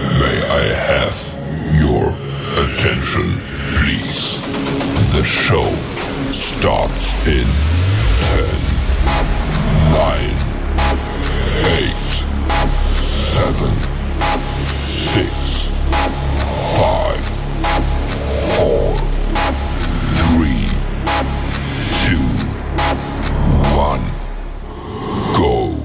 May I have your attention, please? The show starts in 10, 9, 8, 7, 6, 5, 4, 3, 2, 1, go.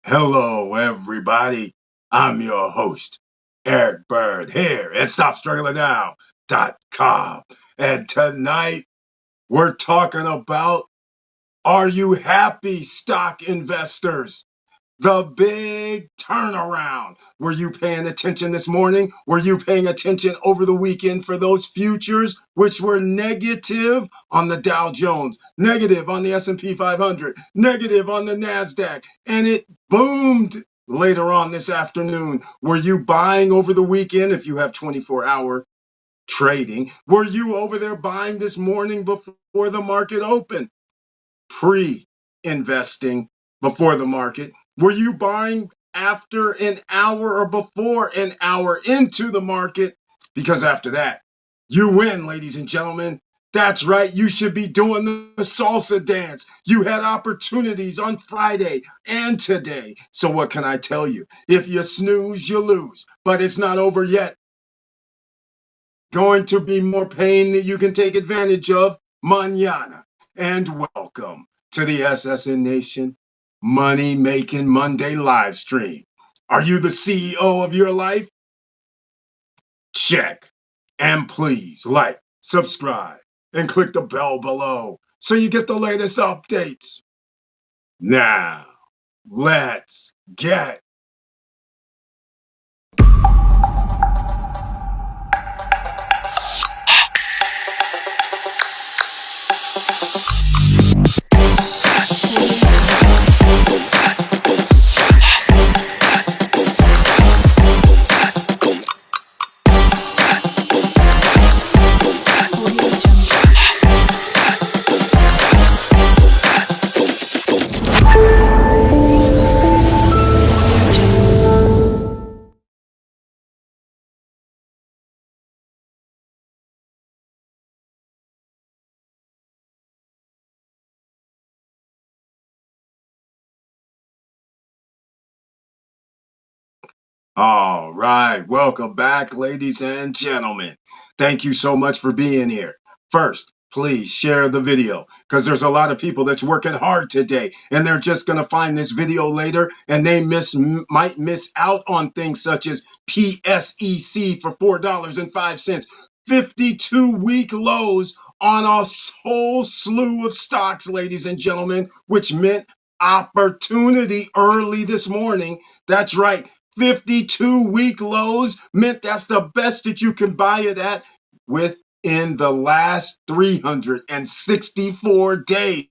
Hello, everybody. I'm your host, Eric Bird, here at StopStrugglingNow.com. And tonight, we're talking about, are you happy, stock investors? The big turnaround. Were you paying attention this morning? Were you paying attention over the weekend for those futures, which were negative on the Dow Jones, negative on the S&P 500, negative on the NASDAQ, and it boomed later on this afternoon? Were you buying over the weekend if you have 24-hour trading? Were you over there buying this morning before the market opened? Pre-investing before the market? Were you buying after an hour or before an hour into the market? Because after that, you win, ladies and gentlemen. That's right. You should be doing the salsa dance. You had opportunities on Friday and today. So what can I tell you? If you snooze, you lose. But it's not over yet. Going to be more pain that you can take advantage of mañana. And welcome to the SSN Nation Money Making Monday live stream. Are you the CEO of your life? Check. And please like, subscribe, and click the bell below so you get the latest updates. Now, let's get all right. Welcome back, ladies and gentlemen. Thank you so much for being here. First, please share the video because there's a lot of people that's working hard today and they're just going to find this video later and they might miss out on things such as PSEC for $4.05, 52-week lows on a whole slew of stocks, ladies and gentlemen, which meant opportunity early this morning. That's right. 52-week lows meant that's the best that you can buy it at within the last 364 days.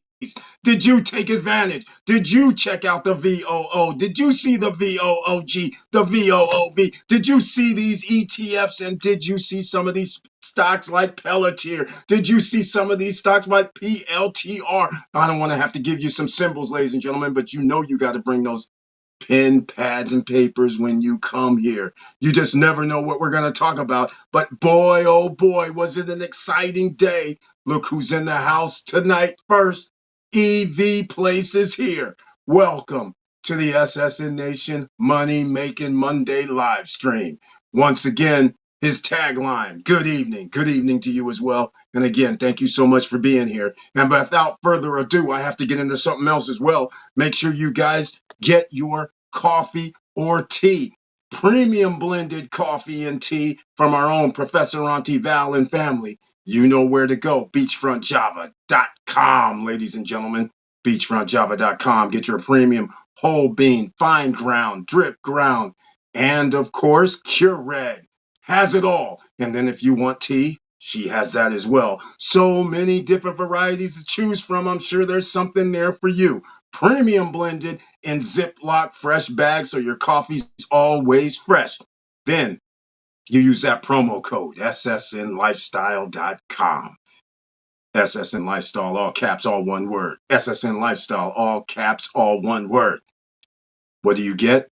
Did you take advantage? Did you check out the VOO? Did you see the VOOG, the VOOV? Did you see these ETFs? And did you see some of these stocks like Pelletier? Did you see some of these stocks like PLTR? I don't want to have to give you some symbols, ladies and gentlemen, but you know you got to bring those pen, pads, and papers when you come here. You just never know what we're going to talk about. But boy, oh boy, was it an exciting day. Look who's in the house tonight first. EV Place is here. Welcome to the SSN Nation Money Making Monday live stream. Once again, his tagline, good evening to you as well. And again, thank you so much for being here. And without further ado, I have to get into something else as well. Make sure you guys get your coffee or tea, premium blended coffee and tea from our own Professor Auntie Val and family. You know where to go, beachfrontjava.com, ladies and gentlemen, beachfrontjava.com. Get your premium whole bean, fine ground, drip ground, and of course, Keurig has it all. And then if you want tea, she has that as well. So many different varieties to choose from. I'm sure there's something there for you. Premium blended in Ziploc fresh bags, so your coffee's always fresh. Then you use that promo code, ssnlifestyle.com. SSN Lifestyle, all caps, all one word. SSN Lifestyle, all caps, all one word. What do you get?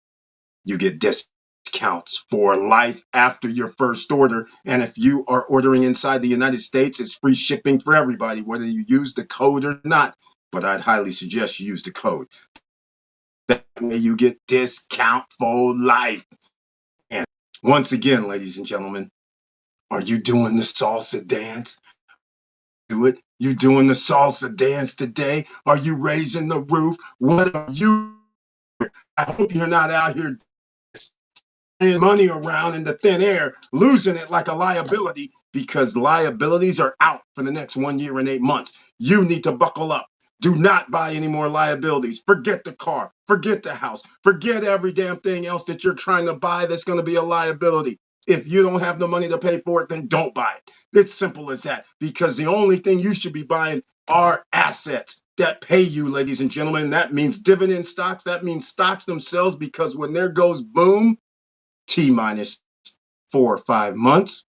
You get discounts for life after your first order. And if you are ordering inside the United States, it's free shipping for everybody, whether you use the code or not. But I'd highly suggest you use the code. That way you get discount for life. And once again, ladies and gentlemen, are you doing the salsa dance? Do it. You doing the salsa dance today? Are you raising the roof? What are you? I hope you're not out here money around in the thin air, losing it like a liability, because liabilities are out for the next 1 year and 8 months. You need to buckle up. Do not buy any more liabilities. Forget the car, forget the house, forget every damn thing else that you're trying to buy that's going to be a liability. If you don't have the money to pay for it, then don't buy it. It's simple as that, because the only thing you should be buying are assets that pay you, ladies and gentlemen. That means dividend stocks. That means stocks themselves, because when there goes boom, T minus 4 or 5 months,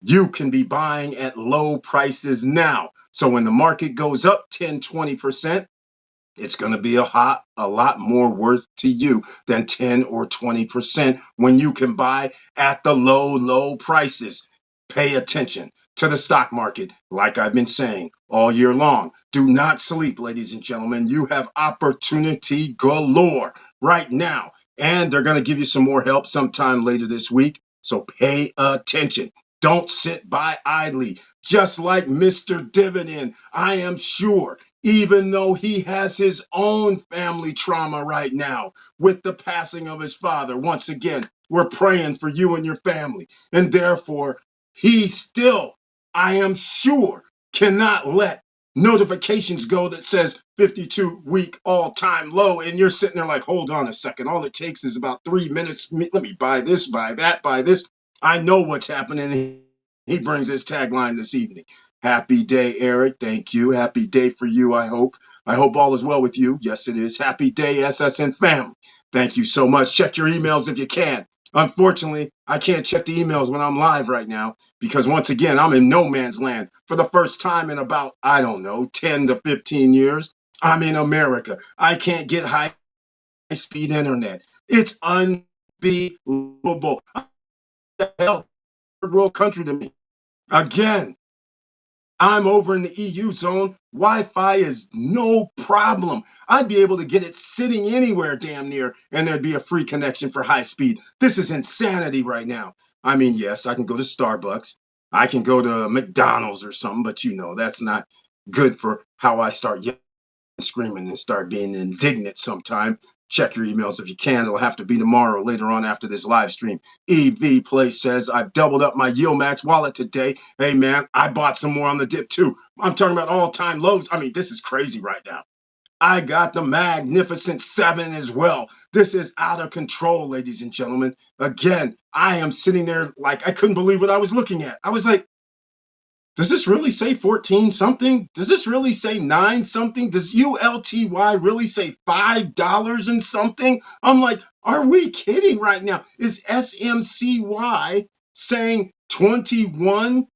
you can be buying at low prices now. So when the market goes up 10, 20%, it's going to be a lot more worth to you than 10 or 20% when you can buy at the low prices. Pay attention to the stock market, like I've been saying all year long. Do not sleep, ladies and gentlemen. You have opportunity galore right now. And they're going to give you some more help sometime later this week. So pay attention. Don't sit by idly. Just like Mr. Dividend, I am sure, even though he has his own family trauma right now with the passing of his father, once again, we're praying for you and your family. And therefore, he still, I am sure, cannot let notifications go that says 52-week all-time low, and you're sitting there like, hold on a second, all it takes is about 3 minutes. Let me buy this, buy that, buy this. I know what's happening. He brings his tagline this evening. Happy day, Eric. Thank you. Happy day for you, I hope. I hope all is well with you. Yes, it is. Happy day, SSN family. Thank you so much. Check your emails if you can. Unfortunately, I can't check the emails when I'm live right now, because once again, I'm in no man's land for the first time in about, I don't know, 10 to 15 years. I'm in America. I can't get high-speed internet. It's unbelievable. Hell, third world country to me. Again, I'm over in the EU zone. Wi-Fi is no problem. I'd be able to get it sitting anywhere damn near, and there'd be a free connection for high speed. This is insanity right now. I mean, yes, I can go to Starbucks. I can go to McDonald's or something, but you know, that's not good for how I start yelling, screaming, and start being indignant sometime. Check your emails if you can. It'll have to be tomorrow, later on after this live stream. EV Play says, I've doubled up my YieldMax wallet today. Hey, man, I bought some more on the dip, too. I'm talking about all-time lows. I mean, this is crazy right now. I got the Magnificent 7 as well. This is out of control, ladies and gentlemen. Again, I am sitting there like I couldn't believe what I was looking at. I was like, does this really say 14 something? Does this really say 9 something? Does ULTY really say $5 and something? I'm like, are we kidding right now? Is SMCY saying 21,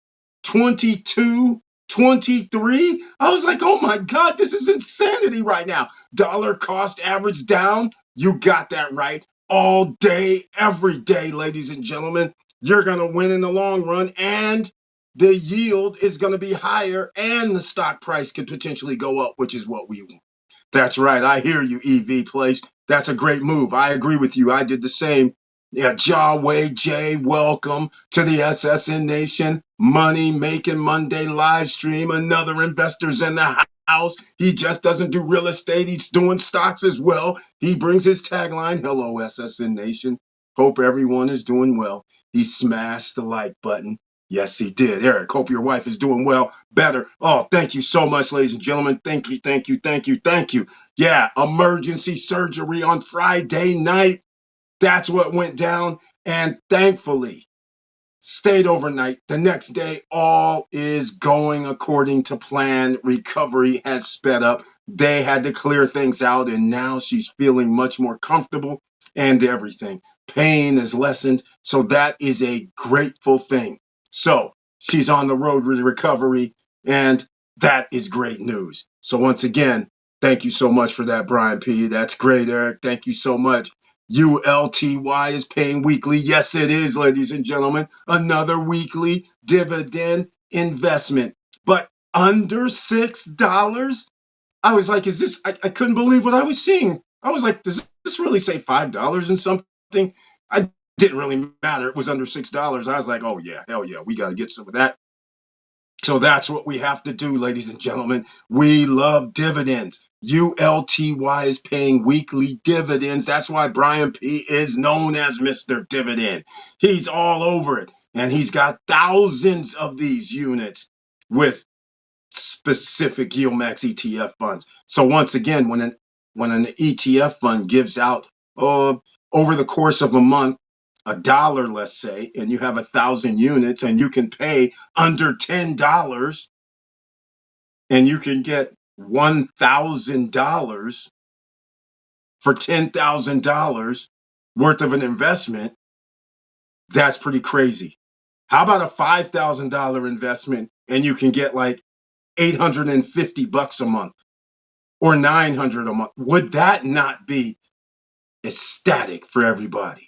22, 23? I was like, oh my God, this is insanity right now. Dollar cost average down. You got that right. All day, every day, ladies and gentlemen. You're going to win in the long run, and the yield is going to be higher, and the stock price could potentially go up, which is what we want. That's right. I hear you, EV Place. That's a great move. I agree with you. I did the same. Yeah, Jawway J, welcome to the SSN Nation Money Making Monday live stream. Another investor's in the house. He just doesn't do real estate. He's doing stocks as well. He brings his tagline, hello, SSN Nation. Hope everyone is doing well. He smashed the like button. Yes, he did. Eric, hope your wife is doing well, better. Oh, thank you so much, ladies and gentlemen. Thank you, thank you, thank you, thank you. Yeah, emergency surgery on Friday night. That's what went down. And thankfully, stayed overnight. The next day, all is going according to plan. Recovery has sped up. They had to clear things out, and now she's feeling much more comfortable and everything. Pain is lessened. So that is a grateful thing. So she's on the road with recovery. And that is great news. So once again, thank you so much for that, Brian P. That's great, Eric. Thank you so much. ULTY is paying weekly. Yes, it is, ladies and gentlemen. Another weekly dividend investment. But under $6? I was like, is this? I couldn't believe what I was seeing. I was like, does this really say $5 and something? I didn't really matter. It was under $6. I was like, oh yeah, hell yeah, we got to get some of that. So that's what we have to do, ladies and gentlemen. We love dividends. ULTY is paying weekly dividends. That's why Brian P. is known as Mr. Dividend. He's all over it. And he's got thousands of these units with specific YieldMax ETF funds. So once again, when an ETF fund gives out over the course of a month, $1, let's say, and you have 1,000 units and you can pay under $10 and you can get $1,000 for $10,000 worth of an investment, that's pretty crazy. How about a $5,000 investment and you can get like $850 a month or $900 a month? Would that not be ecstatic for everybody?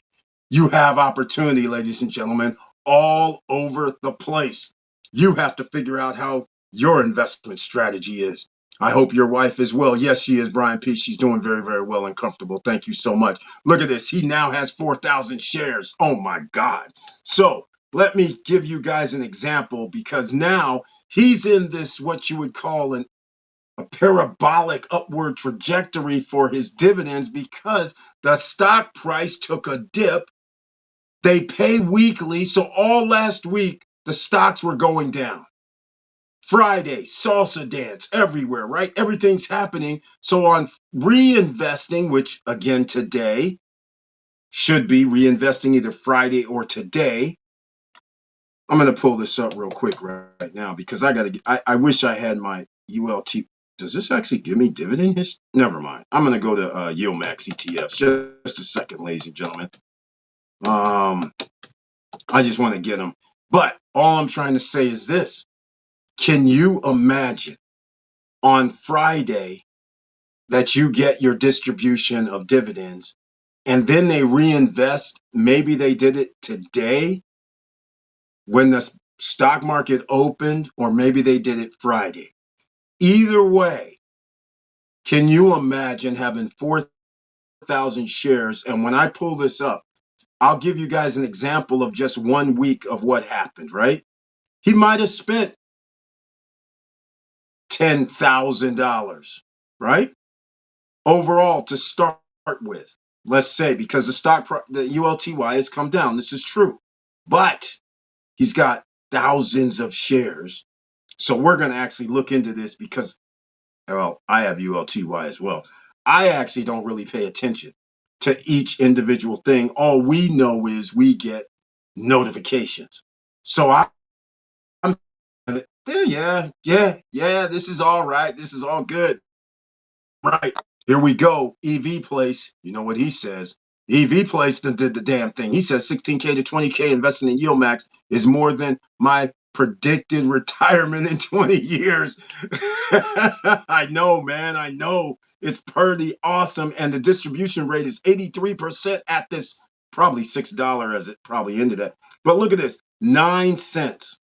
You have opportunity, ladies and gentlemen, all over the place. You have to figure out how your investment strategy is. I hope your wife is well. Yes, she is, Brian P. She's doing very, very well and comfortable. Thank you so much. Look at this. He now has 4,000 shares. Oh, my God. So let me give you guys an example, because now he's in this, what you would call a parabolic upward trajectory for his dividends, because the stock price took a dip. They pay weekly, so all last week, the stocks were going down. Friday, salsa dance everywhere, right? Everything's happening. So on reinvesting, which again today should be reinvesting either Friday or today. I'm going to pull this up real quick right now, because I wish I had my ULT. Does this actually give me dividend history? Never mind. I'm going to go to YieldMax ETFs. Just a second, ladies and gentlemen. I just want to get them. But all I'm trying to say is this. Can you imagine on Friday that you get your distribution of dividends and then they reinvest? Maybe they did it today when the stock market opened, or maybe they did it Friday. Either way, can you imagine having 4,000 shares? And when I pull this up, I'll give you guys an example of just 1 week of what happened, right? He might have spent $10,000, right? Overall to start with, let's say, because the ULTY has come down. This is true, but he's got thousands of shares. So we're going to actually look into this, because, well, I have ULTY as well. I actually don't really pay attention to each individual thing. All we know is we get notifications. So I'm yeah, this is all right. This is all good. Right. Here we go. EV Place. You know what he says. EV Place did the damn thing. He says 16K to 20K investing in YieldMax is more than my predicted retirement in 20 years. I know, man. I know. It's pretty awesome. And the distribution rate is 83% at this, probably $6 as it probably ended at. But look at this, 9 cents.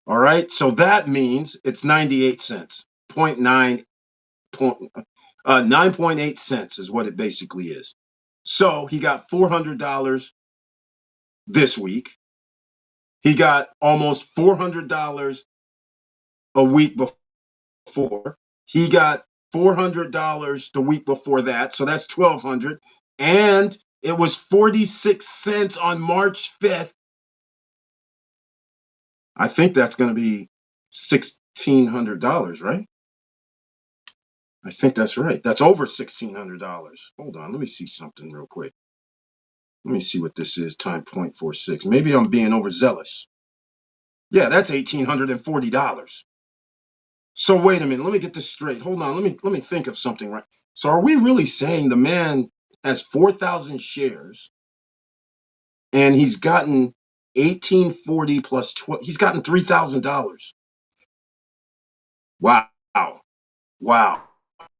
All right. So that means it's 98 cents, 9.8 cents is what it basically is. So he got $400 this week. He got almost $400 a week before. He got $400 the week before that. So that's $1,200. And it was 46 cents on March 5th. I think that's going to be $1,600, right? I think that's right. That's over $1,600. Hold on. Let me see something real quick. Let me see what this is, time 0.46. Maybe I'm being overzealous. Yeah, that's $1,840. So wait a minute. Let me get this straight. Hold on. Let me think of something, right? So are we really saying the man has 4,000 shares and he's gotten 1,840 plus 12? He's gotten $3,000. Wow. Wow.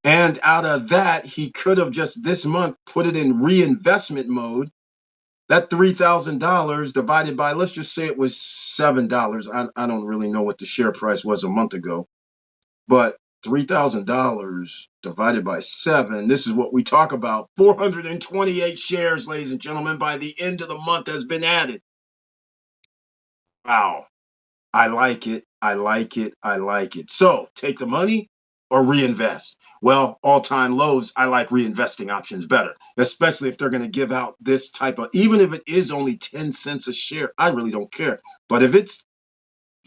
And out of that, he could have just this month put it in reinvestment mode. That $3,000 divided by, let's just say it was $7. I don't really know what the share price was a month ago, but $3,000 divided by 7, this is what we talk about. 428 shares, ladies and gentlemen, by the end of the month has been added. Wow. I like it. I like it. I like it. So take the money or reinvest. Well, all-time lows, I like reinvesting options better, especially if they're going to give out this type of, even if it is only 10 cents a share, I really don't care. But if it's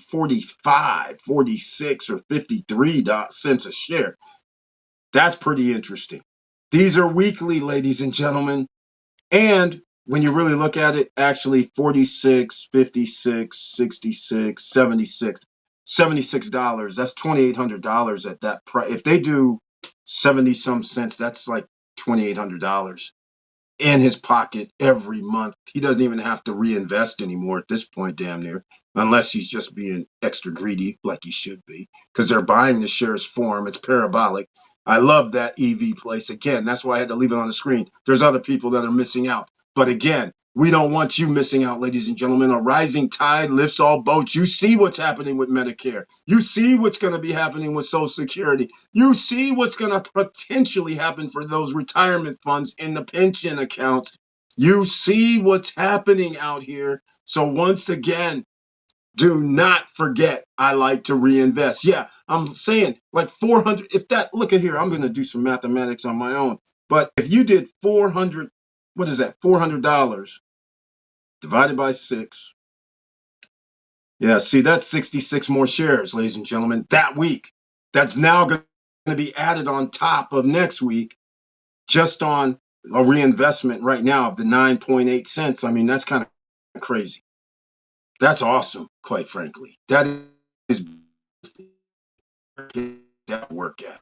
45, 46, or 53 cents a share, that's pretty interesting. These are weekly, ladies and gentlemen. And when you really look at it, actually 46, 56, 66, 76, $76. That's $2,800 at that price. If they do 70 some cents, that's like $2,800 in his pocket every month. He doesn't even have to reinvest anymore at this point, damn near, unless he's just being extra greedy like he should be, because they're buying the shares for him. It's parabolic. I love that EV place. Again, that's why I had to leave it on the screen. There's other people that are missing out. But again, we don't want you missing out, ladies and gentlemen. A rising tide lifts all boats. You see what's happening with Medicare. You see what's going to be happening with Social Security. You see what's going to potentially happen for those retirement funds in the pension accounts. You see what's happening out here. So once again, do not forget, I like to reinvest. Yeah, I'm saying like 400. If that, look at here, I'm going to do some mathematics on my own. But if you did 400, what is that? $400 divided by 6. Yeah, see, that's 66 more shares, ladies and gentlemen, that week. That's now going to be added on top of next week, just on a reinvestment right now of the 9.8 cents. I mean, that's kind of crazy. That's awesome, quite frankly. That is that work at.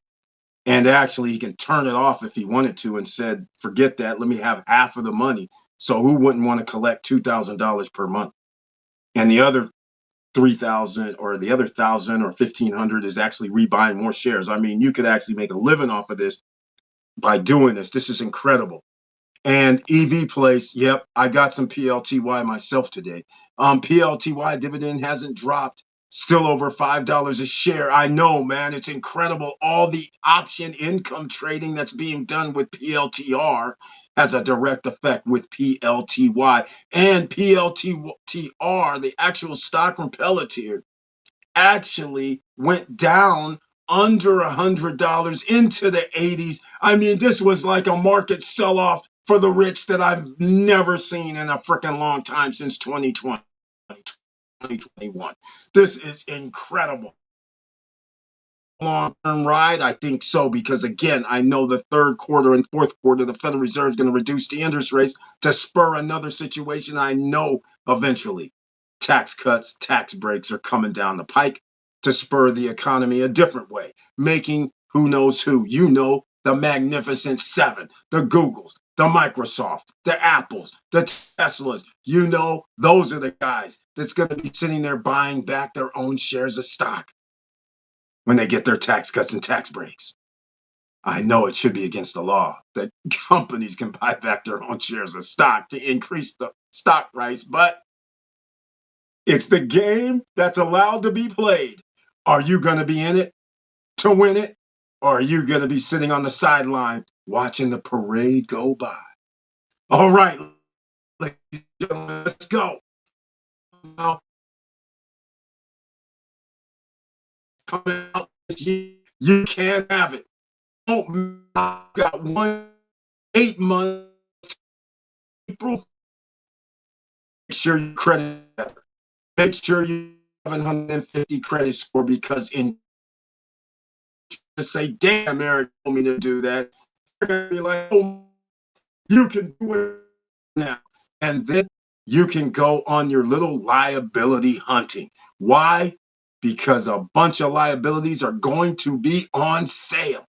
And actually, he can turn it off if he wanted to and said, forget that, let me have half of the money. So who wouldn't want to collect $2,000 per month? And the other 3,000 or the other 1,000 or 1,500 is actually rebuying more shares. I mean, you could actually make a living off of this by doing this. This is incredible. And EV Place, yep, I got some PLTY myself today. PLTY dividend hasn't dropped, still over $5 a share. I know, man, it's incredible. All the option income trading that's being done with PLTR has a direct effect with PLTY. And PLTR, the actual stock from Pelletier, actually went down under $100 into the 80s. I mean, this was like a market sell-off for the rich that I've never seen in a freaking long time since 2020, 2021. This is incredible. Long-term ride? I think so, because again, I know the third quarter and fourth quarter, the Federal Reserve is going to reduce the interest rates to spur another situation. I know eventually tax cuts, tax breaks are coming down the pike to spur the economy a different way, making who knows who, the Magnificent Seven, the Googles, the Microsoft, the Apples, the Teslas, those are the guys that's going to be sitting there buying back their own shares of stock when they get their tax cuts and tax breaks. I know it should be against the law that companies can buy back their own shares of stock to increase the stock price, but it's the game that's allowed to be played. Are you going to be in it to win it? Or are you going to be sitting on the sideline watching the parade go by? All right, let's go. Now, coming out this year, you can't have it. Don't got 8 months. April. Make sure you credit better. Make sure you have 750 credit score, because in to say, damn, Eric told me to do that. They're gonna be like, oh, you can do it now. And then you can go on your little liability hunting. Why? Because a bunch of liabilities are going to be on sale.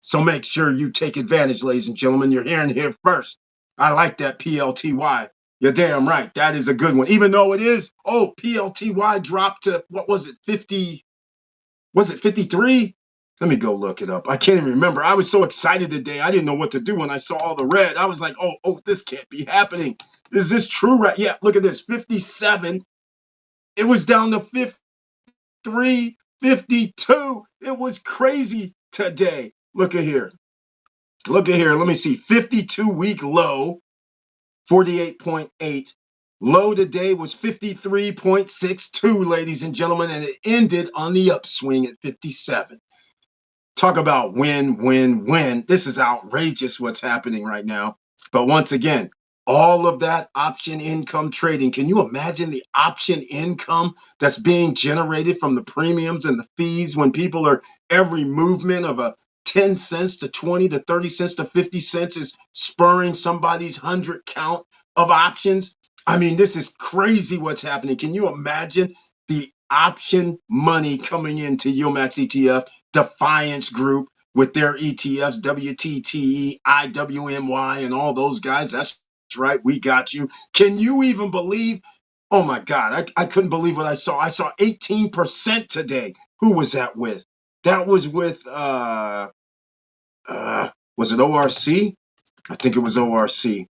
So make sure you take advantage, ladies and gentlemen. You're hearing here first. I like that PLTY. You're damn right. That is a good one. Even though it is, PLTY dropped to, what was it, 50, Was it 53? Let me go look it up. I can't even remember. I was so excited today. I didn't know what to do when I saw all the red. I was like, oh, this can't be happening. Is this true? Right? Yeah, look at this. 57. It was down to 53, 52. It was crazy today. Look at here. Look at here. Let me see. 52-week low, 48.8. Low today was 53.62, ladies and gentlemen, and it ended on the upswing at 57. Talk about win, win, win. This is outrageous what's happening right now. But once again, all of that option income trading. Can you imagine the option income that's being generated from the premiums and the fees when people are every movement of a 10 cents to 20 to 30 cents to 50 cents is spurring somebody's 100 count of options? I mean, this is crazy what's happening. Can you imagine the option money coming into YieldMax ETF, Defiance Group with their ETFs, WTTE, IWMY, and all those guys? That's right. We got you. Can you even believe? Oh my God. I couldn't believe what I saw. I saw 18% today. Who was that with? That was with, was it ORC? I think it was ORC.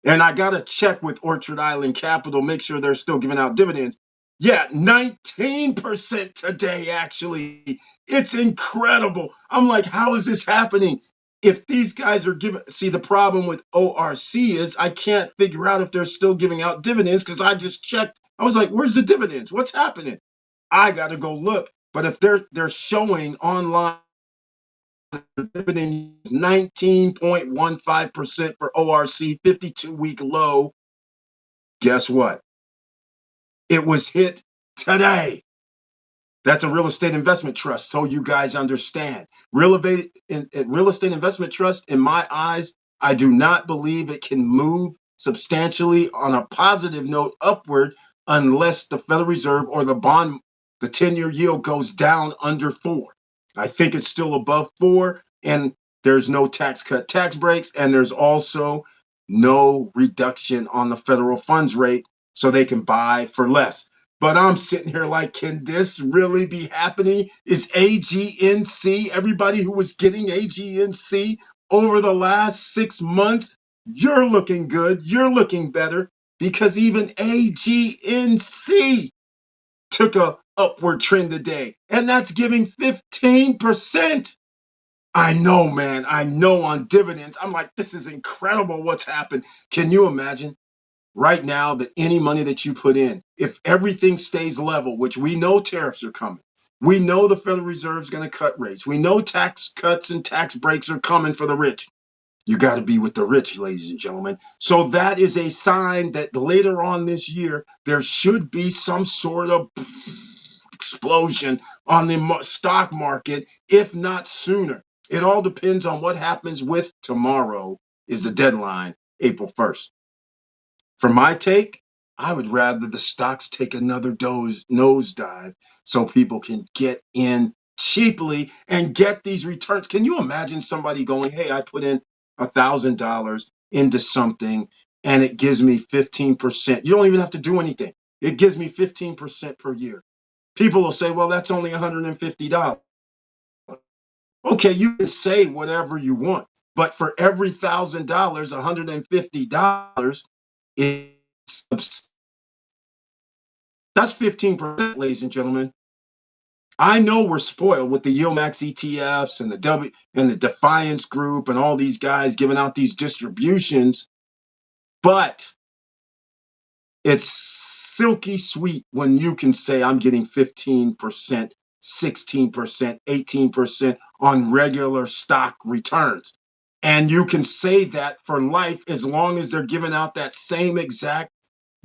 And I got to check with Orchard Island Capital, make sure they're still giving out dividends. Yeah, 19% today, actually. It's incredible. I'm like, how is this happening? If these guys are giving, see, the problem with ORC is I can't figure out if they're still giving out dividends because I just checked. I was like, where's the dividends? What's happening? I got to go look. But if they're showing online, dividend 19.15% for ORC, 52-week low. Guess what? It was hit today. That's a real estate investment trust, so you guys understand. Real estate investment trust, in my eyes, I do not believe it can move substantially on a positive note upward unless the Federal Reserve or the bond, the 10-year yield goes down under 4. I think it's still above 4, and there's no tax cut tax breaks, and there's also no reduction on the federal funds rate so they can buy for less. But I'm sitting here like, can this really be happening? Is AGNC, everybody who was getting AGNC over the last 6 months, you're looking good, you're looking better, because even AGNC took a upward trend today, and that's giving 15%. I know, man. I know on dividends. I'm like, this is incredible what's happened. Can you imagine right now that any money that you put in, if everything stays level, which we know tariffs are coming, we know the Federal Reserve is going to cut rates, we know tax cuts and tax breaks are coming for the rich. You got to be with the rich, ladies and gentlemen. So that is a sign that later on this year, there should be some sort of explosion on the stock market, if not sooner. It all depends on what happens with tomorrow is the deadline, April 1st. For my take, I would rather the stocks take another nosedive so people can get in cheaply and get these returns. Can you imagine somebody going, hey, I put in $1,000 into something and it gives me 15%. You don't even have to do anything. It gives me 15% per year. People will say, well, that's only $150. Okay, you can say whatever you want, but for every $1,000, $150 is that's 15%, ladies and gentlemen. I know we're spoiled with the YieldMax ETFs and the Defiance Group and all these guys giving out these distributions, but it's silky sweet when you can say I'm getting 15%, 16%, 18% on regular stock returns. And you can say that for life as long as they're giving out that same exact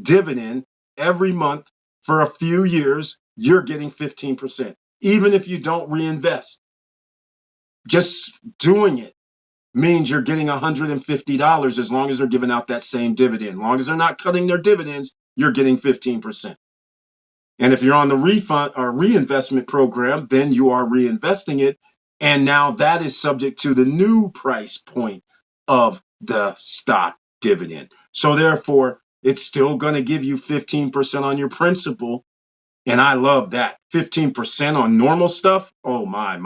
dividend every month for a few years, you're getting 15%, even if you don't reinvest. Just doing it means you're getting $150 as long as they're giving out that same dividend. As long as they're not cutting their dividends, you're getting 15%. And if you're on the refund or reinvestment program, then you are reinvesting it. And now that is subject to the new price point of the stock dividend. So therefore, it's still going to give you 15% on your principal, And I love that. 15% on normal stuff. Oh, my.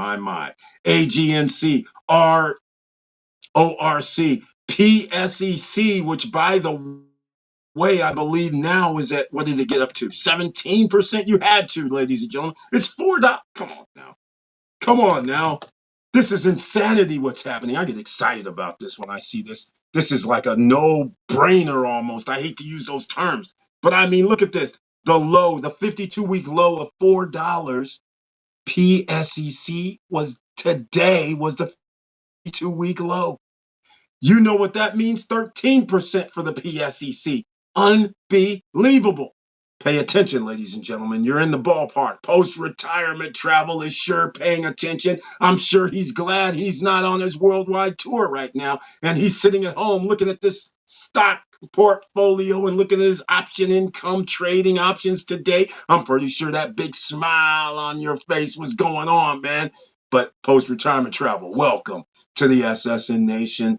AGNC, RORC, PSEC, which, by the way, I believe now is at, what did it get up to? 17%? You had to, ladies and gentlemen. It's $4. Come on now. Come on now. This is insanity what's happening. I get excited about this when I see this. This is like a no-brainer almost. I hate to use those terms. But I mean, look at this. The low, the 52-week low of $4 PSEC was today was the 52-week low. You know what that means? 13% for the PSEC. Unbelievable. Pay attention, ladies and gentlemen. You're in the ballpark. Post-retirement travel is sure paying attention. I'm sure he's glad he's not on his worldwide tour right now. And he's sitting at home looking at this stock portfolio and looking at his option income trading options today. I'm pretty sure that big smile on your face was going on, man. But post-retirement travel, welcome to the SSN Nation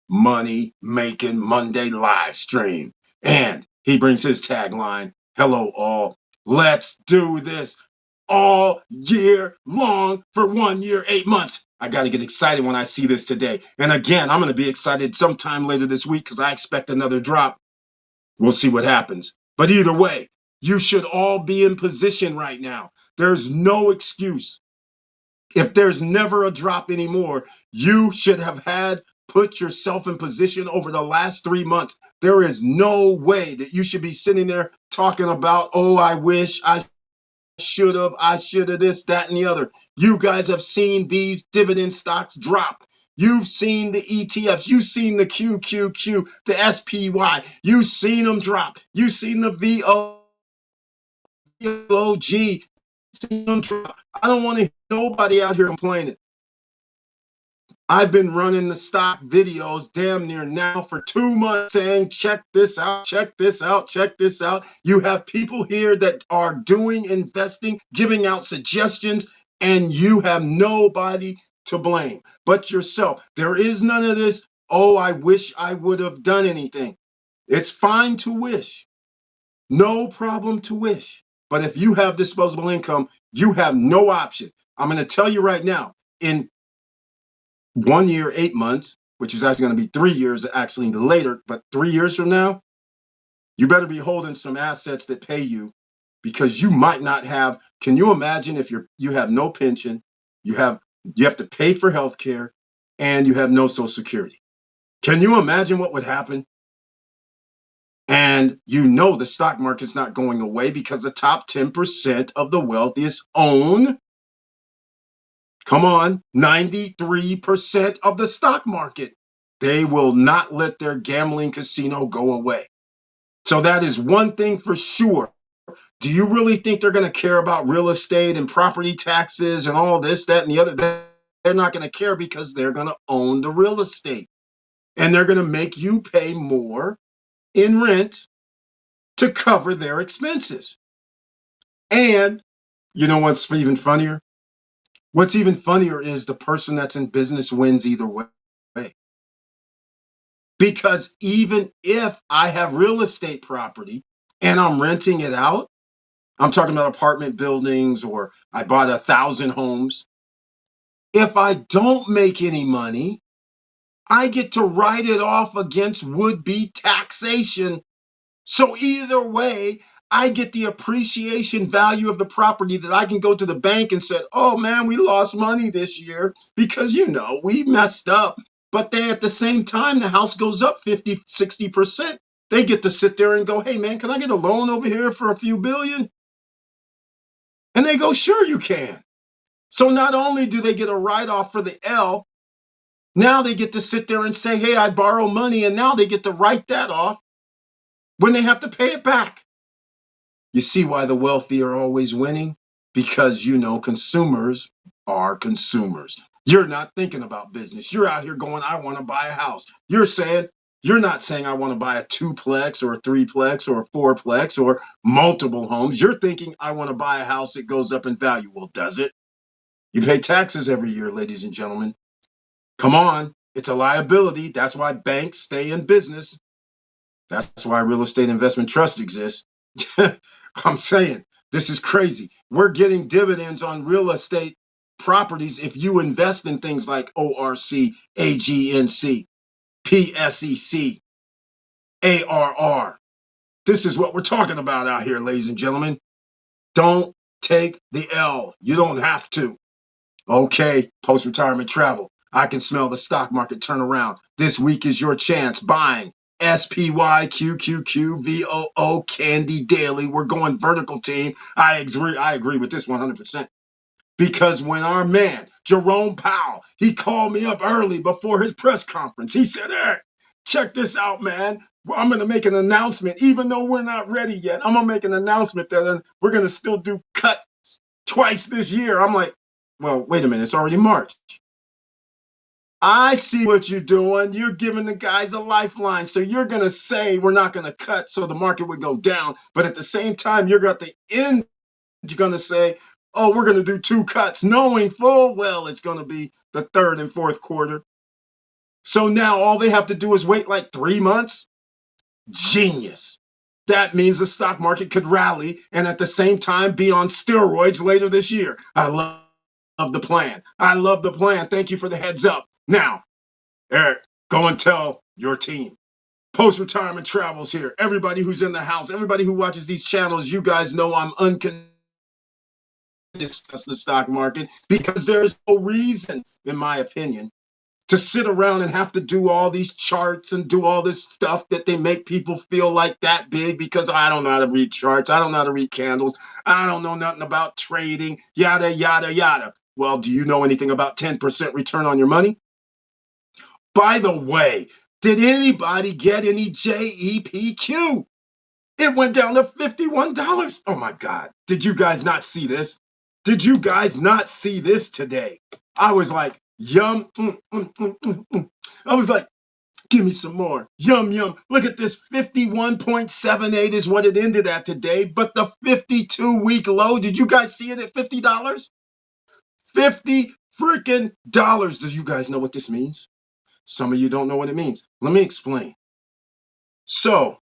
Money Making Monday live stream. And he brings his tagline, hello all, let's do this all year long for 1 year, 8 months. I got to get excited when I see this today. And again, I'm going to be excited sometime later this week because I expect another drop. We'll see what happens. But either way, you should all be in position right now. There's no excuse. If there's never a drop anymore, you should have put yourself in position over the last 3 months. There is no way that you should be sitting there talking about, oh, I wish I should have this, that, and the other. You guys have seen these dividend stocks drop. You've seen the ETFs. You've seen the QQQ, the SPY. You've seen them drop. You've seen the VOG. Seen them drop. I don't want to hear nobody out here complaining. I've been running the stock videos damn near now for 2 months saying, check this out, check this out, check this out. You have people here that are doing investing, giving out suggestions, and you have nobody to blame but yourself. There is none of this, oh, I wish I would have done anything. It's fine to wish. No problem to wish. But if you have disposable income, you have no option. I'm going to tell you right now, in 1 year, 8 months, which is actually going to be 3 years actually later, but 3 years from now, you better be holding some assets that pay you because you might not have. Can you imagine if you have no pension, you have to pay for health care, and you have no Social Security? Can you imagine what would happen? And you know the stock market's not going away because the top 10% of the wealthiest own, come on, 93% of the stock market. They will not let their gambling casino go away. So that is one thing for sure. Do you really think they're going to care about real estate and property taxes and all this, that, and the other? They're not going to care because they're going to own the real estate. And they're going to make you pay more in rent to cover their expenses. And you know what's even funnier? What's even funnier is the person that's in business wins either way. Because even if I have real estate property and I'm renting it out, I'm talking about apartment buildings, or I bought 1,000 homes. If I don't make any money, I get to write it off against would-be taxation. So either way, I get the appreciation value of the property that I can go to the bank and say, oh man, we lost money this year because, we messed up. But they, at the same time, the house goes up 50, 60%. They get to sit there and go, hey man, can I get a loan over here for a few billion? And they go, sure you can. So not only do they get a write-off for the L, now they get to sit there and say, hey, I borrow money, and now they get to write that off when they have to pay it back. You see why the wealthy are always winning? Because, consumers are consumers. You're not thinking about business. You're out here going, I want to buy a house. You're not saying I want to buy a 2-plex or a 3-plex or a 4-plex or multiple homes. You're thinking I want to buy a house that goes up in value. Well, does it? You pay taxes every year, ladies and gentlemen. Come on. It's a liability. That's why banks stay in business. That's why real estate investment trust exists. I'm saying This is crazy. We're getting dividends on real estate properties if you invest in things like ORC, AGNC, PSEC, ARR. This is what we're talking about out here, ladies and gentlemen. Don't take the L. You don't have to. Okay, post-retirement travel. I can smell the stock market turn around. This week is your chance. Buying SPYQQQVOO Candy Daily. We're going vertical, team. I agree with this 100%. Because when our man, Jerome Powell, he called me up early before his press conference. He said, Eric, check this out, man. I'm going to make an announcement. Even though we're not ready yet, I'm going to make an announcement that we're going to still do cuts twice this year. I'm like, well, wait a minute. It's already March. I see what you're doing. You're giving the guys a lifeline. So you're going to say we're not going to cut so the market would go down. But at the same time, you're going to say, oh, we're going to do 2 cuts, knowing full well it's going to be the 3rd and 4th quarter. So now all they have to do is wait like 3 months. Genius. That means the stock market could rally and at the same time be on steroids later this year. I love the plan. I love the plan. Thank you for the heads up. Now, Eric, go and tell your team. Post-retirement travels here. Everybody who's in the house, everybody who watches these channels, you guys know I'm unconditional. Discuss the stock market because there's no reason, in my opinion, to sit around and have to do all these charts and do all this stuff that they make people feel like that big because I don't know how to read charts. I don't know how to read candles. I don't know nothing about trading, yada, yada, yada. Well, do you know anything about 10% return on your money? By the way, did anybody get any JEPQ? It went down to $51. Oh my God. Did you guys not see this? Did you guys not see this today? I was like, yum. I was like, give me some more. Yum, yum. Look at this. 51.78 is what it ended at today. But the 52-week low, did you guys see it at $50? 50 freaking dollars. Do you guys know what this means? Some of you don't know what it means. Let me explain. So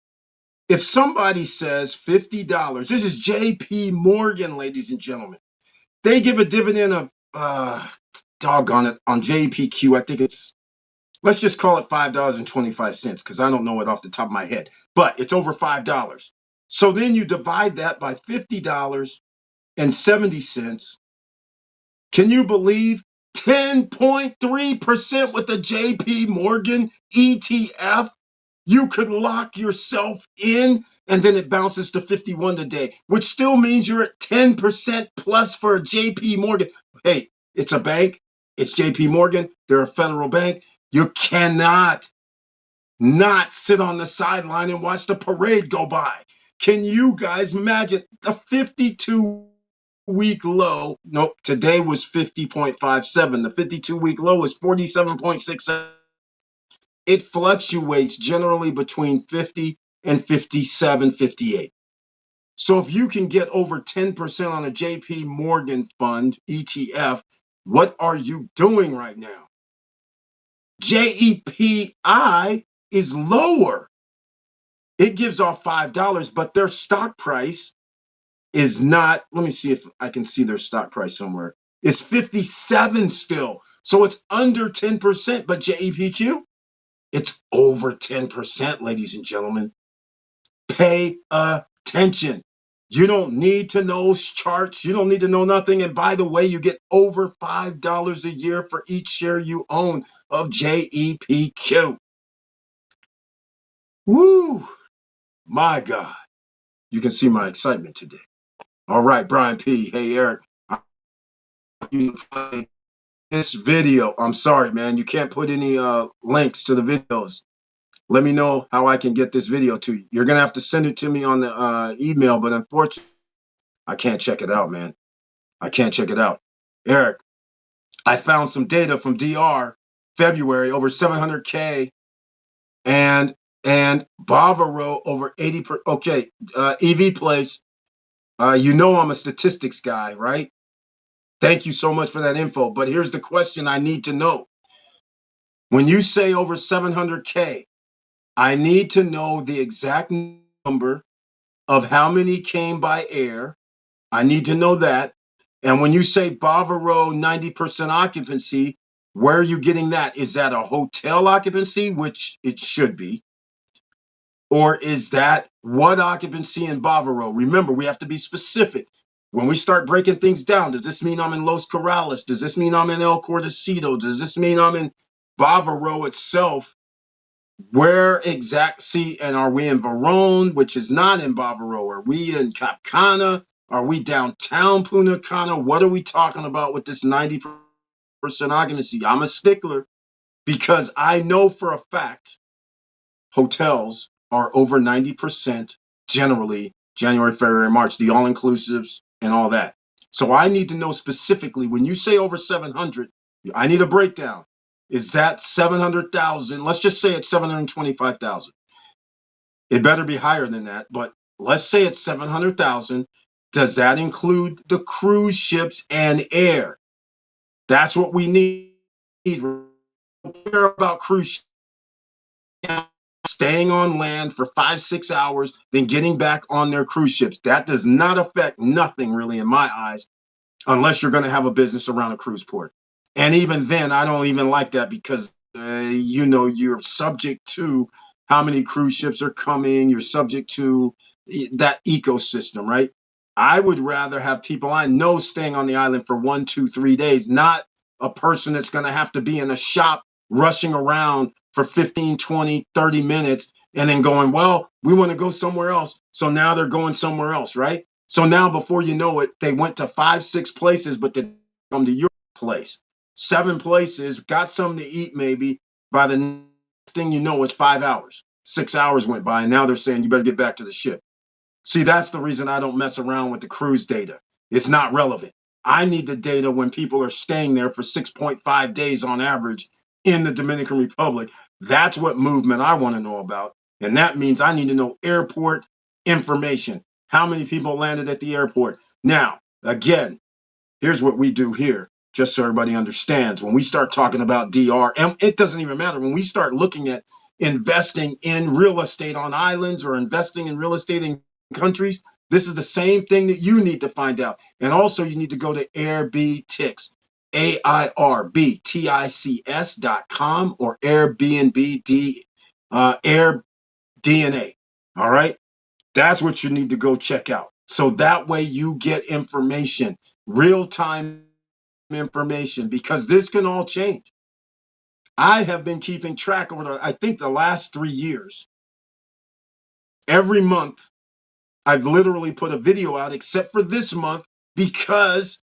if somebody says $50, this is JP Morgan, ladies and gentlemen. They give a dividend of, doggone it, on JPQ. I think it's, let's just call it $5.25 because I don't know it off the top of my head, but it's over $5. So then you divide that by $50.70. Can you believe 10.3% with the JP Morgan ETF? You could lock yourself in and then it bounces to 51 today, which still means you're at 10% plus for a JP Morgan. Hey, it's a bank. It's JP Morgan. They're a federal bank. You cannot not sit on the sideline and watch the parade go by. Can you guys imagine a 52-week low? Nope, today was 50.57. The 52-week low was 47.67. It fluctuates generally between 50 and 57, 58. So if you can get over 10% on a JP Morgan fund ETF, what are you doing right now? JEPI is lower. It gives off $5, but their stock price is not, let me see if I can see their stock price somewhere. It's 57 still. So it's under 10%, but JEPQ, it's over 10%, ladies and gentlemen. Pay attention. You don't need to know charts. You don't need to know nothing. And by the way, you get over $5 a year for each share you own of JEPQ. Woo! My God. You can see my excitement today. All right, Brian P. Hey, Eric. This video, I'm sorry, man. You can't put any links to the videos. Let me know how I can get this video to you. You're going to have to send it to me on the email, but unfortunately, I can't check it out, man. I can't check it out. Eric, I found some data from DR, February, over 700K, and Bavaro over 80. Okay, EV Place. You know I'm a statistics guy, right? Thank you so much for that info. But here's the question I need to know. When you say over 700K, I need to know the exact number of how many came by air I need to know that. And when you say Bavaro 90% occupancy, where are you getting that? Is that a hotel occupancy, which it should be? Or is that what occupancy in Bavaro? Remember, we have to be specific. When we start breaking things down, does this mean I'm in Los Corrales? Does this mean I'm in El Cordacito? Does this mean I'm in Bavaro itself? Where exact see, and are we in Verone, which is not in Bavaro? Are we in Cap Cana? Are we downtown Punta Cana? What are we talking about with this 90% occupancy? I'm a stickler because I know for a fact hotels are over 90% generally January, February, March, the all-inclusives and all that. So I need to know specifically when you say over 700, I need a breakdown. Is that 700,000? Let's just say it's 725,000. It better be higher than that, but let's say it's 700,000. Does that include the cruise ships and air? That's what we need. We don't care about cruise ships staying on land for 5-6 hours, then getting back on their cruise ships. That does not affect nothing really in my eyes, unless you're going to have a business around a cruise port. And even then, I don't even like that because, you're subject to how many cruise ships are coming. You're subject to that ecosystem, right? I would rather have people I know staying on the island for 1, 2, 3 days, not a person that's going to have to be in a shop rushing around for 15, 20, 30 minutes and then going, well, we want to go somewhere else. So now they're going somewhere else, right? So now before you know it, they went to 5, 6 places, but they come to your place. 7 places, got something to eat maybe. By the next thing you know, it's 5 hours. 6 hours went by, and now they're saying you better get back to the ship. See, that's the reason I don't mess around with the cruise data. It's not relevant. I need the data when people are staying there for 6.5 days on average in the Dominican Republic. That's what movement I want to know about. And that means I need to know airport information. How many people landed at the airport? Now, again, here's what we do here, just so everybody understands. When we start talking about DR, and it doesn't even matter, when we start looking at investing in real estate on islands or investing in real estate in countries, this is the same thing that you need to find out. And also you need to go to AirbTix, AirbTics.com or Airbnb, Air DNA. All right. That's what you need to go check out. So that way you get information, real-time information, because this can all change. I have been keeping track over I think the last 3 years. Every month, I've literally put a video out except for this month because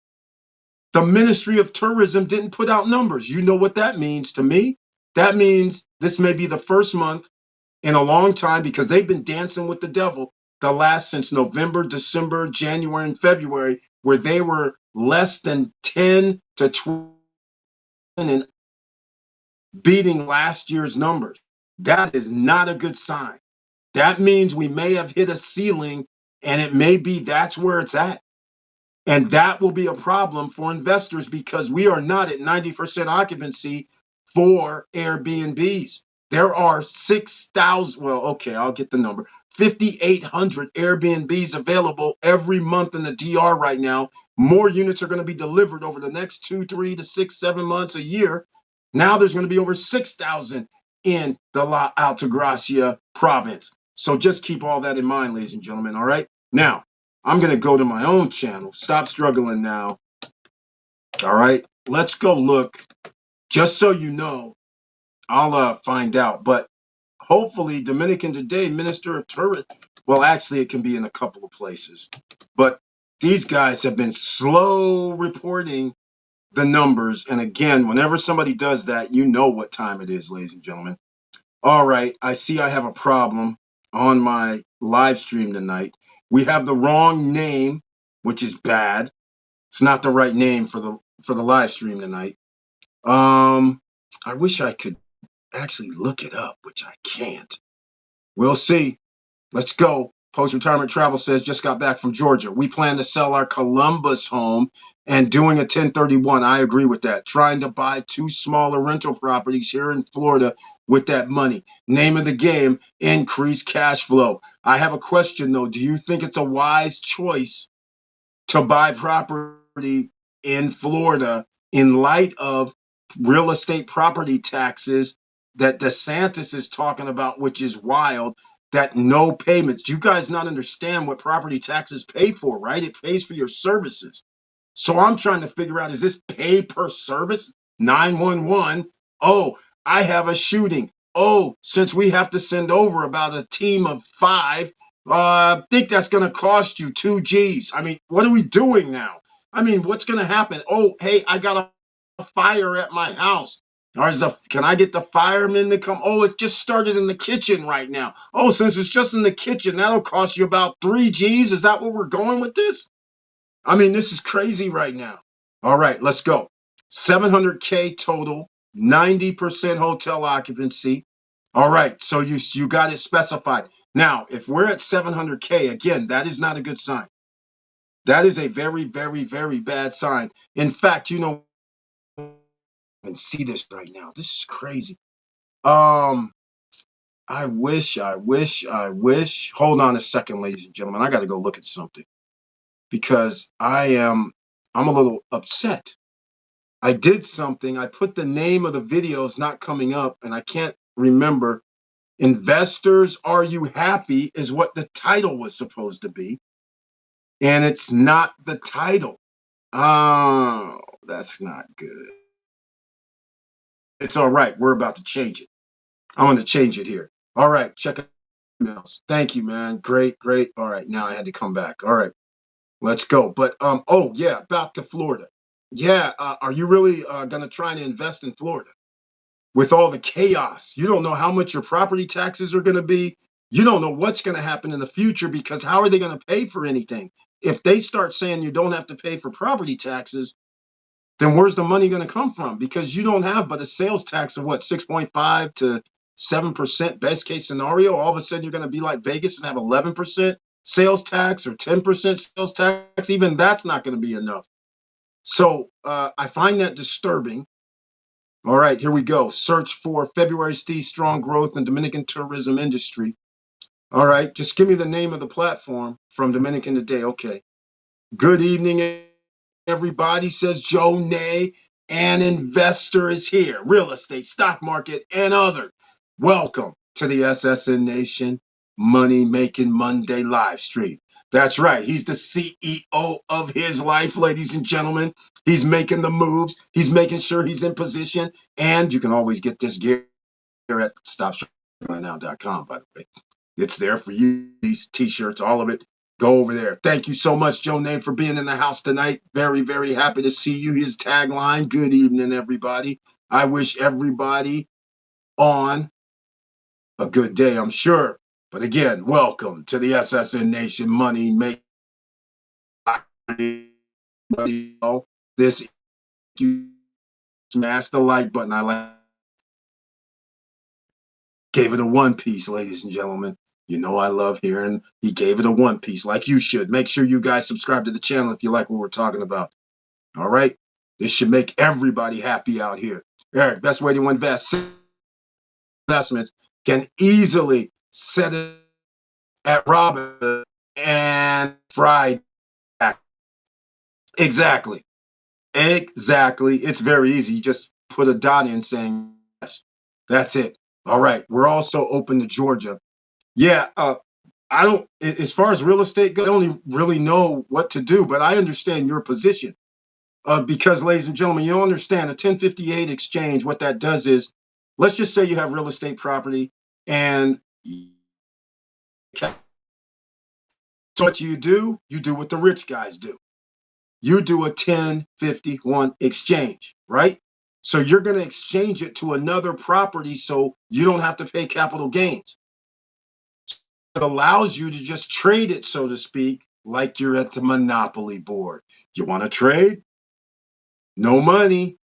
the Ministry of Tourism didn't put out numbers. You know what that means to me? That means this may be the first month in a long time because they've been dancing with the devil the last since November, December, January, and February, where they were less than 10 to 20 and beating last year's numbers. That is not a good sign. That means we may have hit a ceiling and it may be that's where it's at. And that will be a problem for investors because we are not at 90% occupancy for Airbnbs. There are 6,000, well, okay, I'll get the number, 5,800 Airbnbs available every month in the DR right now. More units are going to be delivered over the next 2, 3 to 6, 7 months a year. Now there's going to be over 6,000 in the La Altagracia province. So just keep all that in mind, ladies and gentlemen, all right? Now, I'm going to go to my own channel. Stop struggling now. All right, let's go look. Just so you know, I'll find out. But hopefully, Dominican Today, Minister of Tourism. Well, actually, it can be in a couple of places. But these guys have been slow reporting the numbers. And again, whenever somebody does that, you know what time it is, ladies and gentlemen. All right, I see I have a problem on my live stream tonight. We have the wrong name, which is bad. It's not the right name for the live stream tonight. I wish I could actually look it up, which I can't. We'll see. Let's go. Post-retirement travel says, just got back from Georgia. We plan to sell our Columbus home and doing a 1031. I agree with that. Trying to buy 2 smaller rental properties here in Florida with that money. Name of the game, increase cash flow. I have a question, though. Do you think it's a wise choice to buy property in Florida in light of real estate property taxes that DeSantis is talking about, which is wild, that no payments. You guys not understand what property taxes pay for, right? It pays for your services. So I'm trying to figure out, is this pay per service? 911. Oh, I have a shooting. Oh, since we have to send over about a team of 5, I think that's going to cost you 2 G's. I mean, what are we doing now? I mean, what's going to happen? Oh, hey, I got a fire at my house. Can I get the firemen to come? Oh, it just started in the kitchen right now. Oh, since it's just in the kitchen, that'll cost you about 3 G's. Is that where we're going with this? I mean, this is crazy right now. All right, let's go. 700K total, 90% hotel occupancy. All right, so you got it specified. Now, if we're at 700K, again, that is not a good sign. That is a very, very, very bad sign. In fact, you know, and see this right now. This is crazy. I wish. Hold on a second, ladies and gentlemen. I got to go look at something because I'm a little upset. I did something. I put the name of the video, it's not coming up, and I can't remember. Investors, Are You Happy is what the title was supposed to be. And it's not the title. Oh, that's not good. It's all right. We're about to change it. I'm going to change it here. All right. Check out emails. Thank you, man. Great, great. All right. Now I had to come back. All right. Let's go. But, oh, yeah, back to Florida. Yeah. Are you really going to try and invest in Florida? With all the chaos, you don't know how much your property taxes are going to be. You don't know what's going to happen in the future because how are they going to pay for anything? If they start saying you don't have to pay for property taxes, then where's the money going to come from? Because you don't have but a sales tax of what, 6.5 to 7% best case scenario. All of a sudden you're going to be like Vegas and have 11% sales tax or 10% sales tax. Even that's not going to be enough. So I find that disturbing. All right, here we go. Search for February Steve strong growth in Dominican tourism industry. All right, just give me the name of the platform from Dominican Today. Okay. Good evening, everybody, says Joe Nay. An investor is here. Real estate, stock market, and other. Welcome to the SSN Nation Money Making Monday live stream. That's right. He's the CEO of his life, ladies and gentlemen. He's making the moves. He's making sure he's in position. And you can always get this gear at stopstrugglingnow.com, by the way. It's there for you, these t-shirts, all of it. Go over there. Thank you so much, Joe Name, for being in the house tonight. Very, very happy to see you. His tagline, good evening, everybody. I wish everybody on a good day, I'm sure. But again, welcome to the SSN Nation Money Make. This, you smash the like button. I like. Gave it a 1 piece, ladies and gentlemen. You know I love hearing he gave it a 1 piece, like you should. Make sure you guys subscribe to the channel if you like what we're talking about. All right? This should make everybody happy out here. Eric, best way to invest. Investments can easily set it at Robin and Friday. Exactly. Exactly. It's very easy. You just put a dot in saying yes. That's it. All right. We're also open to Georgia. Yeah. I don't, as far as real estate goes, I don't really know what to do, but I understand your position. Because, ladies and gentlemen, you don't understand a 1058 exchange. What that does is, let's just say you have real estate property and so what you do what the rich guys do. You do a 1051 exchange, right? So you're going to exchange it to another property so you don't have to pay capital gains. It allows you to just trade it, so to speak, like you're at the Monopoly board. You want to trade? No money.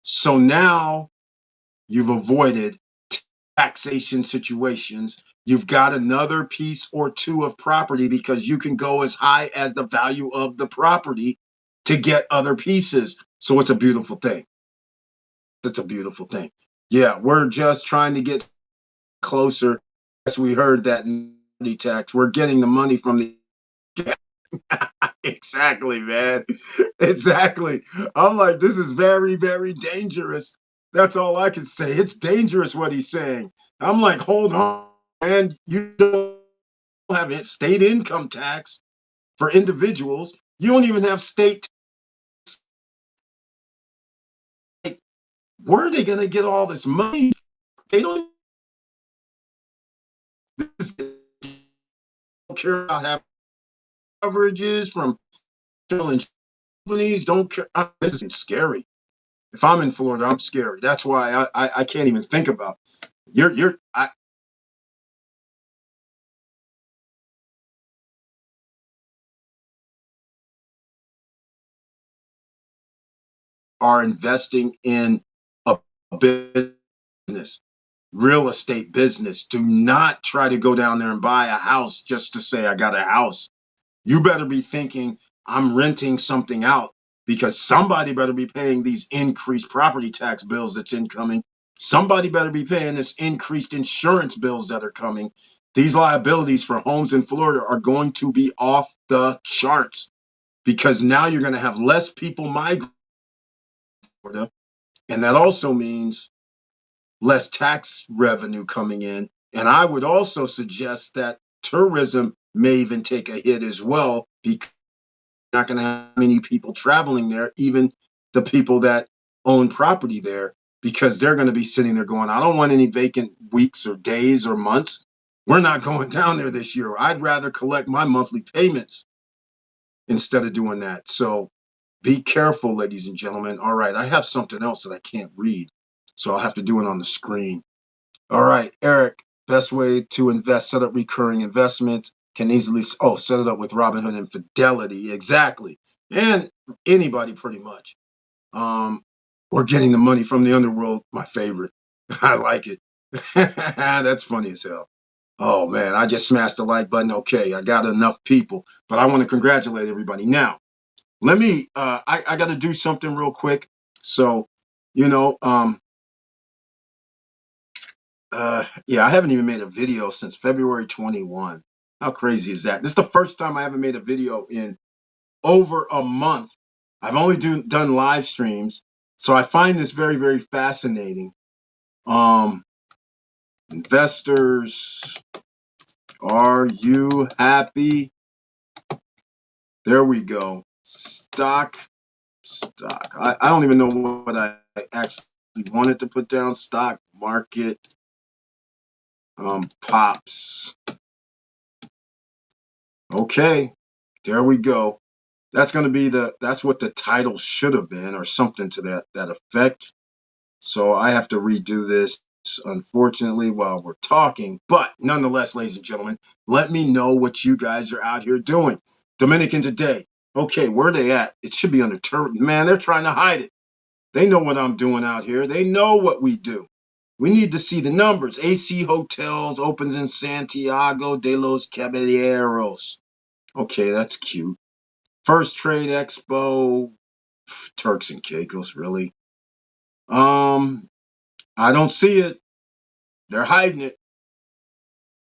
So now you've avoided taxation situations. You've got another piece or two of property because you can go as high as the value of the property to get other pieces. So it's a beautiful thing. It's a beautiful thing. Yeah, we're just trying to get closer. As we heard that tax, we're getting the money from the Exactly, man. Exactly. I'm like, this is very, very dangerous. That's all I can say. It's dangerous what he's saying. I'm like, hold on, man. You don't have state income tax for individuals. You don't even have state. Like, where are they going to get all this money? They don't care about having coverages from insurance companies. Don't care. This is scary. If I'm in Florida, I'm scary. That's why I can't even think about I are investing in a business, real estate business. Do not try to go down there and buy a house just to say I got a house. You better be thinking I'm renting something out because somebody better be paying these increased property tax bills that's incoming. Somebody better be paying this increased insurance bills that are coming. These liabilities for homes in Florida are going to be off the charts because now you're going to have less people migrate to Florida. And that also means less tax revenue coming in. And I would also suggest that tourism may even take a hit as well because not going to have many people traveling there, even the people that own property there, because they're going to be sitting there going, I don't want any vacant weeks or days or months. We're not going down there this year. I'd rather collect my monthly payments instead of doing that. So be careful, ladies and gentlemen. All right, I have something else that I can't read, so I'll have to do it on the screen. All right, Eric, best way to invest, set up recurring investment, can easily, set it up with Robinhood and Fidelity. Exactly. And anybody pretty much. Um, or getting the money from the underworld, my favorite. I like it. That's funny as hell. Oh man, I just smashed the like button. Okay, I got enough people, but I want to congratulate everybody. Now, let me, I got to do something real quick. So, you know, yeah, I haven't even made a video since February 21. How crazy is that? This is the first time I haven't made a video in over a month. I've only done live streams, so I find this very, very fascinating. Investors, are you happy? There we go. Stock. I don't even know what I actually wanted to put down. Stock market. Pops. Okay, there we go. That's going to be that's what the title should have been, or something to that effect. So I have to redo this, unfortunately, while we're talking. But nonetheless, ladies and gentlemen, let me know what you guys are out here doing. Dominican today. Okay, where they at? It should be under tourism. Man, they're trying to hide it. They know what I'm doing out here. They know what we do. We need to see the numbers. AC Hotels opens in Santiago de los Caballeros. Okay, that's cute. First Trade Expo. Turks and Caicos, really. I don't see it. They're hiding it.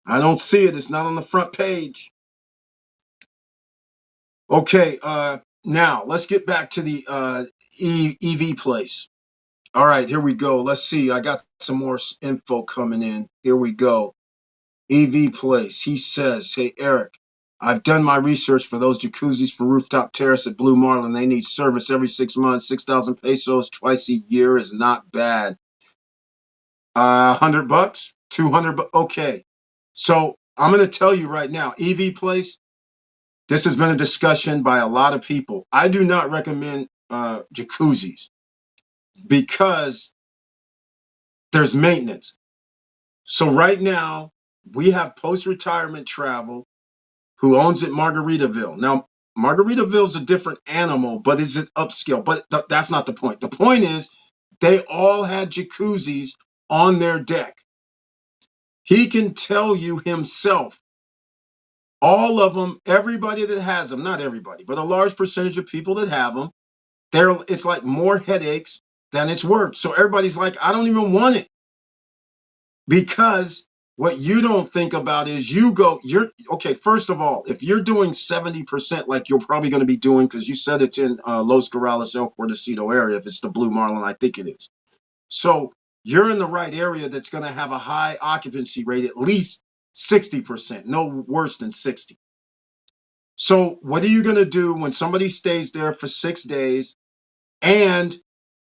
I don't see it. It's not on the front page. Okay, now let's get back to the EV place. All right, here we go. Let's see. I got some more info coming in. Here we go. EV place. He says, hey, Eric, I've done my research for those jacuzzis for rooftop terrace at Blue Marlin. They need service every 6 months. 6,000 pesos twice a year is not bad. $100, 200. Okay. So I'm going to tell you right now, EV place, this has been a discussion by a lot of people. I do not recommend jacuzzis because there's maintenance. So right now we have post-retirement travel who owns it, Margaritaville. Now, Margaritaville's a different animal, but it's an upscale. But that's not the point. The point is they all had jacuzzis on their deck. He can tell you himself, all of them, everybody that has them, not everybody, but a large percentage of people that have them, it's like more headaches than it's worth. So everybody's like, I don't even want it because what you don't think about is you're okay. First of all, if you're doing 70%, like you're probably going to be doing, because you said it's in Los Corrales, El Portecito area, if it's the Blue Marlin, I think it is. So you're in the right area that's going to have a high occupancy rate, at least 60%, no worse than 60. So what are you going to do when somebody stays there for 6 days? And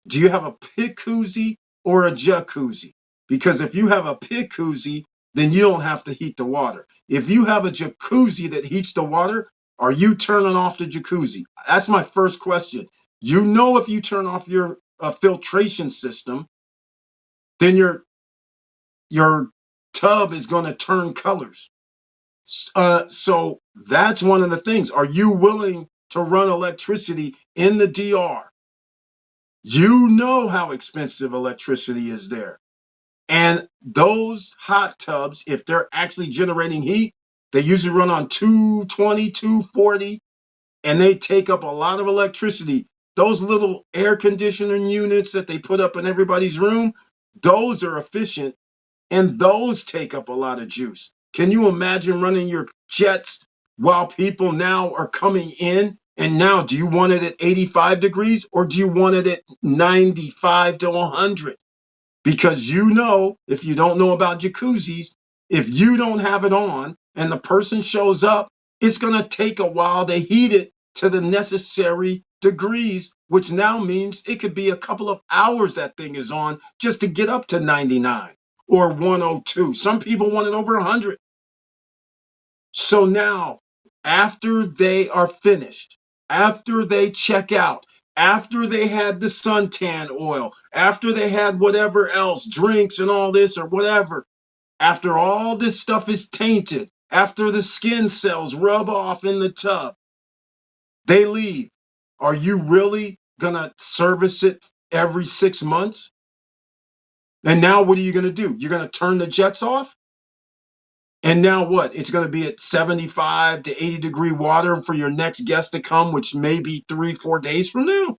do you have a jacuzzi or a jacuzzi? Because if you have a jacuzzi, then you don't have to heat the water. If you have a jacuzzi that heats the water, are you turning off the jacuzzi? That's my first question. You know, if you turn off your filtration system, then your tub is going to turn colors. So that's one of the things. Are you willing to run electricity in the DR? You know how expensive electricity is there. And those hot tubs, if they're actually generating heat, they usually run on 220, 240, and they take up a lot of electricity. Those little air conditioning units that they put up in everybody's room, those are efficient, and those take up a lot of juice. Can you imagine running your jets while people now are coming in? And now, do you want it at 85 degrees or do you want it at 95 to 100? Because you know, if you don't know about jacuzzis, if you don't have it on and the person shows up, it's going to take a while to heat it to the necessary degrees, which now means it could be a couple of hours that thing is on just to get up to 99 or 102. Some people want it over 100. So now, after they are finished, after they check out, after they had the suntan oil, after they had whatever else, drinks and all this or whatever, after all this stuff is tainted, after the skin cells rub off in the tub, they leave. Are you really going to service it every 6 months? And now what are you going to do? You're going to turn the jets off? And now what? It's going to be at 75 to 80 degree water for your next guest to come, which may be 3-4 days from now.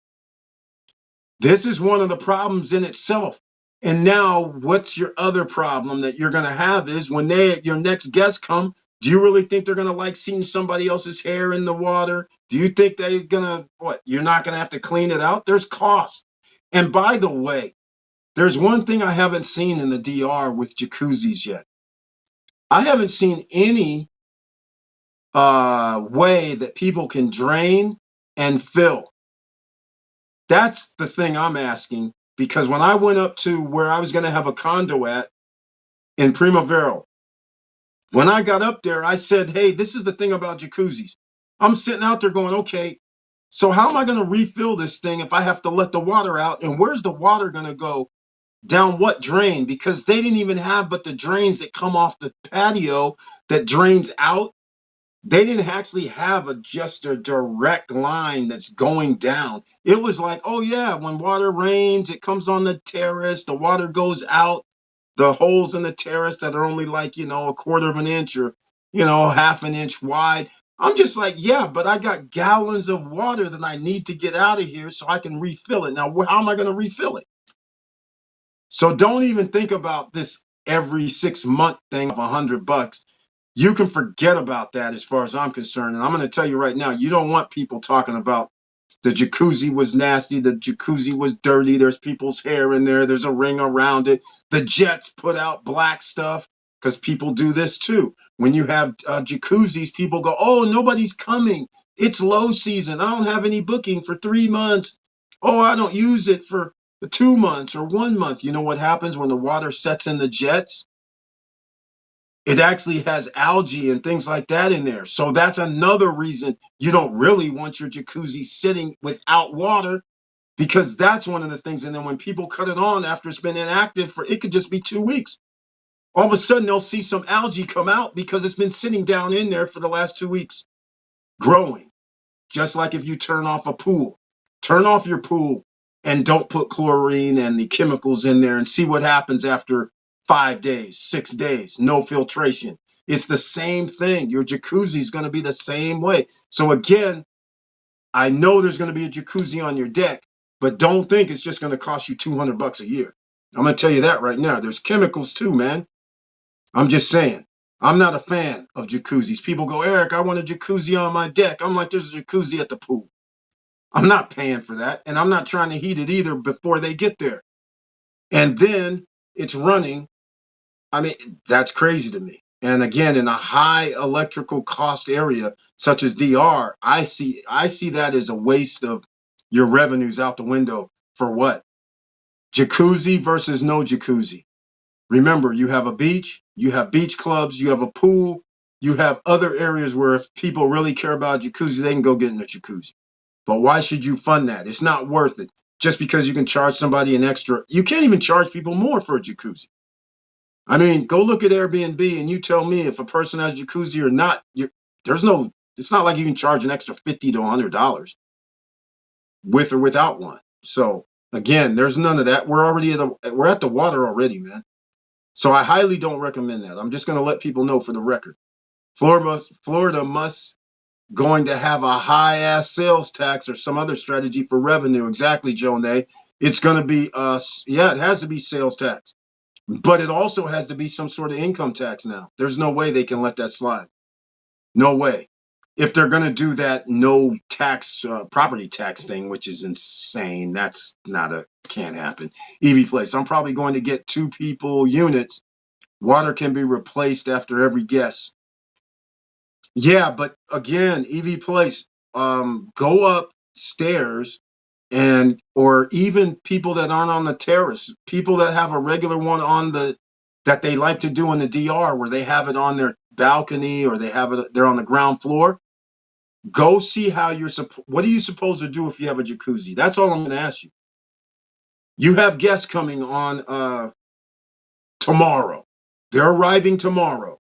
This is one of the problems in itself. And now what's your other problem that you're going to have is when your next guests come, do you really think they're going to like seeing somebody else's hair in the water? Do you think they're going to, what, you're not going to have to clean it out? There's cost. And by the way, there's one thing I haven't seen in the DR with jacuzzis yet. I haven't seen any way that people can drain and fill. That's the thing I'm asking, because when I went up to where I was going to have a condo at in Primavera, when I got up there, I said, hey, this is the thing about jacuzzis. I'm sitting out there going, okay, so how am I going to refill this thing if I have to let the water out? And where's the water going to go? Down what drain? Because they didn't even have but the drains that come off the patio that drains out. They didn't actually have just a direct line that's going down. It was like, oh yeah, when water rains, it comes on the terrace, the water goes out, the holes in the terrace that are only like, a quarter of an inch or, half an inch wide. I'm just like, yeah, but I got gallons of water that I need to get out of here so I can refill it. Now, how am I going to refill it? So don't even think about this every 6 month thing of $100. You can forget about that as far as I'm concerned. And I'm going to tell you right now, you don't want people talking about the jacuzzi was nasty, the jacuzzi was dirty, there's people's hair in there, there's a ring around it. The jets put out black stuff, because people do this too. When you have jacuzzis, people go, oh, nobody's coming. It's low season. I don't have any booking for 3 months. Oh, I don't use it for 2 months or 1 month. You know what happens when the water sets in the jets? It actually has algae and things like that in there. So that's another reason you don't really want your jacuzzi sitting without water, because that's one of the things. And then when people cut it on after it's been inactive it could just be 2 weeks. All of a sudden they'll see some algae come out because it's been sitting down in there for the last 2 weeks, growing. Just like if you turn off a pool, turn off your pool and don't put chlorine and the chemicals in there and see what happens after 5 days, 6 days, no filtration. It's the same thing. Your jacuzzi is going to be the same way. So again, I know there's going to be a jacuzzi on your deck, but don't think it's just going to cost you $200 a year. I'm going to tell you that right now. There's chemicals too, man. I'm just saying. I'm not a fan of jacuzzis. People go, Eric, I want a jacuzzi on my deck. I'm like, there's a jacuzzi at the pool. I'm not paying for that. And I'm not trying to heat it either before they get there. And then it's running. I mean, that's crazy to me. And again, in a high electrical cost area such as DR, I see that as a waste of your revenues out the window for what? Jacuzzi versus no jacuzzi. Remember, you have a beach, you have beach clubs, you have a pool, you have other areas where if people really care about jacuzzi, they can go get in a jacuzzi. But why should you fund that? It's not worth it. Just because you can charge somebody an extra, you can't even charge people more for a jacuzzi. I mean, go look at Airbnb and you tell me if a person has a jacuzzi or not. There's no, it's not like you can charge an extra $50 to $100 with or without one. So again, there's none of that. We're at the water already, man. So I highly don't recommend that. I'm just going to let people know for the record. Florida must going to have a high ass sales tax or some other strategy for revenue. Exactly, Joe Nay. It's going to be it has to be sales tax. But it also has to be some sort of income tax now. There's no way they can let that slide. No way. If they're going to do that no tax, property tax thing, which is insane, can't happen. EV Place. I'm probably going to get 2 people units. Water can be replaced after every guest. Yeah, but again, EV Place, go upstairs or even people that aren't on the terrace, people that have a regular one that they like to do in the DR where they have it on their balcony or they're on the ground floor. Go see how what are you supposed to do if you have a jacuzzi? That's all I'm going to ask you. You have guests coming on tomorrow. They're arriving tomorrow.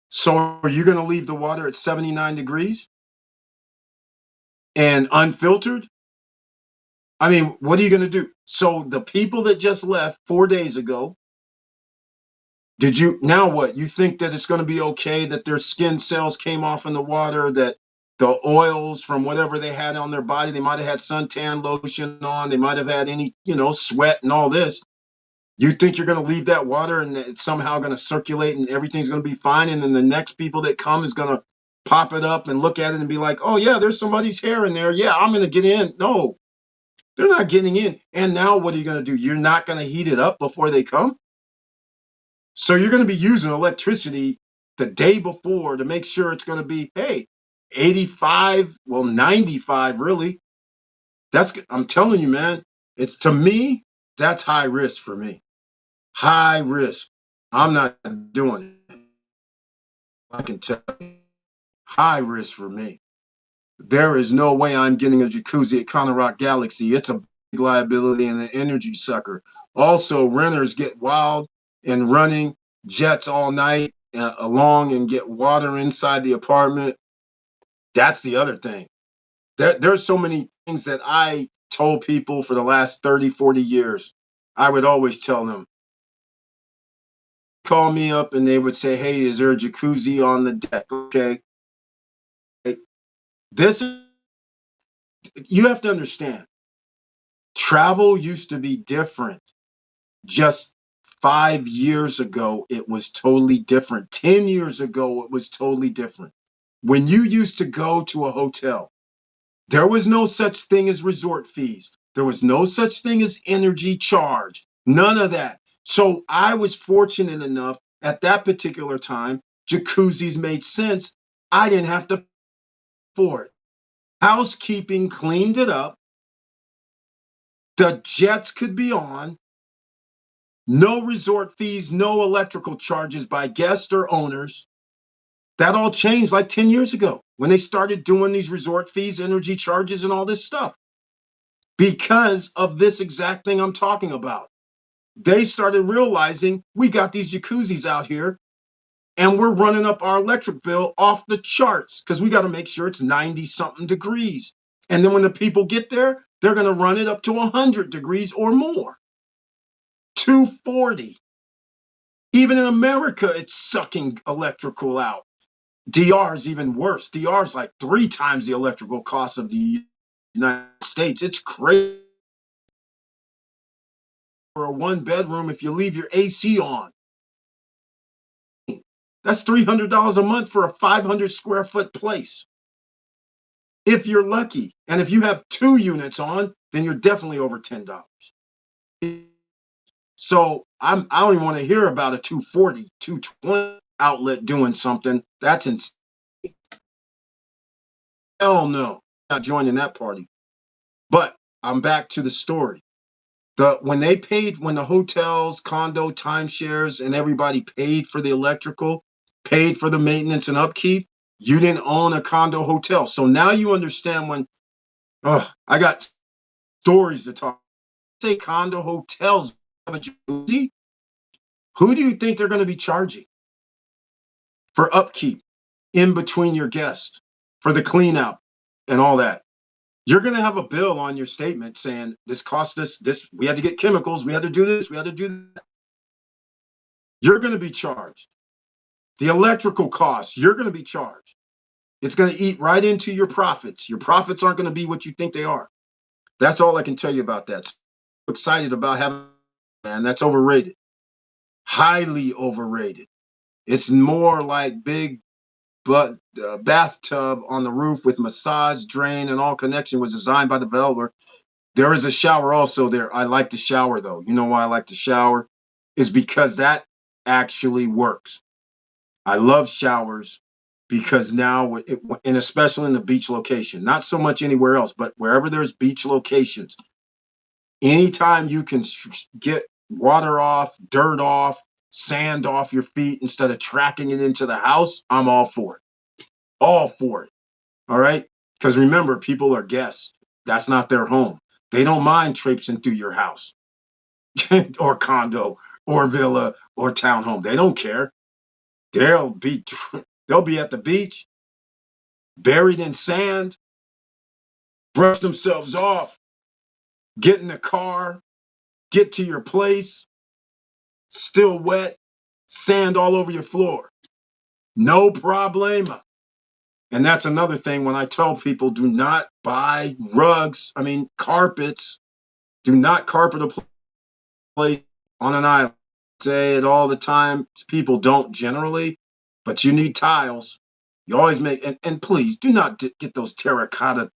So are you going to leave the water at 79 degrees and unfiltered? I mean, what are you going to do? So the people that just left 4 days ago, now what? You think that it's going to be okay that their skin cells came off in the water, that the oils from whatever they had on their body, they might have had suntan lotion on, they might have had any, sweat and all this. You think you're going to leave that water and it's somehow going to circulate and everything's going to be fine, and then the next people that come is going to pop it up and look at it and be like, oh yeah, there's somebody's hair in there. Yeah, I'm going to get in. No, they're not getting in. And now what are you going to do? You're not going to heat it up before they come? So you're going to be using electricity the day before to make sure it's going to be, hey, 85, well, 95 really. I'm telling you, man, to me, that's high risk for me. High risk. I'm not doing it. I can tell you. High risk for me. There is no way I'm getting a jacuzzi at Conner Rock Galaxy. It's a big liability and an energy sucker. Also, renters get wild and running jets all night along and get water inside the apartment. That's the other thing. There's so many things that I told people for the last 30, 40 years. I would always tell them, call me up and they would say, hey, is there a jacuzzi on the deck? Okay. You have to understand, travel used to be different. Just 5 years ago, it was totally different. 10 years ago, it was totally different. When you used to go to a hotel, there was no such thing as resort fees. There was no such thing as energy charge. None of that. So I was fortunate enough at that particular time, jacuzzis made sense. I didn't have to pay for it. Housekeeping cleaned it up. The jets could be on. No resort fees, no electrical charges by guests or owners. That all changed like 10 years ago when they started doing these resort fees, energy charges, and all this stuff. Because of this exact thing I'm talking about. They started realizing we got these jacuzzis out here and we're running up our electric bill off the charts because we got to make sure it's 90 something degrees. And then when the people get there, they're going to run it up to 100 degrees or more. 240. Even in America, it's sucking electrical out. DR is even worse. DR is like 3 times the electrical cost of the United States. It's crazy. For a 1 bedroom, if you leave your AC on, That's $300 a month for a 500 square foot place. If you're lucky. And if you have 2 units on, then you're definitely over $10. So I don't even want to hear about a 240, 220 outlet doing something. That's insane. Hell no. Not joining that party. But I'm back to the story. When the hotels, condo, timeshares, and everybody paid for the electrical, paid for the maintenance and upkeep, you didn't own a condo hotel. So now you understand when I got stories to talk. Say condo hotels have a jacuzzi. Who do you think they're going to be charging for upkeep in between your guests, for the clean out and all that? You're going to have a bill on your statement saying this cost us this. We had to get chemicals. We had to do this. We had to do that. You're going to be charged. The electrical costs, you're going to be charged. It's going to eat right into your profits. Your profits aren't going to be what you think they are. That's all I can tell you about that. So excited about having, man, that's overrated. Highly overrated. It's more like big bathtub on the roof with massage, drain, and all connection was designed by the developer. There is a shower also there. I like to shower, though. You know why I like to shower? Is because that actually works. I love showers because now, and especially in the beach location, not so much anywhere else, but wherever there's beach locations, anytime you can get water off, dirt off, sand off your feet instead of tracking it into the house, I'm all for it. All for it. All right? Because remember, people are guests. That's not their home. They don't mind traipsing through your house or condo or villa or townhome. They don't care. They'll be at the beach, buried in sand, brush themselves off, get in the car, get to your place, still wet, sand all over your floor. No problema. And that's another thing when I tell people, do not buy carpets. Do not carpet a place on an island. I say it all the time. People don't generally, but you need tiles. You always make, and please do not get those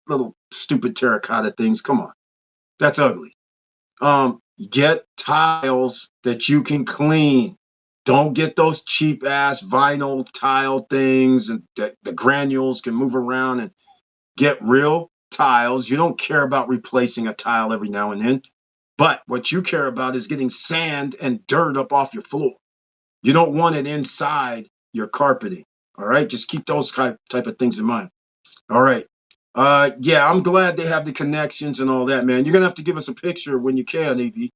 little stupid terracotta things. Come on. That's ugly. Get tiles that you can clean. Don't get those cheap ass vinyl tile things and the granules can move around, and get real tiles. You don't care about replacing a tile every now and then, but what you care about is getting sand and dirt up off your floor. You don't want it inside your carpeting. All right. Just keep those type of things in mind. All right. Yeah, I'm glad they have the connections and all that, man. You're gonna have to give us a picture when you can, EV.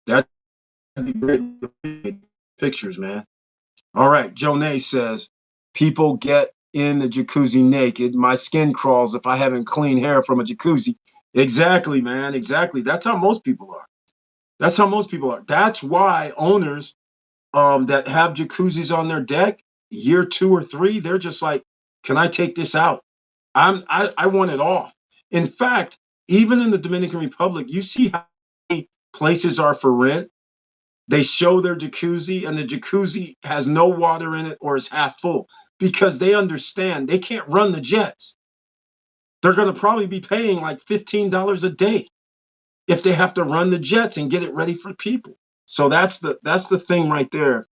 That'd be great. Pictures, man. All right. Jonay says, people get in the jacuzzi naked. My skin crawls if I haven't clean hair from a jacuzzi. Exactly, man. Exactly. That's how most people are. That's how most people are. That's why owners that have jacuzzis on their deck, year 2 or 3, they're just like, can I take this out? I want it off. In fact, even in the Dominican Republic, you see how many places are for rent. They show their jacuzzi and the jacuzzi has no water in it or is half full because they understand they can't run the jets. They're going to probably be paying like $15 a day if they have to run the jets and get it ready for people. So that's the thing right there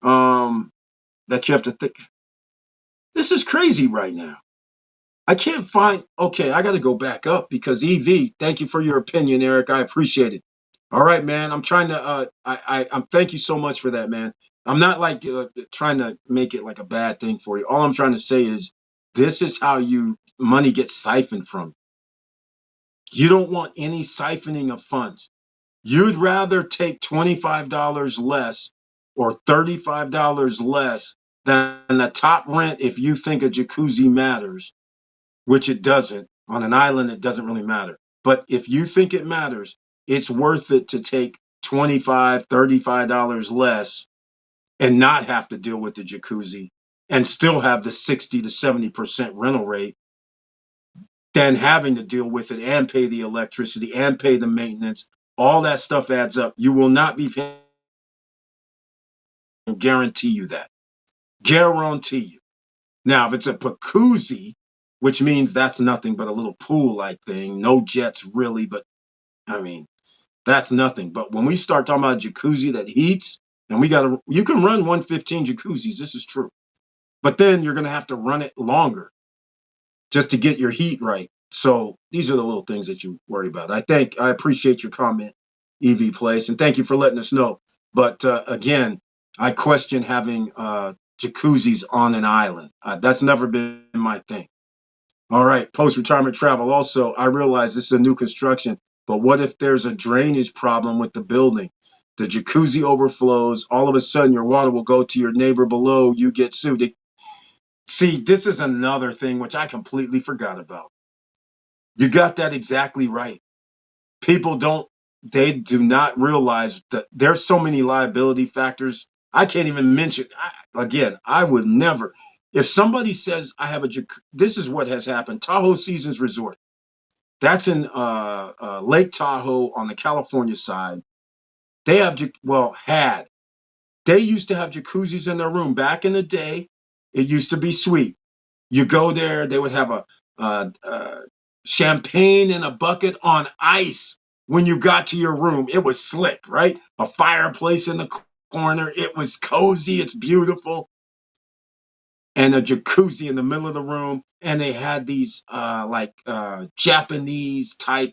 that you have to think. This is crazy right now. I can't find. Okay, I got to go back up because EV. Thank you for your opinion, Eric. I appreciate it. All right, man. I'm trying to. I'm. Thank you so much for that, man. I'm not like trying to make it like a bad thing for you. All I'm trying to say is this is how money gets siphoned from. You don't want any siphoning of funds. You'd rather take $25 less or $35 less than the top rent if you think a jacuzzi matters, which it doesn't. On an island, it doesn't really matter. But if you think it matters, it's worth it to take $25, $35 less and not have to deal with the jacuzzi and still have the 60 to 70% rental rate than having to deal with it and pay the electricity and pay the maintenance. All that stuff adds up. You will not be paying. I guarantee you that. Guarantee you. Now, if it's a jacuzzi, which means that's nothing but a little pool-like thing, no jets really, but I mean, that's nothing. But when we start talking about a jacuzzi that heats, and you can run 115 jacuzzis, this is true. But then you're going to have to run it longer just to get your heat right. So these are the little things that you worry about. I appreciate your comment, EV Place, and thank you for letting us know. But again, I question having jacuzzis on an island. That's never been my thing. All right, post-retirement travel. Also, I realize this is a new construction, but what if there's a drainage problem with the building? The jacuzzi overflows. All of a sudden, your water will go to your neighbor below. You get sued. See, this is another thing which I completely forgot about. You got that exactly right. They do not realize that there's so many liability factors. I can't even mention, again, I would never, if somebody says I have this is what has happened. Tahoe Seasons Resort. That's in Lake Tahoe on the California side. They have, they used to have jacuzzis in their room. Back in the day, it used to be sweet. You go there, they would have a champagne in a bucket on ice when you got to your room. It was slick, right? A fireplace in the corner. It was cozy. It's beautiful. And a jacuzzi in the middle of the room. And they had these Japanese type,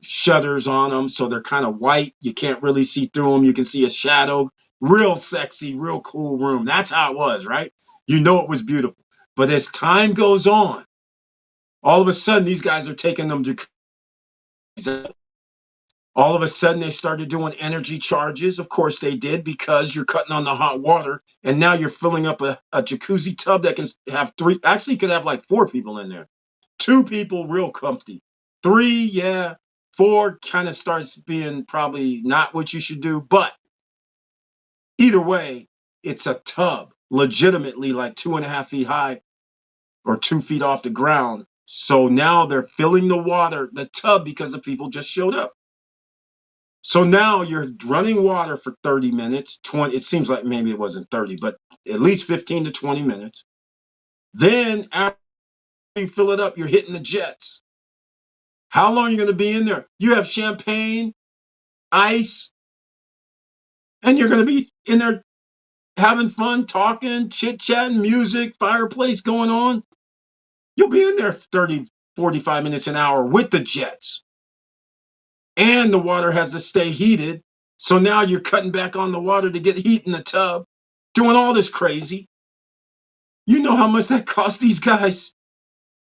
shutters on them. So they're kind of white. You can't really see through them. You can see a shadow. Real sexy, real cool room. That's how it was, right? You know it was beautiful. But as time goes on, all of a sudden, these guys are taking them jacuzzis. All of a sudden, they started doing energy charges. Of course, they did, because you're cutting on the hot water. And now you're filling up a jacuzzi tub that can have three. Actually, you could have like 4 people in there. 2 people, real comfy. 3, yeah. 4 kind of starts being probably not what you should do. But either way, it's a tub, legitimately like 2.5 feet high or 2 feet off the ground. So now they're filling the tub, because the people just showed up. So now you're running water for 30 minutes, 20, it seems like maybe it wasn't 30, but at least 15 to 20 minutes. Then after you fill it up, you're hitting the jets. How long are you going to be in there? You have champagne, ice, and you're going to be in there having fun, talking, chit-chatting, music, fireplace going on. You'll be in there 30, 45 minutes, an hour with the jets. And the water has to stay heated. So now you're cutting back on the water to get heat in the tub, doing all this crazy. You know how much that cost these guys?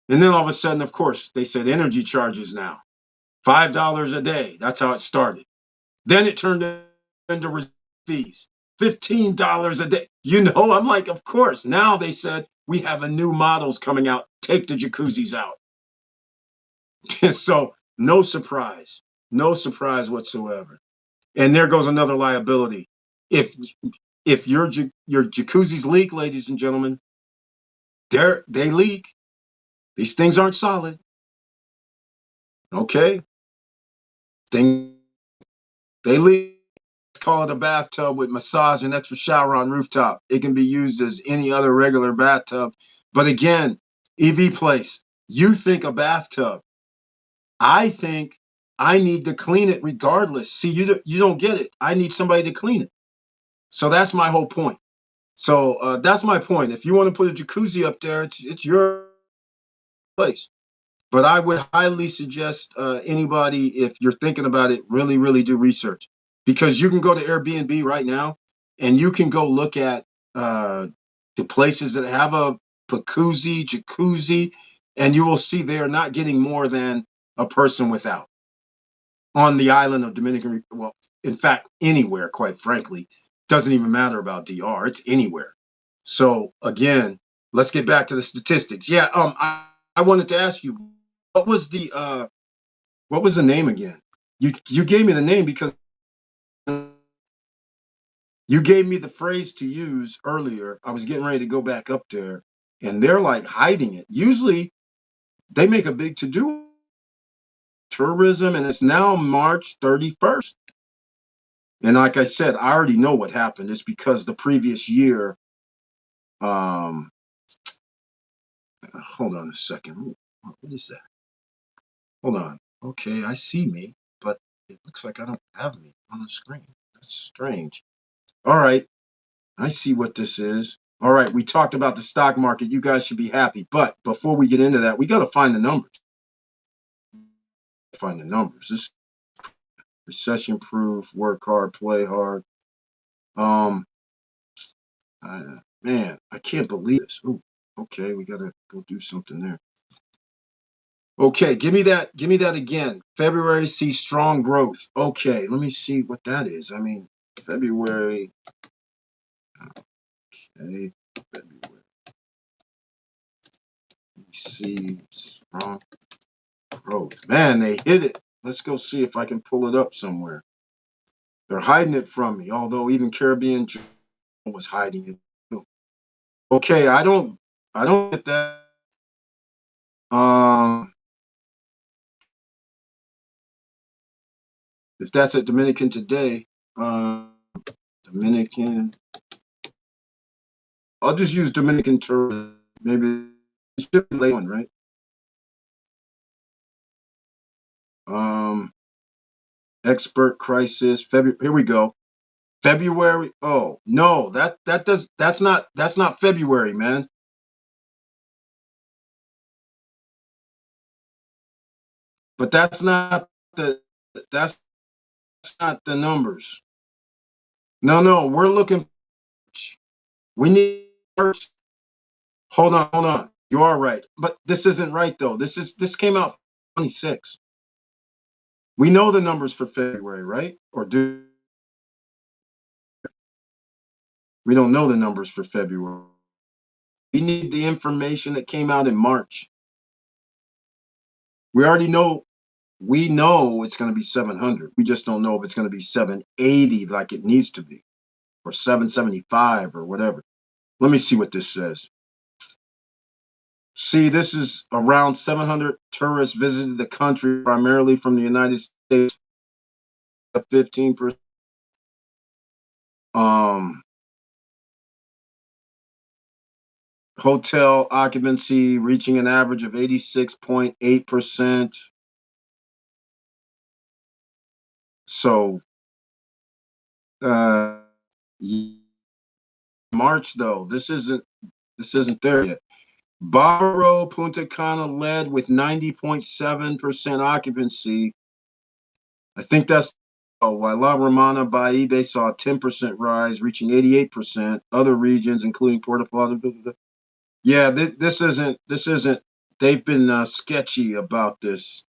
And then all of a sudden, of course, they said energy charges now. $5 a day. That's how it started. Then it turned into fees. $15 a day. I'm like, of course. Now they said, we have a new models coming out. Take the jacuzzis out. So no surprise. No surprise whatsoever. And there goes another liability. If your jacuzzis leak, ladies and gentlemen, they leak. These things aren't solid. Okay? They leak. Let's call it a bathtub with massage and extra shower on rooftop. It can be used as any other regular bathtub. But again, EV Place, you think a bathtub. I think I need to clean it regardless. See, you don't get it. I need somebody to clean it. So that's my whole point. So that's my point. If you want to put a jacuzzi up there, it's your place. But I would highly suggest anybody, if you're thinking about it, really, really do research. Because you can go to Airbnb right now and you can go look at the places that have a jacuzzi, and you will see they are not getting more than a person without. On the island of Dominican, well, in fact, anywhere, quite frankly. Doesn't even matter about DR. It's anywhere. So again, let's get back to the statistics. Yeah, I wanted to ask you, what was the name again? You gave me the name because you gave me the phrase to use earlier. I was getting ready to go back up there, and they're like hiding it. Usually, they make a big to-do tourism, and it's now March 31st. And like I said, I already know what happened. It's because the previous year Um, hold on a second. What is that? Hold on. Okay, I see me, but it looks like I don't have me on the screen. That's strange. All right, I see what this is. All right, we talked about the stock market. You guys should be happy. But before we get into that, we got to find the numbers. Find the numbers. This recession proof, work hard, play hard. Um, man, I can't believe this. Ooh, okay, we got to go do something there. Okay, give me that. Give me that again. February sees strong growth. Okay, let me see what that is. I mean, February. Okay, February. We see strong growth. Man, they hit it. Let's go see if I can pull it up somewhere. They're hiding it from me, although even Caribbean was hiding it too. Okay, I don't get that. If that's at Dominican today, Dominican. I'll just use Dominican tourism. Maybe it should be late one, right? Expert crisis. February. Here we go. February. Oh no, that's not February, man. But that's not the numbers. No, we're looking. We need. Hold on. You are right, but this isn't right though. This came out 26. We know the numbers for February, right? Or do we don't know the numbers for February? We need the information that came out in March. We already know. We know it's going to be 700. We just don't know if it's going to be 780 like it needs to be, or 775 or whatever. Let me see what this says. See, this is around 700 tourists visited the country, primarily from the United States. 15%. Hotel occupancy reaching an average of 86.8%. So, March though, this isn't there yet. Barbaro Punta Cana led with 90.7% occupancy. I think that's while La Romana Ba'ibe saw a 10% rise, reaching 88%. Other regions, including Portofino. Yeah, this isn't. They've been sketchy about this.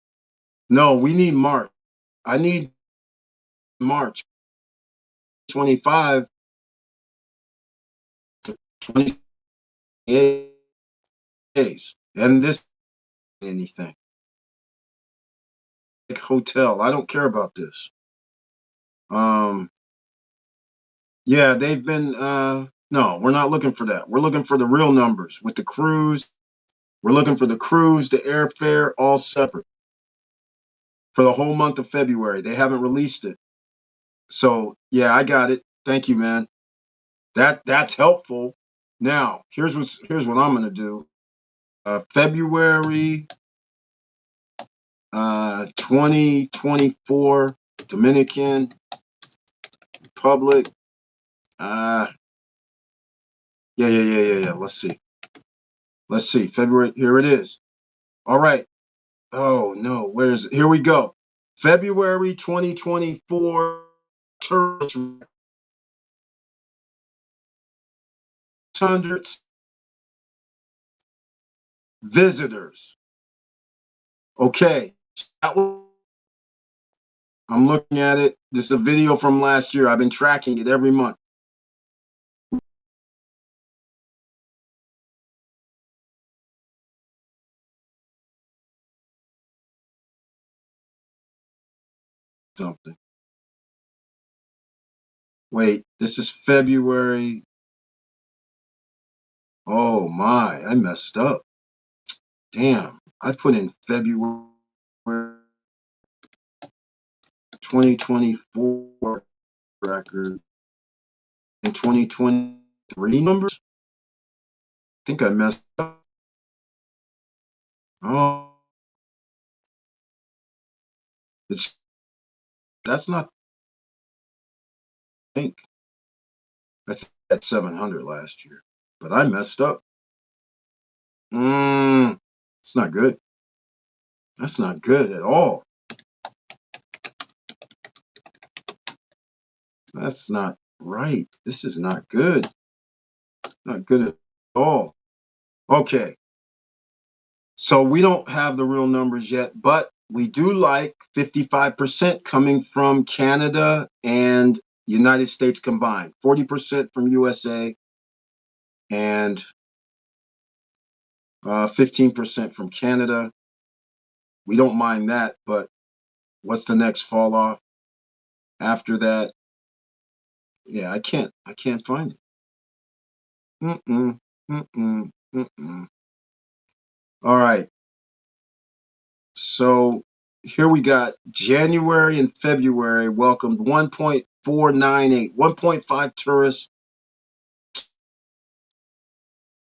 No, we need March. I need March 25 to 28 days, and this anything like hotel. I don't care about this. Yeah, they've been. No, we're not looking for that. We're looking for the real numbers with the cruise. We're looking for the cruise, the airfare, all separate for the whole month of February. They haven't released it. So yeah, I got it. Thank you, man. That's helpful. Now, here's what I'm gonna do. February 2024, Dominican Republic. Yeah. Let's see. February. Here it is. All right. Oh no, where is it? Here we go. February 2024 tourist hundreds visitors. Okay. I'm looking at it. This is a video from last year. I've been tracking it every month. Something. Wait, this is February. Oh my, I messed up. Damn, I put in February 2024 record and 2023 numbers. think I messed up. Oh, that's not. I think I had 700 last year, but I messed up. It's not good. That's not good at all. That's not right. This is not good. Not good at all. Okay. So we don't have the real numbers yet, but we do like 55% coming from Canada and United States combined, 40% from USA and 15% from Canada. We don't mind that, but what's the next fall off after that? Yeah, I can't find it. Mm-mm, mm-mm, mm-mm. All right. So here we got January and February welcomed 1.498, 1.5 tourists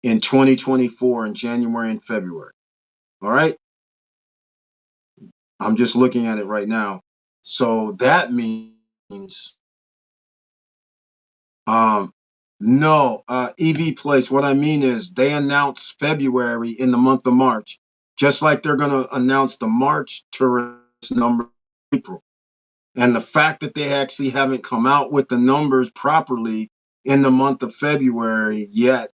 in 2024 in January and February. All right. I'm just looking at it right now. So that means, no, EV Place. What I mean is they announced February in the month of March, just like they're going to announce the March tourist number in April. And the fact that they actually haven't come out with the numbers properly in the month of February yet,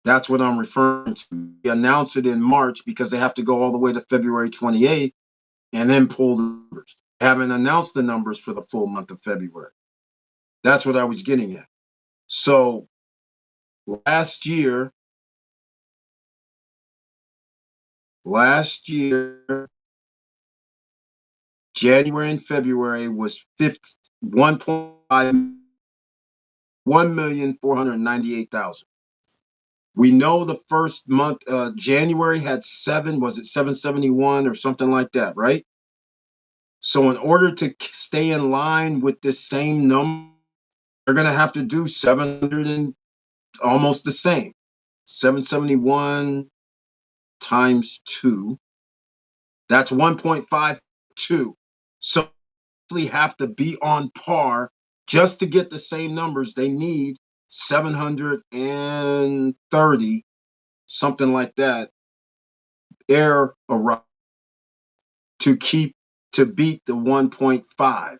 that's what I'm referring to. They announce it in March because they have to go all the way to February 28th and then pull the numbers. They haven't announced the numbers for the full month of February. That's what I was getting at. So last year, January and February was 1.5 1,498,000. We know the first month, January had 771 or something like that, right? So in order to stay in line with this same number, they're going to have to do 700 and almost the same. 771 times 2. That's 1.52. So they have to be on par just to get the same numbers. They need 730, something like that, air arrival to beat the 1.5,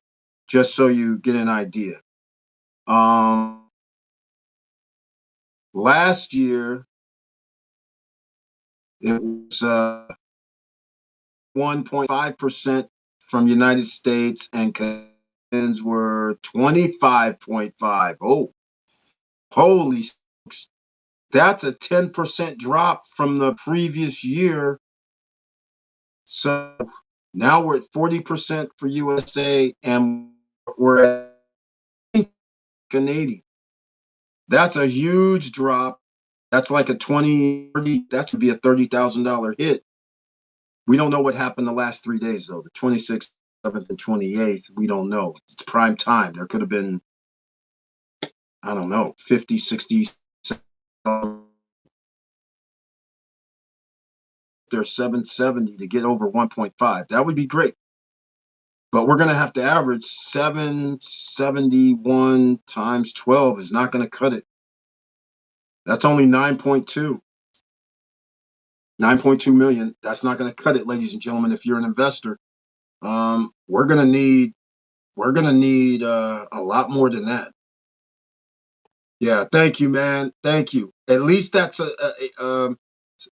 just so you get an idea. Last year it was 1.5% from United States, and Canadians were 25.5. Oh, holy smokes. That's a 10% drop from the previous year. So now we're at 40% for USA, and we're at Canadian. That's a huge drop. That's like a 30, that would be a $30,000 hit. We don't know what happened the last 3 days, though. The 26th, 7th, and 28th, we don't know. It's prime time. There could have been, I don't know, 50, 60, there's 770 to get over 1.5. That would be great. But we're going to have to average 771 times 12 is not going to cut it. That's only 9.2. 9.2 million. That's not going to cut it, ladies and gentlemen. If you're an investor, we're going to need a lot more than that. Yeah, thank you, man. Thank you. At least that's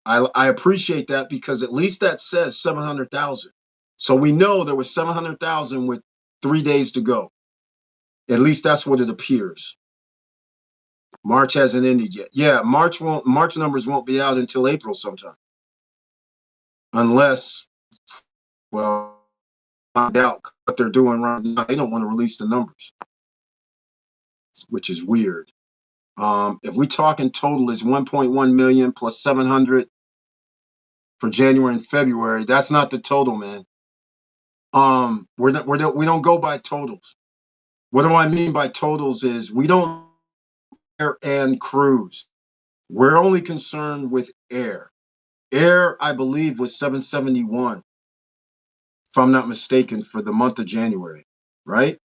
I appreciate that, because at least that says 700,000. So we know there was 700,000 with 3 days to go. At least that's what it appears. March hasn't ended yet. Yeah, March numbers won't be out until April sometime. Unless, well, I doubt what they're doing right now. They don't want to release the numbers, which is weird. If we talk in total is 1.1 million plus 700 for January and February, that's not the total, man. We don't go by totals. What do I mean by totals is we don't air and cruise. We're only concerned with air. Air, I believe, was 771, if I'm not mistaken, for the month of January, right?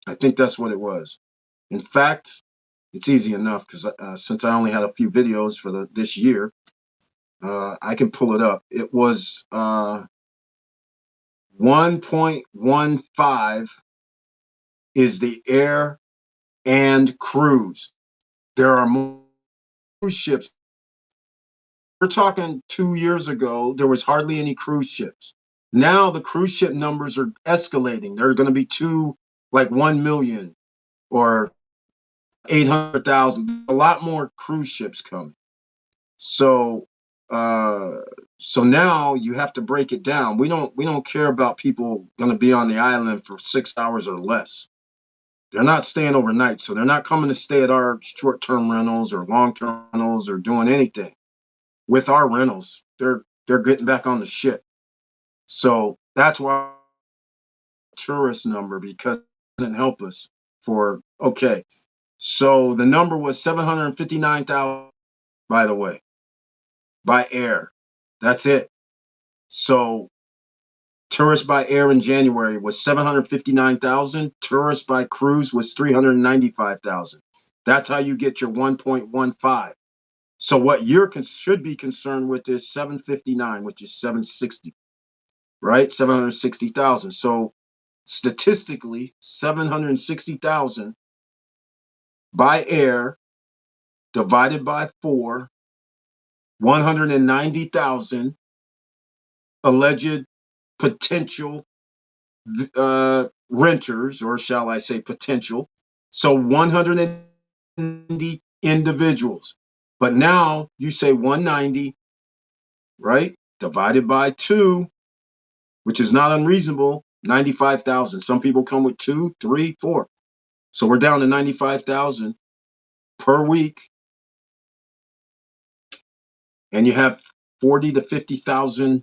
I think that's what it was. In fact, it's easy enough because since I only had a few videos for this year, I can pull it up. It was 1.15 is the air and cruise. There are more cruise ships. We're talking 2 years ago, there was hardly any cruise ships. Now the cruise ship numbers are escalating. There are going to be like 1 million or 800,000. A lot more cruise ships coming. So, so now you have to break it down. We don't care about people going to be on the island for 6 hours or less. They're not staying overnight, so they're not coming to stay at our short-term rentals or long-term rentals or doing anything with our rentals. They're getting back on the ship. So that's why tourist number, because it doesn't help us for okay. So the number was 759,000, by the way, by air. That's it. So tourists by air in January was 759,000. Tourists by cruise was 395,000. That's how you get your 1.15. So what you should be concerned with is 759, which is 760, right? 760,000. So statistically, 760,000 by air divided by 4, 190,000 alleged potential renters, or shall I say potential. So 190 individuals. But now you say 190, right? Divided by 2, which is not unreasonable, 95,000. Some people come with 2, 3, 4. So we're down to 95,000 per week. And you have 40 to 50,000,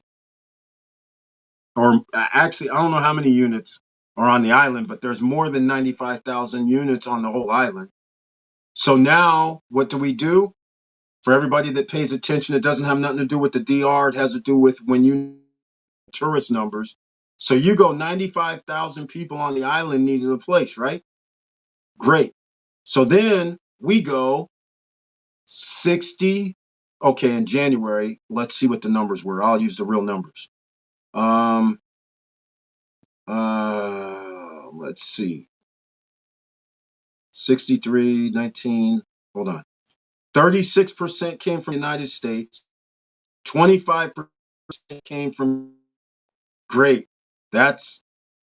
or actually, I don't know how many units are on the island, but there's more than 95,000 units on the whole island. So now what do? For everybody that pays attention, it doesn't have nothing to do with the DR. It has to do with when you tourist numbers. So you go 95,000 people on the island needing a place, right? Great. So then we go 60. Okay, in January, let's see what the numbers were. I'll use the real numbers. Let's see. 63, 19, hold on. 36% came from the United States. 25% came from, great. That's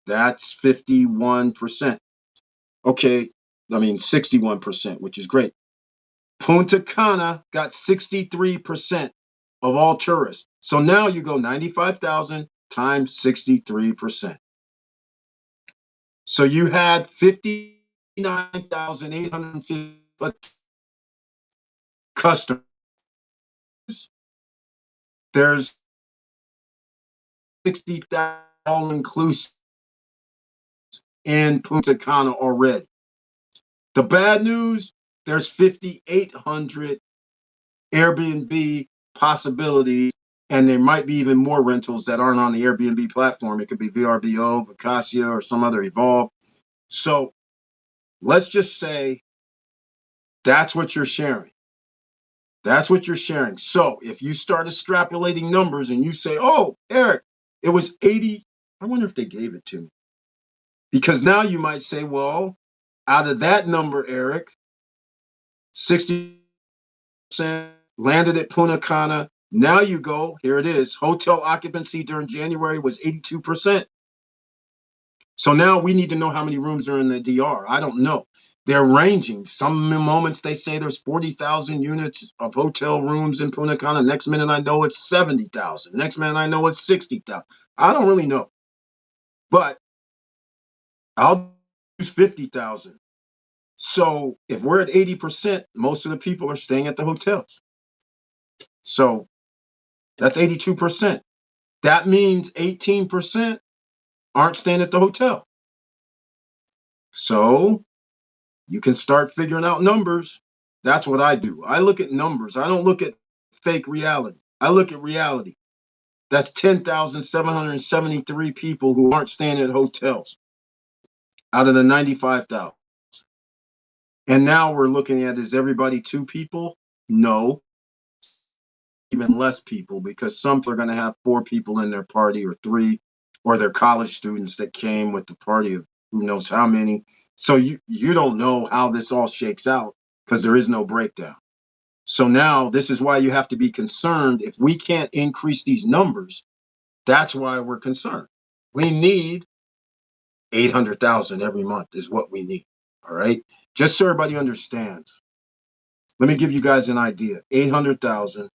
51%. Okay, I mean 61%, which is great. Punta Cana got 63% of all tourists. So now you go 95,000 times 63%. So you had 59,850 customers. There's 60,000 all inclusive in Punta Cana already. The bad news, there's 5,800 Airbnb possibilities, and there might be even more rentals that aren't on the Airbnb platform. It could be VRBO, Vacacia, or some other Evolve. So let's just say that's what you're sharing. That's what you're sharing. So if you start extrapolating numbers and you say, oh, Eric, it was 80, I wonder if they gave it to me. Because now you might say, well, out of that number, Eric, 60% landed at Punta Cana. Now you go, here it is. Hotel occupancy during January was 82%. So now we need to know how many rooms are in the DR. I don't know. They're ranging. Some moments they say there's 40,000 units of hotel rooms in Punta Cana. Next minute I know it's 70,000. Next minute I know it's 60,000. I don't really know. But I'll use 50,000. So if we're at 80%, most of the people are staying at the hotels. So that's 82%. That means 18% aren't staying at the hotel. So you can start figuring out numbers. That's what I do. I look at numbers. I don't look at fake reality. I look at reality. That's 10,773 people who aren't staying at hotels out of the 95,000. And now we're looking at, is everybody 2 people? No, even less people, because some are going to have 4 people in their party, or 3, or they're college students that came with the party of who knows how many. So you don't know how this all shakes out because there is no breakdown. So now this is why you have to be concerned. If we can't increase these numbers, that's why we're concerned. We need 800,000 every month is what we need. All right. Just so everybody understands. Let me give you guys an idea. 800,000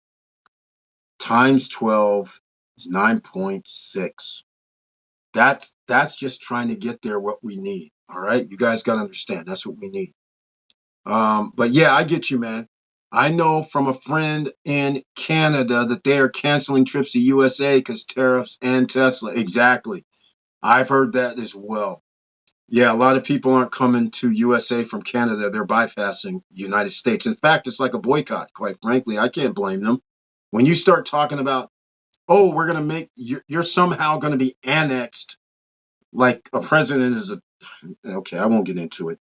times 12 is 9.6. That's just trying to get there what we need. All right. You guys got to understand. That's what we need. But yeah, I get you, man. I know from a friend in Canada that they are canceling trips to USA because tariffs and Tesla. Exactly. I've heard that as well. Yeah, a lot of people aren't coming to USA from Canada. They're bypassing the United States. In fact, it's like a boycott, quite frankly. I can't blame them. When you start talking about, oh, we're going to make, you're somehow going to be annexed, like a president is okay, I won't get into it.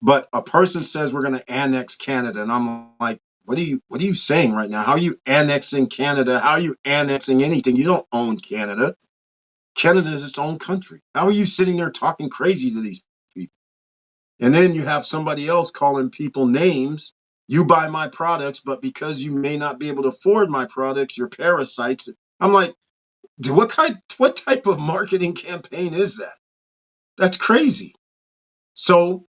But a person says we're going to annex Canada, and I'm like, what are you saying right now? How are you annexing Canada? How are you annexing anything? You don't own Canada. Canada is its own country. How are you sitting there talking crazy to these people? And then you have somebody else calling people names. You buy my products, but because you may not be able to afford my products, you're parasites. I'm like, what type of marketing campaign is that? That's crazy. So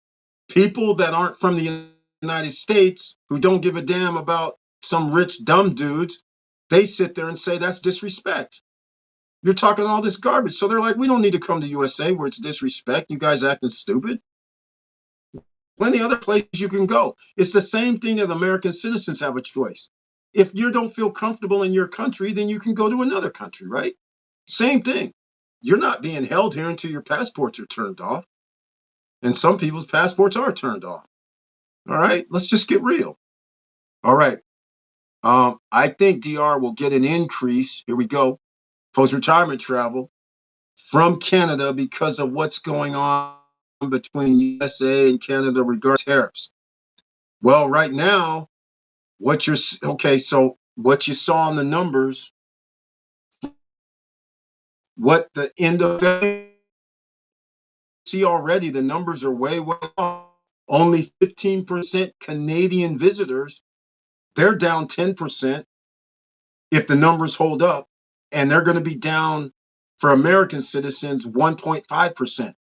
people that aren't from the United States, who don't give a damn about some rich dumb dudes, they sit there and say that's disrespect. You're talking all this garbage. So they're like, we don't need to come to USA where it's disrespect. You guys acting stupid. Plenty other places you can go. It's the same thing that American citizens have a choice. If you don't feel comfortable in your country, then you can go to another country, right? Same thing. You're not being held here until your passports are turned off. And some people's passports are turned off. All right, let's just get real. All right. I think DR will get an increase. Here we go. Post-retirement travel from Canada because of what's going on between USA and Canada regarding tariffs. Well, right now, what you saw in the numbers, what the end of see already, the numbers are way off. Only 15% Canadian visitors. They're down 10% if the numbers hold up, and they're going to be down for American citizens 1.5%.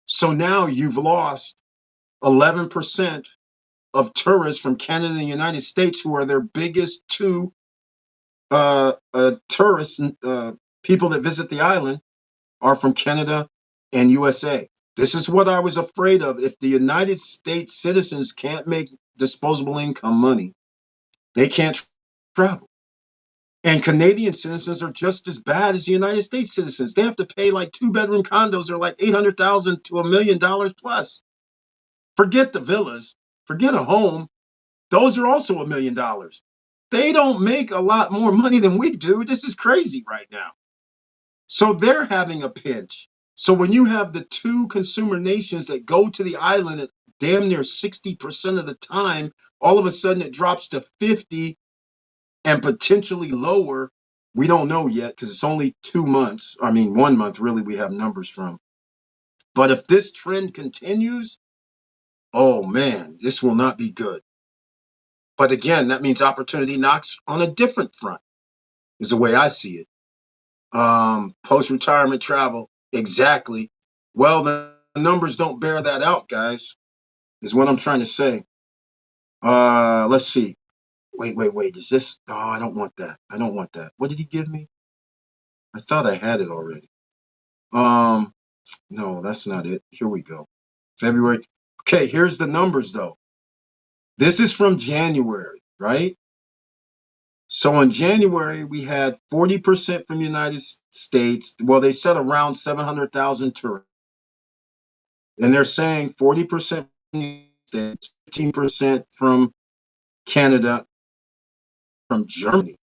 So now you've lost 11% of tourists from Canada and the United States, who are their biggest 2 tourists, people that visit the island, are from Canada and USA. This is what I was afraid of. If the United States citizens can't make disposable income money, they can't travel. And Canadian citizens are just as bad as the United States citizens. They have to pay like 2-bedroom condos are like $800,000 to $1 million plus. Forget the villas, forget a home. Those are also $1 million. They don't make a lot more money than we do. This is crazy right now. So they're having a pinch. So when you have the 2 consumer nations that go to the island at damn near 60% of the time, all of a sudden it drops to 50 and potentially lower. We don't know yet because it's only 2 months. I mean, 1 month really we have numbers from. But if this trend continues, oh man, this will not be good. But again, that means opportunity knocks on a different front, is the way I see it. Post-retirement travel, exactly. Well, the numbers don't bear that out, guys, is what I'm trying to say. Let's see. Wait. Is this? Oh, I don't want that. I don't want that. What did he give me? I thought I had it already. No, that's not it. Here we go. February. Okay, here's the numbers, though. This is from January, right? So in January, we had 40% from the United States. Well, they said around 700,000 tourists. And they're saying 40% from the United States, 15% from Canada from Germany.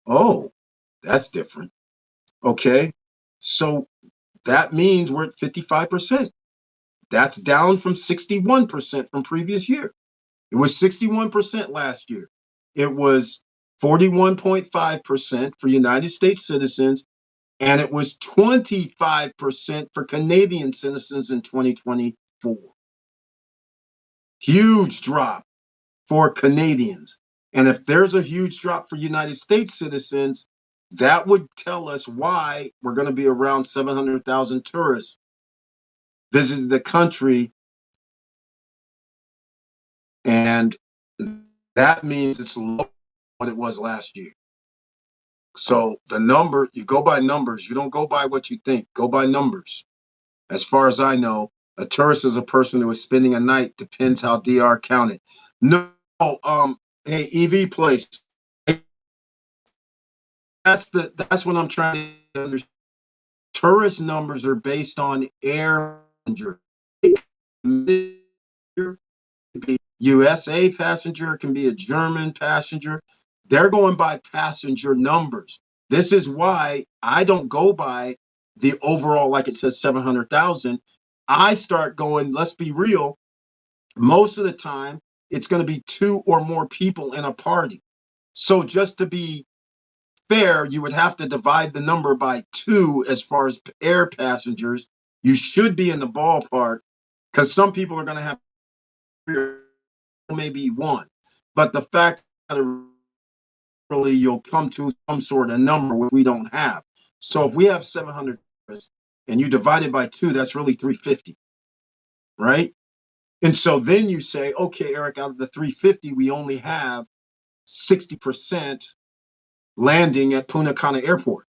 Oh, that's different. Okay. So that means we're at 55%. That's down from 61% from previous year. It was 61% last year. It was 41.5% for United States citizens, and it was 25% for Canadian citizens in 2024. Huge drop for Canadians. And if there's a huge drop for United States citizens, that would tell us why we're going to be around 700,000 tourists visiting the country. And that means it's lower than what it was last year. So the number, you go by numbers. You don't go by what you think. Go by numbers. As far as I know, a tourist is a person who is spending a night. Depends how DR counted. No, hey, EV place. That's what I'm trying to understand. Tourist numbers are based on air passenger. It can be USA passenger, it can be a German passenger. They're going by passenger numbers. This is why I don't go by the overall, like it says 700,000. I start going, let's be real, most of the time it's going to be 2 or more people in a party. So just to be fair, you would have to divide the number by 2 as far as air passengers. You should be in the ballpark because some people are going to have maybe 1. But the fact that really you'll come to some sort of number which we don't have. So if we have 700 and you divide it by 2, that's really 350, right? And so then you say, okay, Eric, out of the 350, we only have 60% landing at Punta Cana Airport.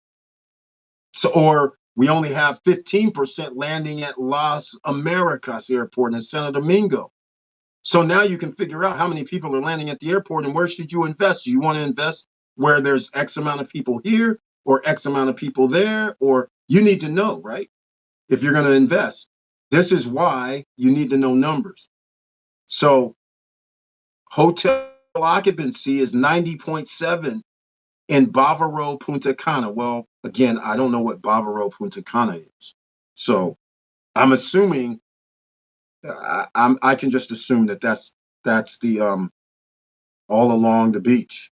So, or we only have 15% landing at Las Americas Airport in Santo Domingo. So now you can figure out how many people are landing at the airport and where should you invest? Do you want to invest where there's X amount of people here or X amount of people there? Or you need to know, right? If you're going to invest. This is why you need to know numbers. So hotel occupancy is 90.7 in Bavaro, Punta Cana. Well, again, I don't know what Bavaro, Punta Cana is. So I'm assuming, I can just assume that that's the all along the beach,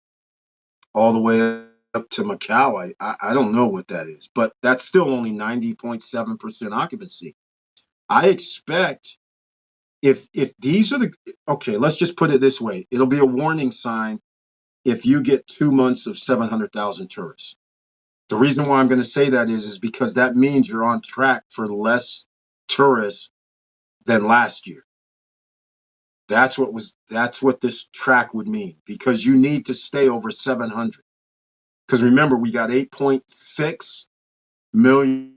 all the way up to Macau. I don't know what that is, but that's still only 90.7% occupancy. I expect if these are the, okay, let's just put it this way. It'll be a warning sign if you get 2 months of 700,000 tourists. The reason why I'm going to say that is because that means you're on track for less tourists than last year. That's what this track would mean, because you need to stay over 700. Because remember, we got 8.6 million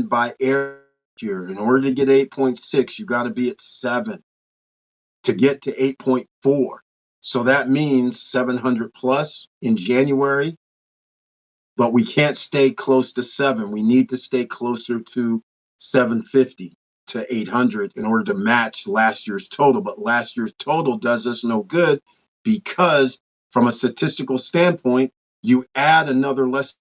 by air year. In order to get 8.6, you got to be at 7 to get to 8.4. So that means 700 plus in January, but we can't stay close to 7. We need to stay closer to 750 to 800 in order to match last year's total. But last year's total does us no good because from a statistical standpoint, you add another less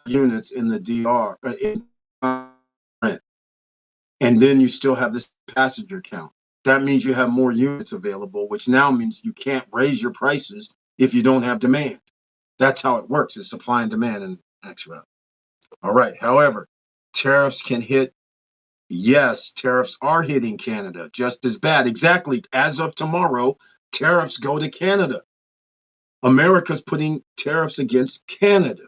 units in the DR, and then you still have this passenger count. That means you have more units available, which now means you can't raise your prices if you don't have demand. That's how it works. It's supply and demand in actuality. All right. However, tariffs can hit. Yes, tariffs are hitting Canada just as bad. Exactly. As of tomorrow, tariffs go to Canada. America's putting tariffs against Canada.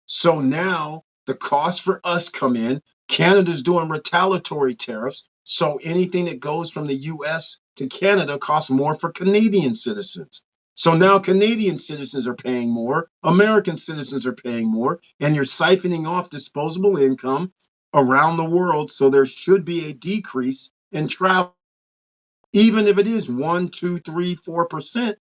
So now the costs for us come in. Canada's doing retaliatory tariffs. So anything that goes from the US to Canada costs more for Canadian citizens. So now Canadian citizens are paying more, American citizens are paying more, and you're siphoning off disposable income around the world. So there should be a decrease in travel. Even if it is 1, 2, 3, 4%,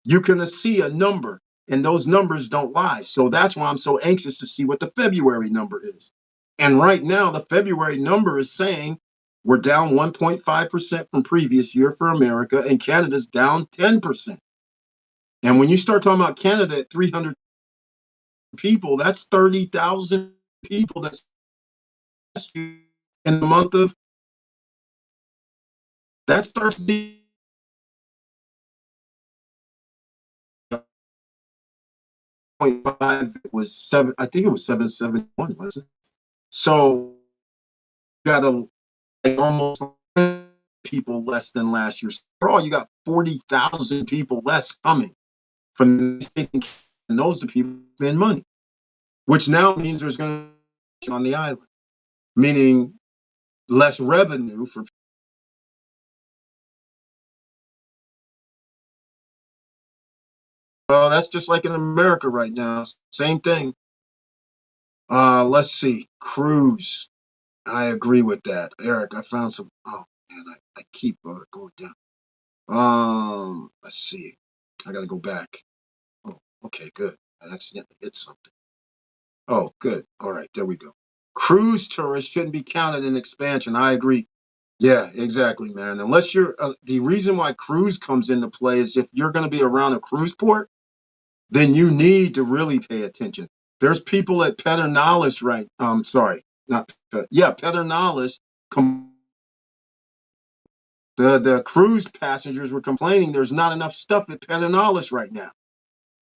you can see a number, and those numbers don't lie. So that's why I'm so anxious to see what the February number is. And right now, the February number is saying We're down 1.5% from previous year for America, and Canada's down 10%. And when you start talking about Canada at 300 people, that's 30,000 people that's in the month of, that starts to be 0.5. It was seven, I think it was 771, wasn't it? So got almost people less than last year. Overall, you got 40,000 people less coming from the states, and those are people who spend money, which now means there's going to be on the island, meaning less revenue for. Well, that's just like in America right now. Same thing. Let's see. Cruise. I agree with that. Eric, I found some. Oh, man, I keep going down. Let's see. I got to go back. Oh, okay, good. I accidentally hit something. Oh, good. All right, there we go. Cruise tourists shouldn't be counted in expansion. I agree. Yeah, exactly, man. Unless you're the reason why cruise comes into play is if you're going to be around a cruise port, then you need to really pay attention. There's people at Pedernales, right? Sorry, not yeah, Pedernales. The cruise passengers were complaining there's not enough stuff at Pedernales right now.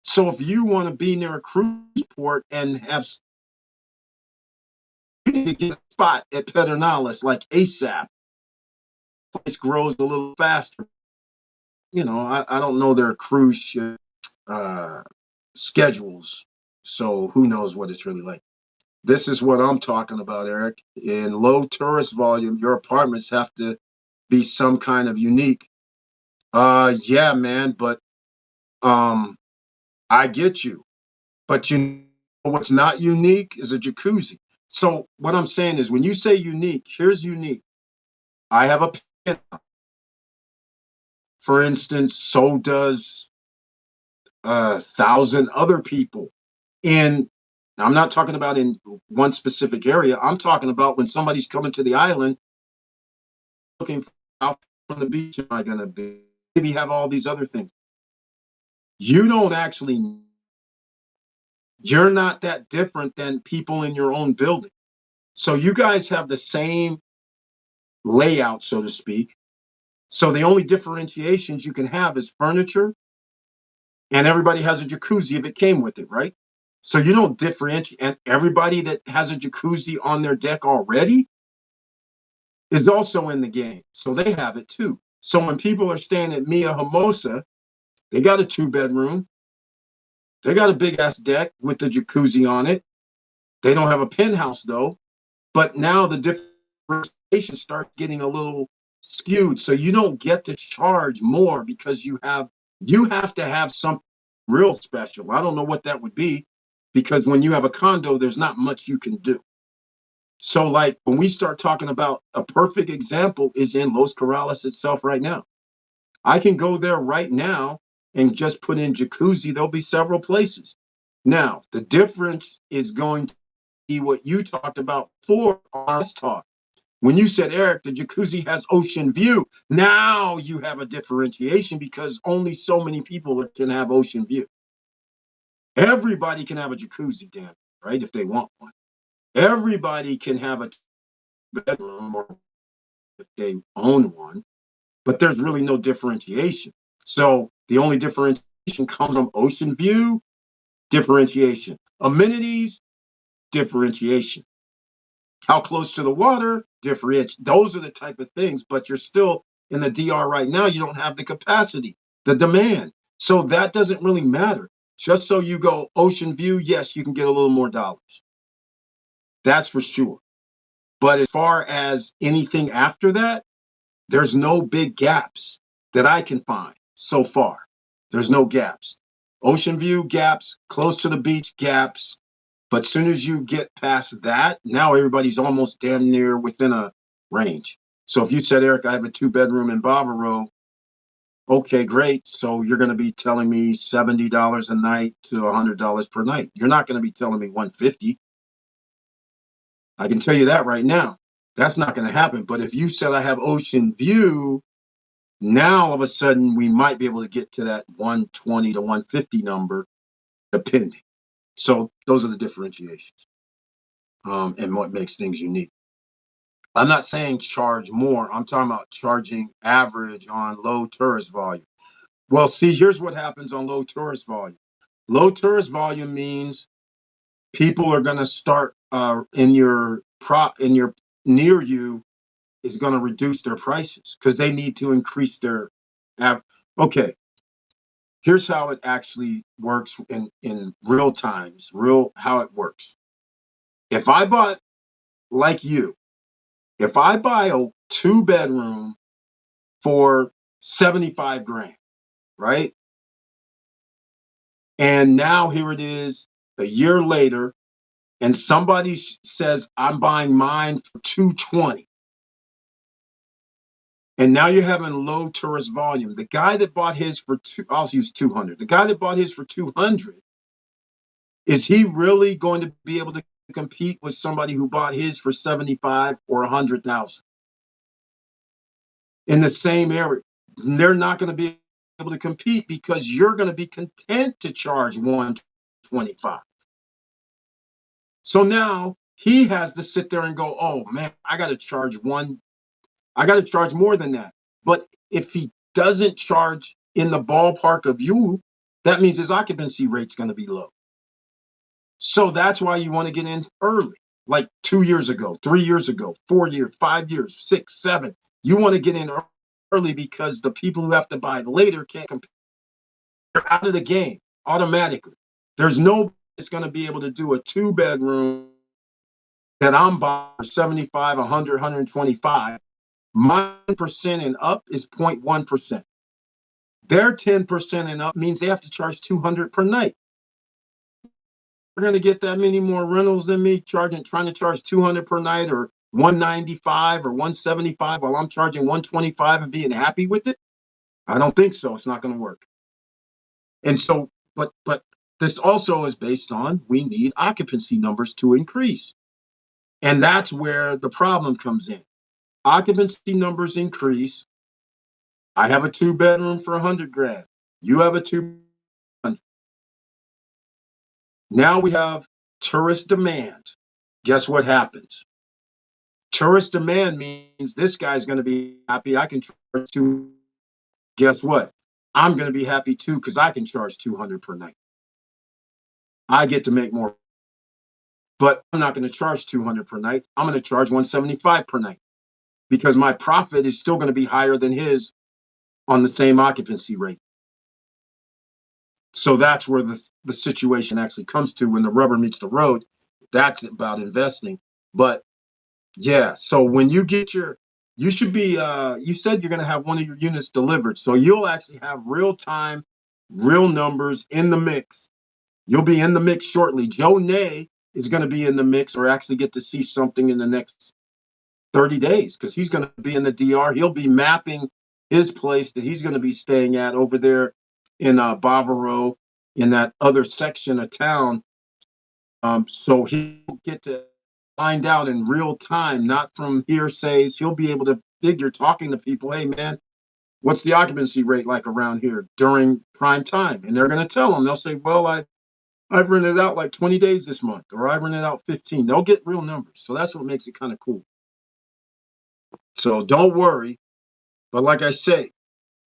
So if you want to be near a cruise port and have, you need to get a spot at Pedernales like ASAP. Place grows a little faster. You know, I don't know their cruise ship schedules, so who knows what it's really like. This is what I'm talking about, Eric. In low tourist volume, your apartments have to be some kind of unique. Yeah, man, but I get you. But you know what's not unique is a jacuzzi. So what I'm saying is when you say unique, here's unique. I have a penthouse. For instance, so does 1,000 other people. And I'm not talking about in one specific area. I'm talking about when somebody's coming to the island looking out from the beach, am I going to be? Maybe have all these other things. You don't actually, you're not that different than people in your own building. So you guys have the same layout, so to speak. So the only differentiations you can have is furniture, and everybody has a jacuzzi if it came with it, right? So you don't differentiate, and everybody that has a jacuzzi on their deck already is also in the game. So they have it too. So when people are staying at Mia Hermosa, they got a 2-bedroom. They got a big ass deck with the jacuzzi on it. They don't have a penthouse though. But now the differentiation starts getting a little skewed. So you don't get to charge more because you have to have something real special. I don't know what that would be, because when you have a condo, there's not much you can do. So like when we start talking about, a perfect example is in Los Corrales itself right now. I can go there right now and just put in jacuzzi. There'll be several places. Now, the difference is going to be what you talked about before on this talk. When you said, Eric, the jacuzzi has ocean view, now you have a differentiation because only so many people can have ocean view. Everybody can have a jacuzzi, Dan, right? If they want one. Everybody can have a bedroom or if they own one, but there's really no differentiation. So the only differentiation comes from ocean view, differentiation. Amenities, differentiation. How close to the water, differentiate. Those are the type of things, but you're still in the DR right now. You don't have the capacity, the demand. So that doesn't really matter. Just so you go ocean view, yes, you can get a little more dollars. That's for sure. But as far as anything after that, there's no big gaps that I can find so far. There's no gaps. Ocean view gaps, close to the beach gaps. But as soon as you get past that, now everybody's almost damn near within a range. So if you said, Eric, I have a 2-bedroom in Bavaro, okay, great. So you're going to be telling me $70 a night to $100 per night. You're not going to be telling me $150. I can tell you that right now. That's not going to happen. But if you said I have ocean view, now all of a sudden we might be able to get to that 120 to 150 number, depending. So those are the differentiations, and what makes things unique. I'm not saying charge more. I'm talking about charging average on low tourist volume. Well, see, here's what happens on low tourist volume. Low tourist volume means people are going to start in your near you is going to reduce their prices because they need to increase their okay. Here's how it actually works in real times, how it works. If I bought, like you, if I buy a 2-bedroom for 75 grand, right? And now here it is a year later, and somebody says, I'm buying mine for 220. And now you're having low tourist volume. The guy that bought his for I'll use 200. The guy that bought his for 200, is he really going to be able to compete with somebody who bought his for 75 or 100,000 in the same area? They're not going to be able to compete because you're going to be content to charge 125. So now he has to sit there and go, oh man, I got to charge more than that. But if he doesn't charge in the ballpark of you, that means his occupancy rate's going to be low. So that's why you want to get in early, like 2 years ago, 3 years ago, 4 years, 5 years, 6, 7. You want to get in early because the people who have to buy later can't compete. They're out of the game automatically. There's nobody that's going to be able to do a 2-bedroom that I'm buying for 75, 100, 125. My 10% and up is 0.1%. Their 10% and up means they have to charge 200 per night. We're going to get that many more rentals than me trying to charge 200 per night or 195 or 175 while I'm charging 125 and being happy with it? I don't think so. It's not going to work. And so, but this also is based on we need occupancy numbers to increase. And that's where the problem comes in. Occupancy numbers increase. I have a 2-bedroom for 100 grand. You have a 2. Now we have tourist demand. Guess what happens? Tourist demand means this guy's going to be happy. I can charge 2. Guess what? I'm going to be happy too because I can charge 200 per night. I get to make more. But I'm not going to charge 200 per night. I'm going to charge 175 per night because my profit is still going to be higher than his on the same occupancy rate. So that's where the situation actually comes to when the rubber meets the road. That's about investing. But yeah, so when you get you should be, you said you're going to have one of your units delivered. So you'll actually have real time, real numbers in the mix. You'll be in the mix shortly. Joe Nay is going to be in the mix or actually get to see something in the next 30 days because he's going to be in the DR. He'll be mapping his place that he's going to be staying at over there in Bavaro in that other section of town. So he'll get to find out in real time, not from hearsays. He'll be able to figure talking to people, hey, man, what's the occupancy rate like around here during prime time? And they're going to tell him. They'll say, well, I've rented out like 20 days this month, or I rented out 15. They'll get real numbers. So that's what makes it kind of cool. So don't worry. But like I say,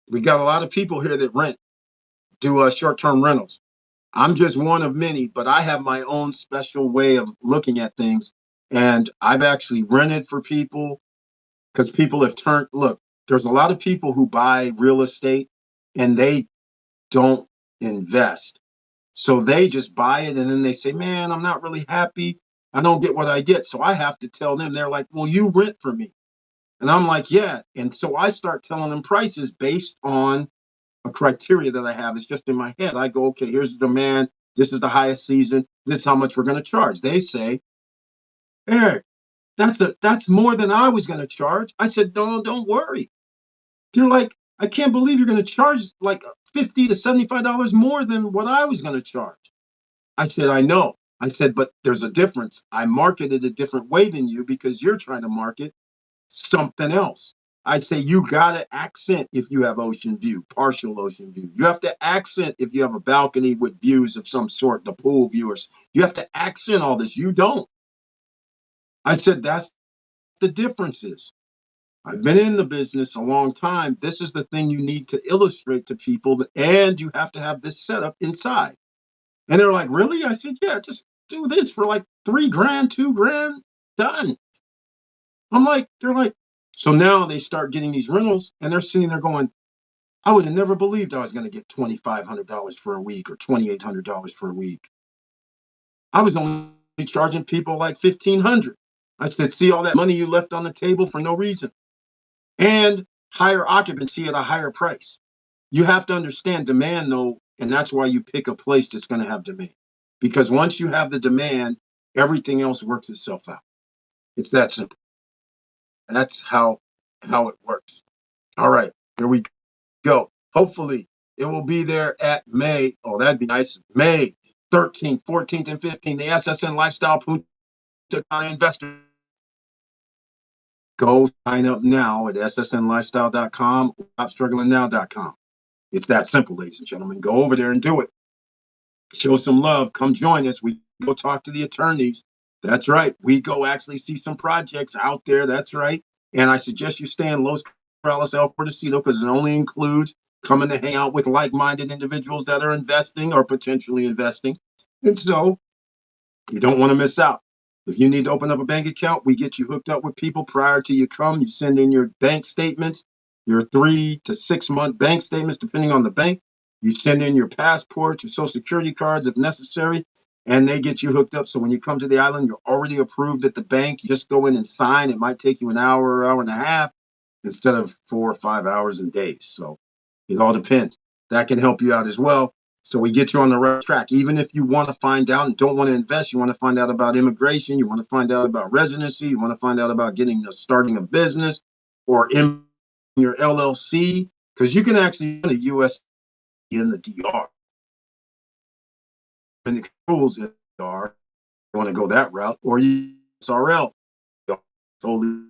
we got a lot of people here that do short-term rentals. I'm just one of many, but I have my own special way of looking at things. And I've actually rented for people because people have there's a lot of people who buy real estate and they don't invest. So they just buy it and then they say, man, I'm not really happy. I don't get what I get. So I have to tell them, they're like, well, you rent for me. And I'm like, yeah. And so I start telling them prices based on a criteria that I have. It's just in my head. I go, okay, here's the demand. This is the highest season. This is how much we're going to charge. They say, Eric, that's more than I was going to charge. I said, no, don't worry. They're like, I can't believe you're going to charge like $50 to $75 more than what I was going to charge. I said, I know. I said, but there's a difference. I marketed a different way than you because you're trying to market something else. I say you got to accent if you have ocean view, partial ocean view. You have to accent if you have a balcony with views of some sort, the pool viewers. You have to accent all this. You don't. I said that's the differences. I've been in the business a long time. This is the thing you need to illustrate to people, and you have to have this setup inside. And they're like, really? I said, yeah, just do this for like $3,000, $2,000, done. I'm like, they're like, so now they start getting these rentals and they're sitting there going, I would have never believed I was going to get $2,500 for a week or $2,800 for a week. I was only charging people like $1,500. I said, see all that money you left on the table for no reason. And higher occupancy at a higher price. You have to understand demand though, and that's why you pick a place that's going to have demand. Because once you have the demand, everything else works itself out. It's that simple. That's how it works. All right, here we go. Hopefully, it will be there at May. Oh, that'd be nice. May 13th, 14th, and 15th. The SSN Lifestyle Punta Cana Investor. Go sign up now at ssnlifestyle.com or stopstrugglingnow.com. It's that simple, ladies and gentlemen. Go over there and do it. Show some love. Come join us. We go talk to the attorneys. That's right. We go actually see some projects out there. That's right. And I suggest you stay in Los Corrales, El Portecito, because it only includes coming to hang out with like-minded individuals that are investing or potentially investing. And so you don't want to miss out. If you need to open up a bank account, we get you hooked up with people prior to you come. You send in your bank statements, your 3 to 6 month bank statements, depending on the bank. You send in your passport, your social security cards if necessary, and they get you hooked up. So when you come to the island, you're already approved at the bank. You just go in and sign. It might take you an hour, hour and a half instead of 4 or 5 hours and days. So it all depends. That can help you out as well. So we get you on the right track. Even if you want to find out and don't want to invest, you want to find out about immigration, you want to find out about residency, you want to find out about starting a business or in your LLC, because you can actually run a U.S. in the DR. And the rules in the DR, you want to go that route, or you SRL, totally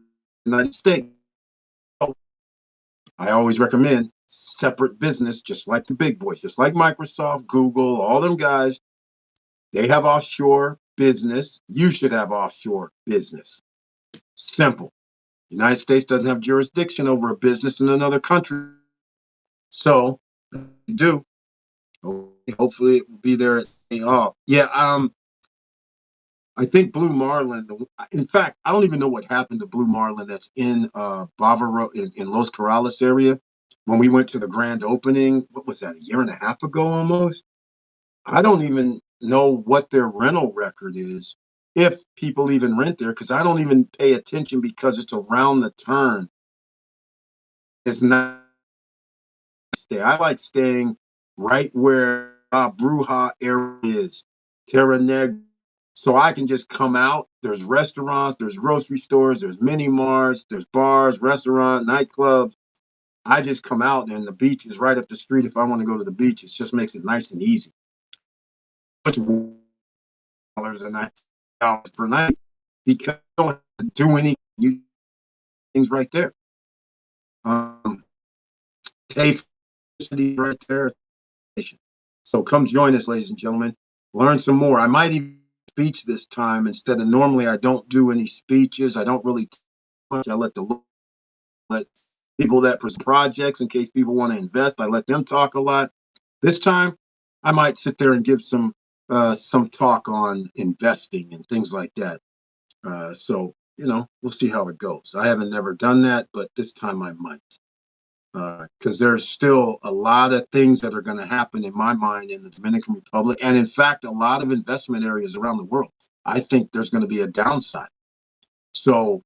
United States. I always recommend separate business, just like the big boys, just like Microsoft, Google, all them guys. They have offshore business. You should have offshore business. Simple. The United States doesn't have jurisdiction over a business in another country. So you do. Hopefully it will be there. I think Blue Marlin, in fact, I don't even know what happened to Blue Marlin that's in Bavaro in Los Corrales area. When we went to the grand opening, what was that, a year and a half ago almost? I don't even know what their rental record is, if people even rent there, because I don't even pay attention because it's around the turn. It's not stay. I like staying right where Bruja area is, Terra Negra. So I can just come out. There's restaurants, there's grocery stores, there's mini marts, there's bars, restaurants, nightclubs. I just come out and the beach is right up the street. If I want to go to the beach, it just makes it nice and easy. Dollars a night, dollars per night, because you don't have to do any things right there. Pay right there. So come join us, ladies and gentlemen. Learn some more. I might even speech this time instead of normally. I don't do any speeches. I don't really much. I let people that present projects in case people want to invest. I let them talk a lot. This time, I might sit there and give some talk on investing and things like that. So we'll see how it goes. I haven't never done that, but this time I might. Because there's still a lot of things that are going to happen in my mind in the Dominican Republic, and in fact, a lot of investment areas around the world. I think there's going to be a downside. So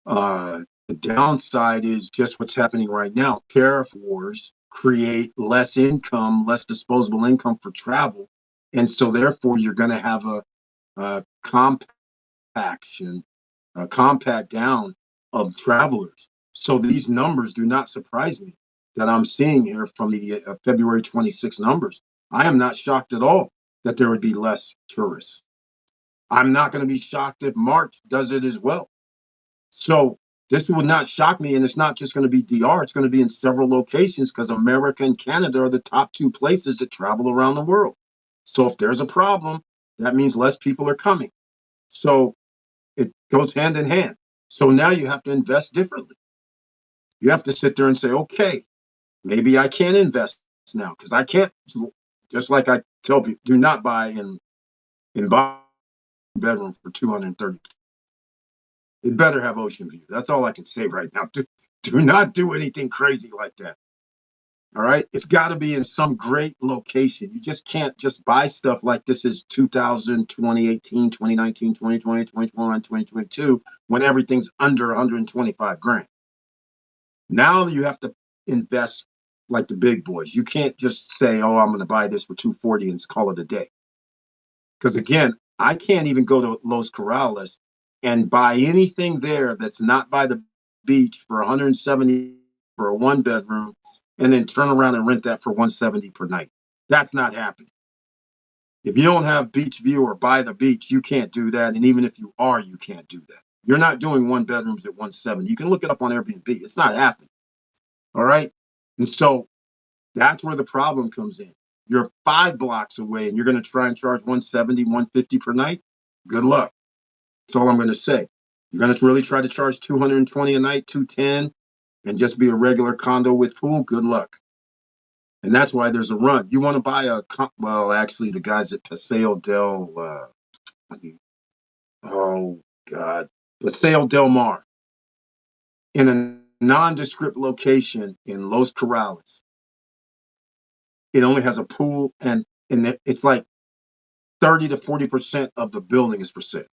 the downside is just what's happening right now. Tariff wars create less income, less disposable income for travel, and so therefore you're going to have a compact down of travelers. So these numbers do not surprise me that I'm seeing here from the February 26 numbers. I am not shocked at all that there would be less tourists. I'm not going to be shocked if March does it as well. So this would not shock me, and it's not just going to be DR. It's going to be in several locations because America and Canada are the top two places that travel around the world. So if there's a problem, that means less people are coming. So it goes hand in hand. So now you have to invest differently. You have to sit there and say, okay, maybe I can invest now because I can't. Just like I tell people, do not buy in buy bedroom for 230. It better have ocean view. That's all I can say right now. Do not do anything crazy like that. All right. It's got to be in some great location. You just can't just buy stuff like this is 2000, 2018, 2019, 2020, 2021, 2022 when everything's under 125 grand. Now you have to invest like the big boys. You can't just say, oh, I'm going to buy this for 240 and call it a day. Because again, I can't even go to Los Corrales and buy anything there that's not by the beach for 170 for a one bedroom and then turn around and rent that for 170 per night. That's not happening. If you don't have beach view or by the beach, you can't do that. And even if you are, you can't do that. You're not doing one bedrooms at 170. You can look it up on Airbnb. It's not happening. All right. And so that's where the problem comes in. You're 5 blocks away and you're going to try and charge 170, 150 per night. Good luck. That's all I'm going to say. You're going to really try to charge 220 a night, 210, and just be a regular condo with pool. Good luck. And that's why there's a run. You want to buy well, actually, the guys at Paseo del, oh God, Paseo del Mar in a nondescript location in Los Corrales. It only has a pool and it's like 30 to 40% of the building is for sale.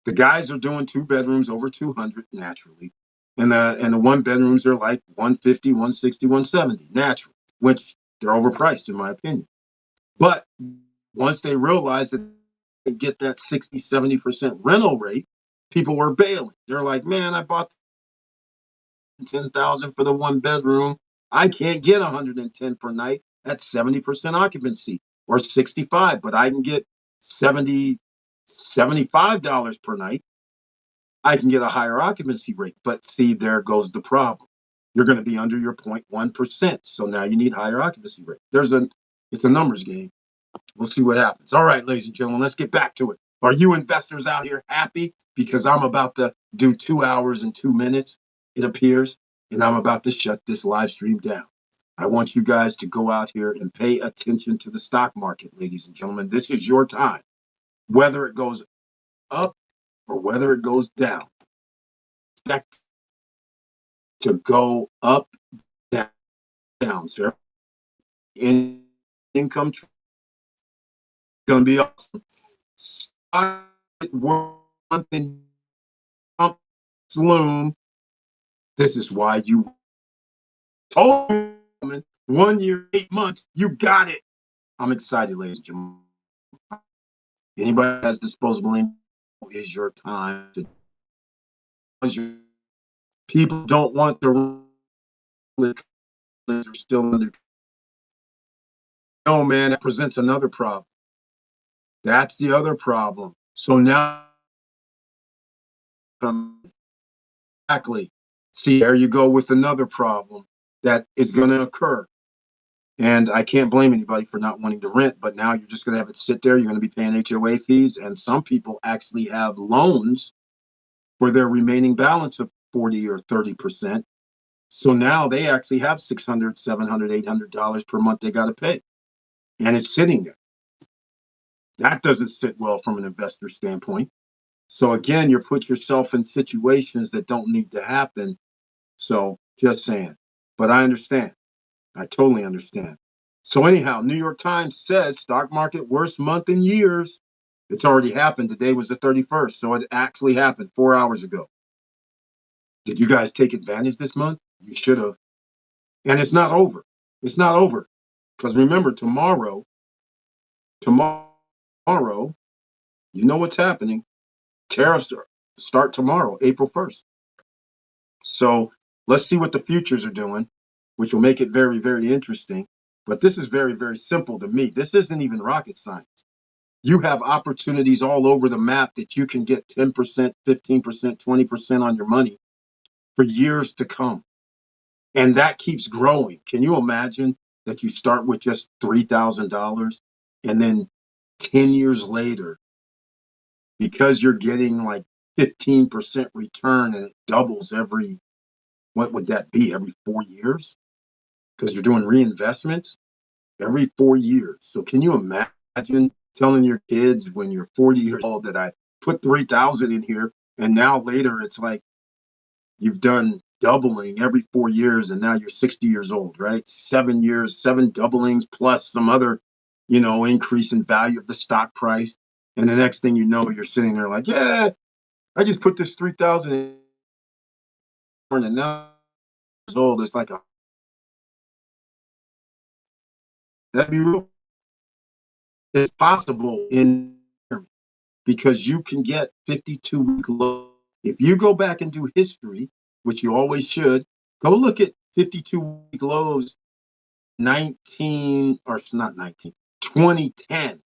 The guys are doing 2 bedrooms over 200 naturally. And the one bedrooms are like 150, 160, 170 naturally, which they're overpriced in my opinion. But once they realize that they get that 60, 70% rental rate, people were bailing. They're like, man, I bought 10,000 for the one bedroom. I can't get 110 per night at 70% occupancy or 65, but I can get 70, $75 per night. I can get a higher occupancy rate. But see, there goes the problem. You're going to be under your 0.1%. So now you need higher occupancy rate. It's a numbers game. We'll see what happens. All right, ladies and gentlemen, let's get back to it. Are you investors out here happy? Because I'm about to do 2 hours and 2 minutes, it appears, and I'm about to shut this live stream down. I want you guys to go out here and pay attention to the stock market, ladies and gentlemen. This is your time. Whether it goes up or whether it goes down, expect to go up, down, sir. Income going to be awesome. Stock one thing, loom. This is why you told me 1 year, 8 months, you got it. I'm excited, ladies and gentlemen. Anybody has disposable income is your time to. People don't want the they're still under. No, man, that presents another problem. That's the other problem. So now, exactly. See, there you go with another problem that is going to occur. And I can't blame anybody for not wanting to rent, but now you're just going to have it sit there. You're going to be paying HOA fees. And some people actually have loans for their remaining balance of 40 or 30%. So now they actually have $600, $700, $800 per month they got to pay. And it's sitting there. That doesn't sit well from an investor standpoint. So again, you put yourself in situations that don't need to happen. So just saying. But I understand. I totally understand. So anyhow, New York Times says stock market worst month in years. It's already happened. Today was the 31st. So it actually happened 4 hours ago. Did you guys take advantage this month? You should have. And it's not over. It's not over. Because remember, tomorrow, you know what's happening. Tariffs start tomorrow, April 1st. So let's see what the futures are doing, which will make it very, very interesting. But this is very, very simple to me. This isn't even rocket science. You have opportunities all over the map that you can get 10%, 15%, 20% on your money for years to come. And that keeps growing. Can you imagine that you start with just $3,000 and then 10 years later, because you're getting like 15% return and it doubles every, what would that be, every 4 years? Because you're doing reinvestments every 4 years. So can you imagine telling your kids when you're 40 years old that I put 3,000 in here and now later it's like you've done doubling every 4 years and now you're 60 years old, right? 7 years, seven doublings plus some other, increase in value of the stock price. And the next thing you know, you're sitting there like, yeah, I just put this 3,000 in and now years old. It's like that'd be real. It's possible in because you can get 52-week low. If you go back and do history, which you always should, go look at 52-week lows 19 or not 19, 2010,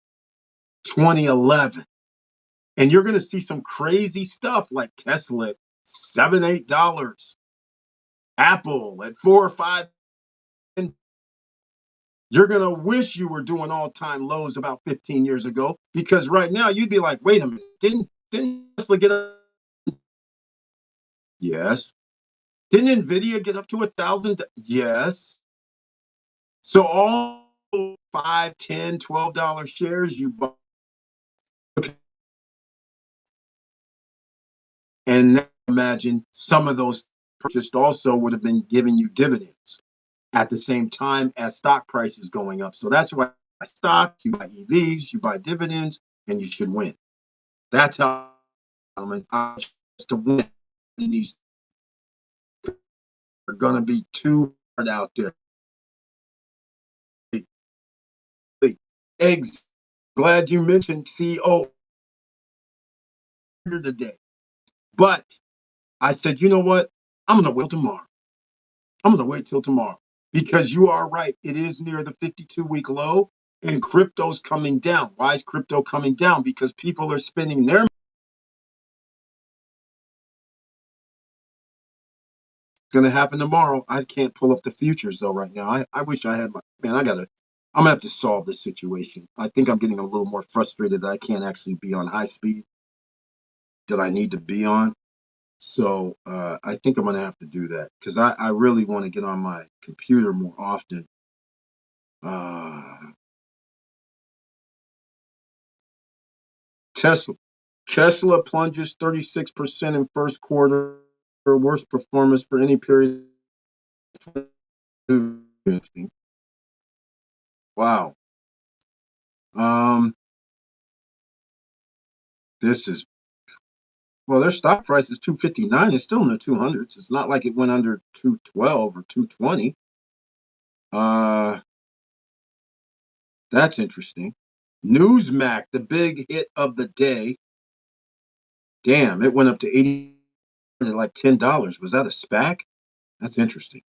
2011. And you're going to see some crazy stuff like Tesla at $7, $8, Apple at 4 or 5. You're going to wish you were doing all-time lows about 15 years ago because right now you'd be like, wait a minute, didn't Tesla get up? Yes. Didn't Nvidia get up to 1,000? Yes. So all $5, $10, $12 shares you buy, and now imagine some of those purchased also would have been giving you dividends at the same time as stock prices going up. So that's why stocks, you buy EVs, you buy dividends, and you should win. That's how to win. These are going to be too hard out there. Eggs. Glad you mentioned CEO today. But I said, you know what? I'm going to wait till tomorrow. I'm going to wait till tomorrow because you are right. It is near the 52-week low and crypto's coming down. Why is crypto coming down? Because people are spending their going to happen tomorrow. I can't pull up the futures though right now. I wish I had I'm gonna have to solve this situation. I think I'm getting a little more frustrated that I can't actually be on high speed that I need to be on. So I think I'm gonna have to do that because I really want to get on my computer more often. Tesla. Tesla plunges 36% in first quarter, worst performance for any period. Wow. This is their stock price is 259. It's still in the 200s. It's not like it went under 212 or 220. That's interesting. Newsmax, the big hit of the day. Damn, it went up to 80, like $10. Was that a SPAC? That's interesting.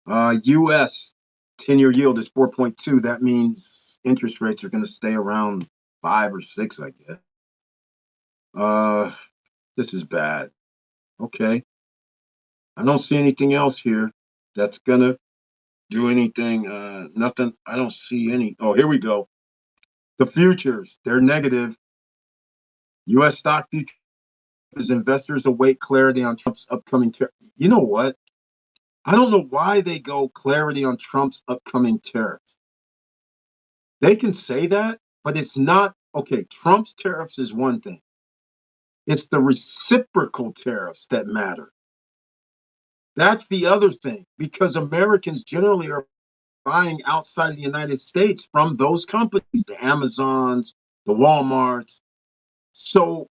U.S. 10-year yield is 4.2. That means interest rates are going to stay around 5 or 6, I guess. This is bad. Okay. I don't see anything else here that's going to do anything. Nothing. I don't see any. Oh, here we go. The futures, they're negative. U.S. stock futures, investors await clarity on Trump's upcoming tariff. You know what? I don't know why they go clarity on Trump's upcoming tariffs. They can say that, but it's not okay. Trump's tariffs is one thing. It's the reciprocal tariffs that matter. That's the other thing, because Americans generally are buying outside the United States from those companies, the Amazons, the Walmarts. So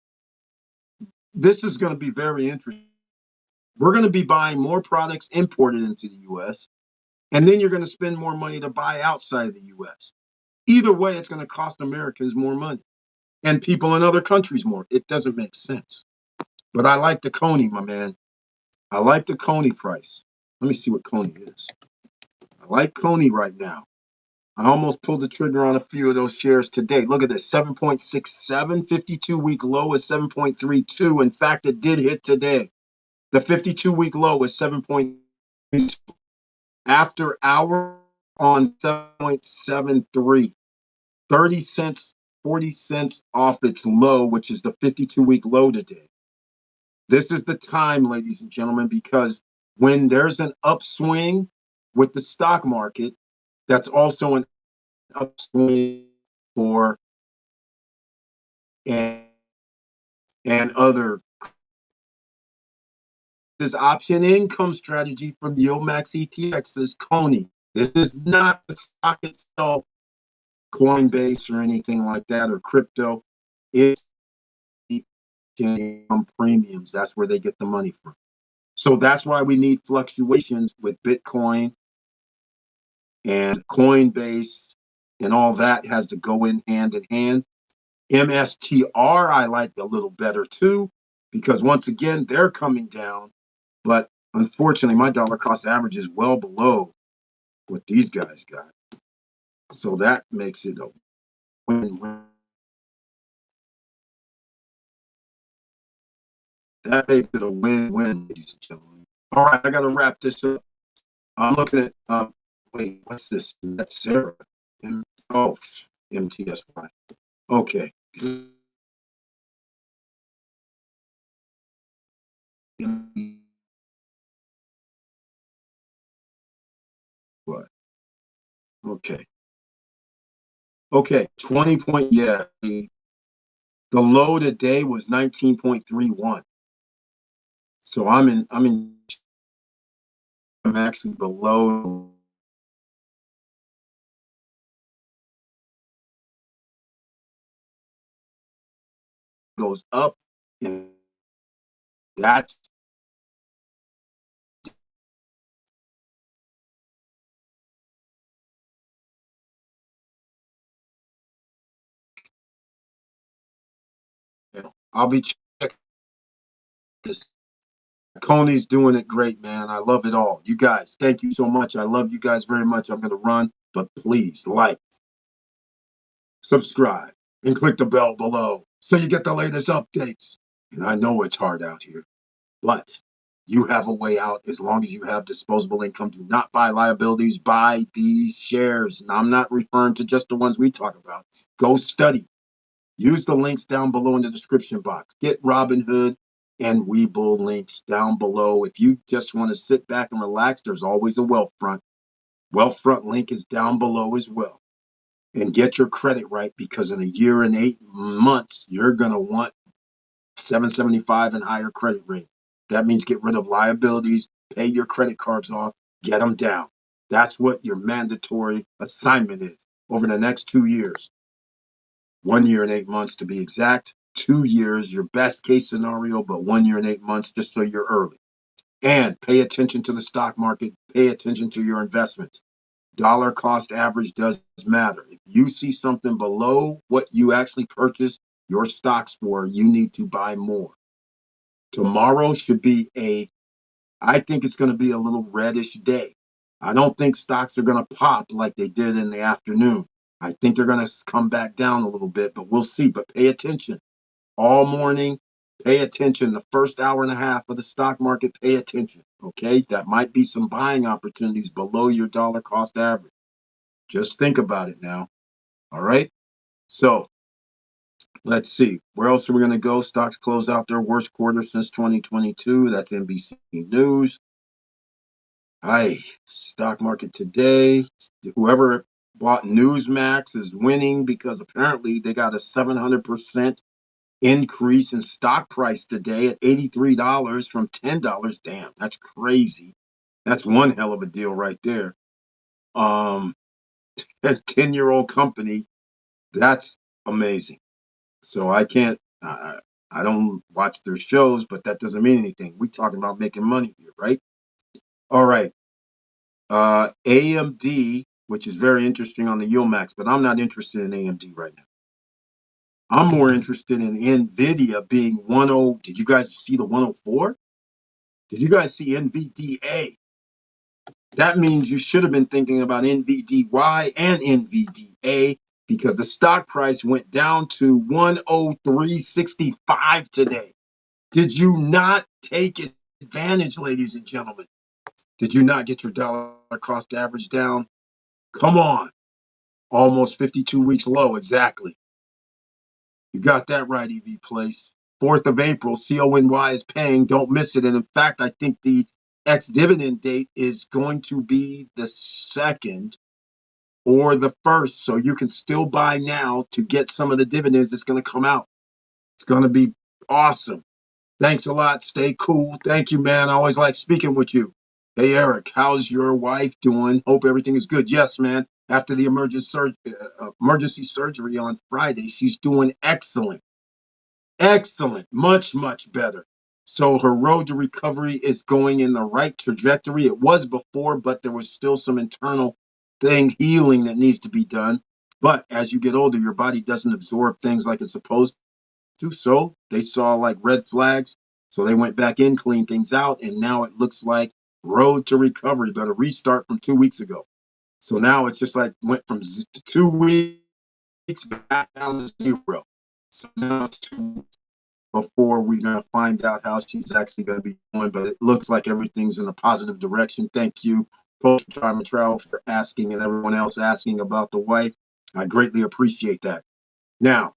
this is going to be very interesting. We're going to be buying more products imported into the U.S., and then you're going to spend more money to buy outside of the U.S. Either way, it's going to cost Americans more money and people in other countries more. It doesn't make sense. But I like the Coney, my man. I like the Coney price. Let me see what Coney is. I like Coney right now. I almost pulled the trigger on a few of those shares today. Look at this, 7.67, 52-week low is 7.32. In fact, it did hit today. The 52-week low is 7.32. After hour on 7.73, 30 cents, 40 cents off its low, which is the 52-week low today. This is the time, ladies and gentlemen, because when there's an upswing with the stock market, that's also an upswing for and, and other. This option income strategy from YieldMax ETX is Coney. This is not the stock itself, Coinbase or anything like that, or crypto. It's income premiums. That's where they get the money from. So that's why we need fluctuations with Bitcoin and Coinbase, and all that has to go in hand. MSTR, I like a little better too, because once again, they're coming down. But unfortunately, my dollar cost average is well below what these guys got. So that makes it a win-win. That makes it a win-win, ladies and gentlemen. All right, I got to wrap this up. I'm looking at, wait, what's this? That's Sarah. Oh, MTSY. Okay. What? Okay. Okay. 20 point. Yeah. The low today was 19.31. So I'm actually below. Goes up, and that's I'll be checking this. Coney's doing it great, man. I love it all. You guys, thank you so much. I love you guys very much. I'm gonna run, but please like, subscribe, and click the bell below so you get the latest updates. And I know it's hard out here, but you have a way out as long as you have disposable income. Do not buy liabilities, buy these shares. And I'm not referring to just the ones we talk about. Go study. Use the links down below in the description box. Get Robinhood and Webull links down below. If you just want to sit back and relax, there's always a Wealthfront. Wealthfront link is down below as well. And get your credit right, because in a year and 8 months, you're going to want 775 and higher credit rate. That means get rid of liabilities, pay your credit cards off, get them down. That's what your mandatory assignment is over the next 2 years. 1 year and 8 months to be exact. 2 years, your best case scenario, but 1 year and 8 months just so you're early. And pay attention to the stock market. Pay attention to your investments. Dollar cost average does matter. If you see something below what you actually purchased your stocks for, you need to buy more. Tomorrow should be I think it's going to be a little reddish day. I don't think stocks are going to pop like they did in the afternoon. I think they're going to come back down a little bit, but we'll see. But pay attention all morning. Pay attention. The first hour and a half of the stock market, pay attention. Okay. That might be some buying opportunities below your dollar cost average. Just think about it now. All right. So let's see. Where else are we going to go? Stocks close out their worst quarter since 2022. That's NBC News. Hi, stock market today. Whoever bought Newsmax is winning, because apparently they got a 700% increase in stock price today at $83 from $10. Damn, that's crazy. That's one hell of a deal right there. A 10-year-old company, that's amazing. So I can't, I don't watch their shows, but that doesn't mean anything. We're talking about making money here, right? All right. AMD, which is very interesting on the YieldMax, but I'm not interested in AMD right now. I'm more interested in NVIDIA being 10. Did you guys see the 104? Did you guys see NVDA? That means you should have been thinking about NVDY and NVDA because the stock price went down to 103.65 today. Did you not take advantage, ladies and gentlemen? Did you not get your dollar cost average down? Come on. Almost 52 weeks low, exactly. You got that right, EV Place. 4th of April, CONY is paying. Don't miss it. And in fact, I think the ex-dividend date is going to be the 2nd or the 1st. So you can still buy now to get some of the dividends that's going to come out. It's going to be awesome. Thanks a lot. Stay cool. Thank you, man. I always like speaking with you. Hey, Eric, how's your wife doing? Hope everything is good. Yes, man. After the emergency surgery on Friday, she's doing excellent. Excellent. Much, much better. So her road to recovery is going in the right trajectory. It was before, but there was still some internal healing that needs to be done. But as you get older, your body doesn't absorb things like it's supposed to. So they saw like red flags. So they went back in, cleaned things out, and now it looks like road to recovery, but a restart from 2 weeks ago. So now it's just like went from 2 weeks back down to zero. So now it's 2 before we're going to find out how she's actually going to be doing. But it looks like everything's in a positive direction. Thank you, Post-Retirement Travel, for asking, and everyone else asking about the wife. I greatly appreciate that. Now,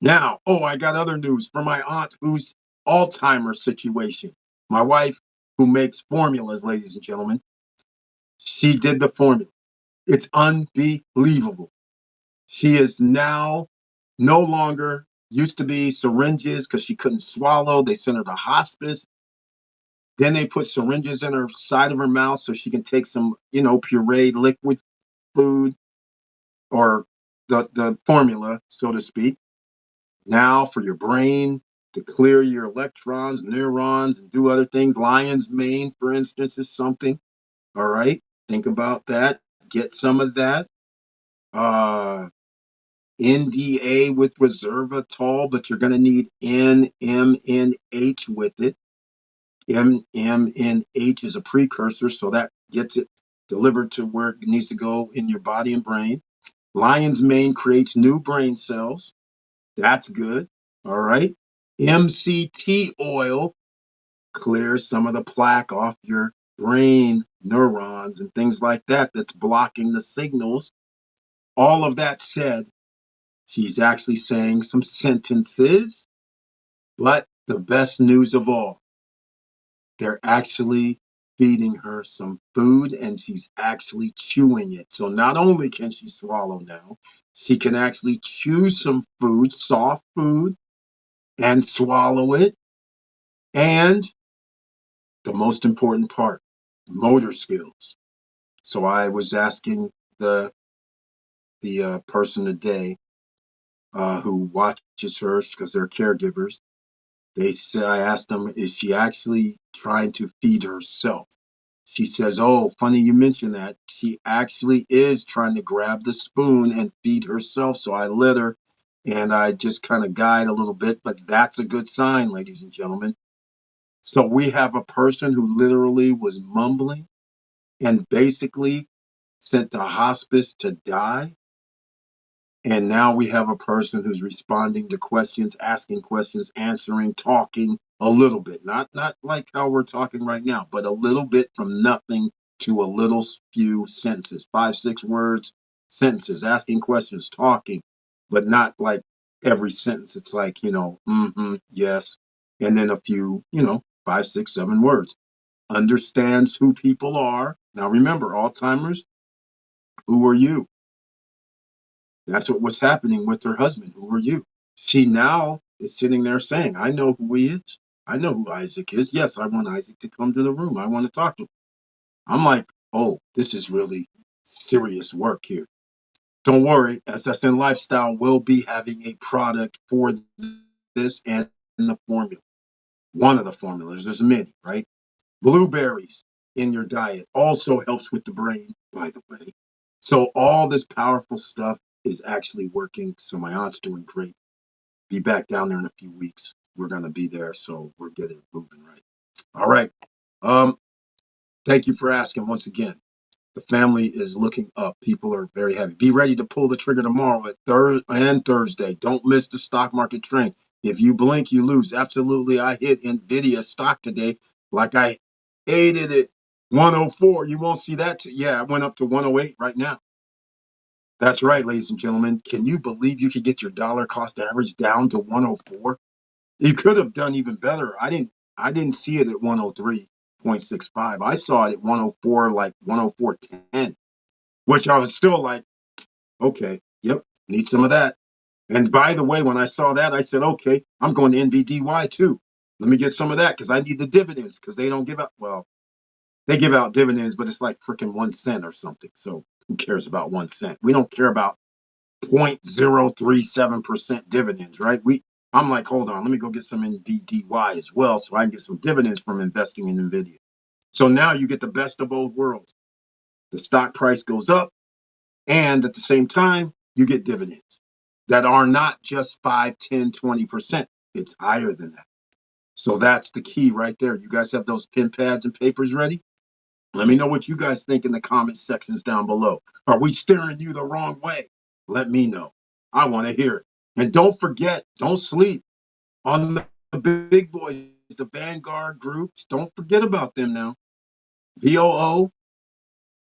I got other news for my aunt who's Alzheimer's situation. My wife, who makes formulas, ladies and gentlemen, she did the formula. It's unbelievable. She is now no longer used to be syringes because she couldn't swallow. They sent her to hospice. Then they put syringes in her side of her mouth so she can take some, pureed liquid food or the formula, so to speak. Now for your brain to clear your electrons, neurons, and do other things. Lion's mane, for instance, is something. All right. Think about that. Get some of that. NDA with resveratrol, but you're going to need NMNH with it. NMNH is a precursor, so that gets it delivered to where it needs to go in your body and brain. Lion's mane creates new brain cells. That's good. All right. MCT oil clears some of the plaque off your brain neurons and things like that that's blocking the signals. All of that said, she's actually saying some sentences, but the best news of all, they're actually feeding her some food and she's actually chewing it. So not only can she swallow now, she can actually chew some food, soft food, and swallow it. And the most important part, motor skills. So I was asking the person today who watches her because they're caregivers. I asked them, is she actually trying to feed herself? She says, oh, funny you mention that. She actually is trying to grab the spoon and feed herself. So I let her and I just kind of guide a little bit, but that's a good sign, ladies and gentlemen. So we have a person who literally was mumbling and basically sent to hospice to die. And now we have a person who's responding to questions, asking questions, answering, talking a little bit, not like how we're talking right now, but a little bit from nothing to a little few sentences, 5, 6 words, sentences, asking questions, talking, but not like every sentence. It's like, yes. And then a few, 5, 6, 7 words. Understands who people are. Now remember, Alzheimer's, who are you? That's what was happening with her husband. Who are you? She now is sitting there saying, I know who he is. I know who Isaac is. Yes, I want Isaac to come to the room. I want to talk to him. I'm like, oh, this is really serious work here. Don't worry, SSN Lifestyle will be having a product for this and the formula. One of the formulas, there's many, right? Blueberries in your diet also helps with the brain, by the way. So all this powerful stuff is actually working. So my aunt's doing great. Be back down there in a few weeks. We're going to be there. So we're getting moving right. All right. Thank you for asking once again. The family is looking up. People are very happy. Be ready to pull the trigger tomorrow at Thursday. Don't miss the stock market train. If you blink, you lose. Absolutely, I hit Nvidia stock today like I hated it. 104. You won't see that. Yeah, it went up to 108 right now. That's right, ladies and gentlemen. Can you believe you could get your dollar cost average down to 104? You could have done even better. I didn't see it at 103.65. I saw it at 104, like 104.10, which I was still like, okay, yep, need some of that. And by the way, when I saw that, I said, okay, I'm going to NVDY too. Let me get some of that because I need the dividends because they don't give out. Well, they give out dividends, but it's like freaking 1 cent or something. So who cares about 1 cent? We don't care about 0.037% dividends, right? I'm like, hold on, let me go get some NVDY as well so I can get some dividends from investing in NVIDIA. So now you get the best of both worlds. The stock price goes up, and at the same time, you get dividends that are not just 5, 10, 20%. It's higher than that. So that's the key right there. You guys have those pen pads and papers ready? Let me know what you guys think in the comment sections down below. Are we steering you the wrong way? Let me know. I want to hear it. And don't forget, don't sleep on the big boys, the Vanguard groups. Don't forget about them now. VOO,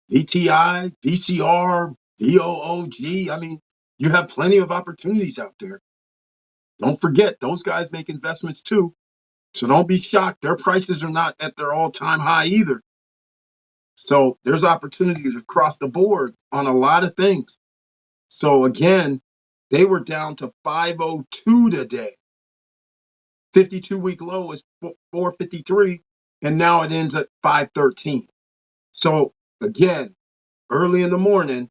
VTI, VCR, VOOG. I mean, you have plenty of opportunities out there. Don't forget, those guys make investments too. So don't be shocked. Their prices are not at their all-time high either. So there's opportunities across the board on a lot of things. So again, they were down to 502 today. 52-week low is 453, and now it ends at 513. So again, early in the morning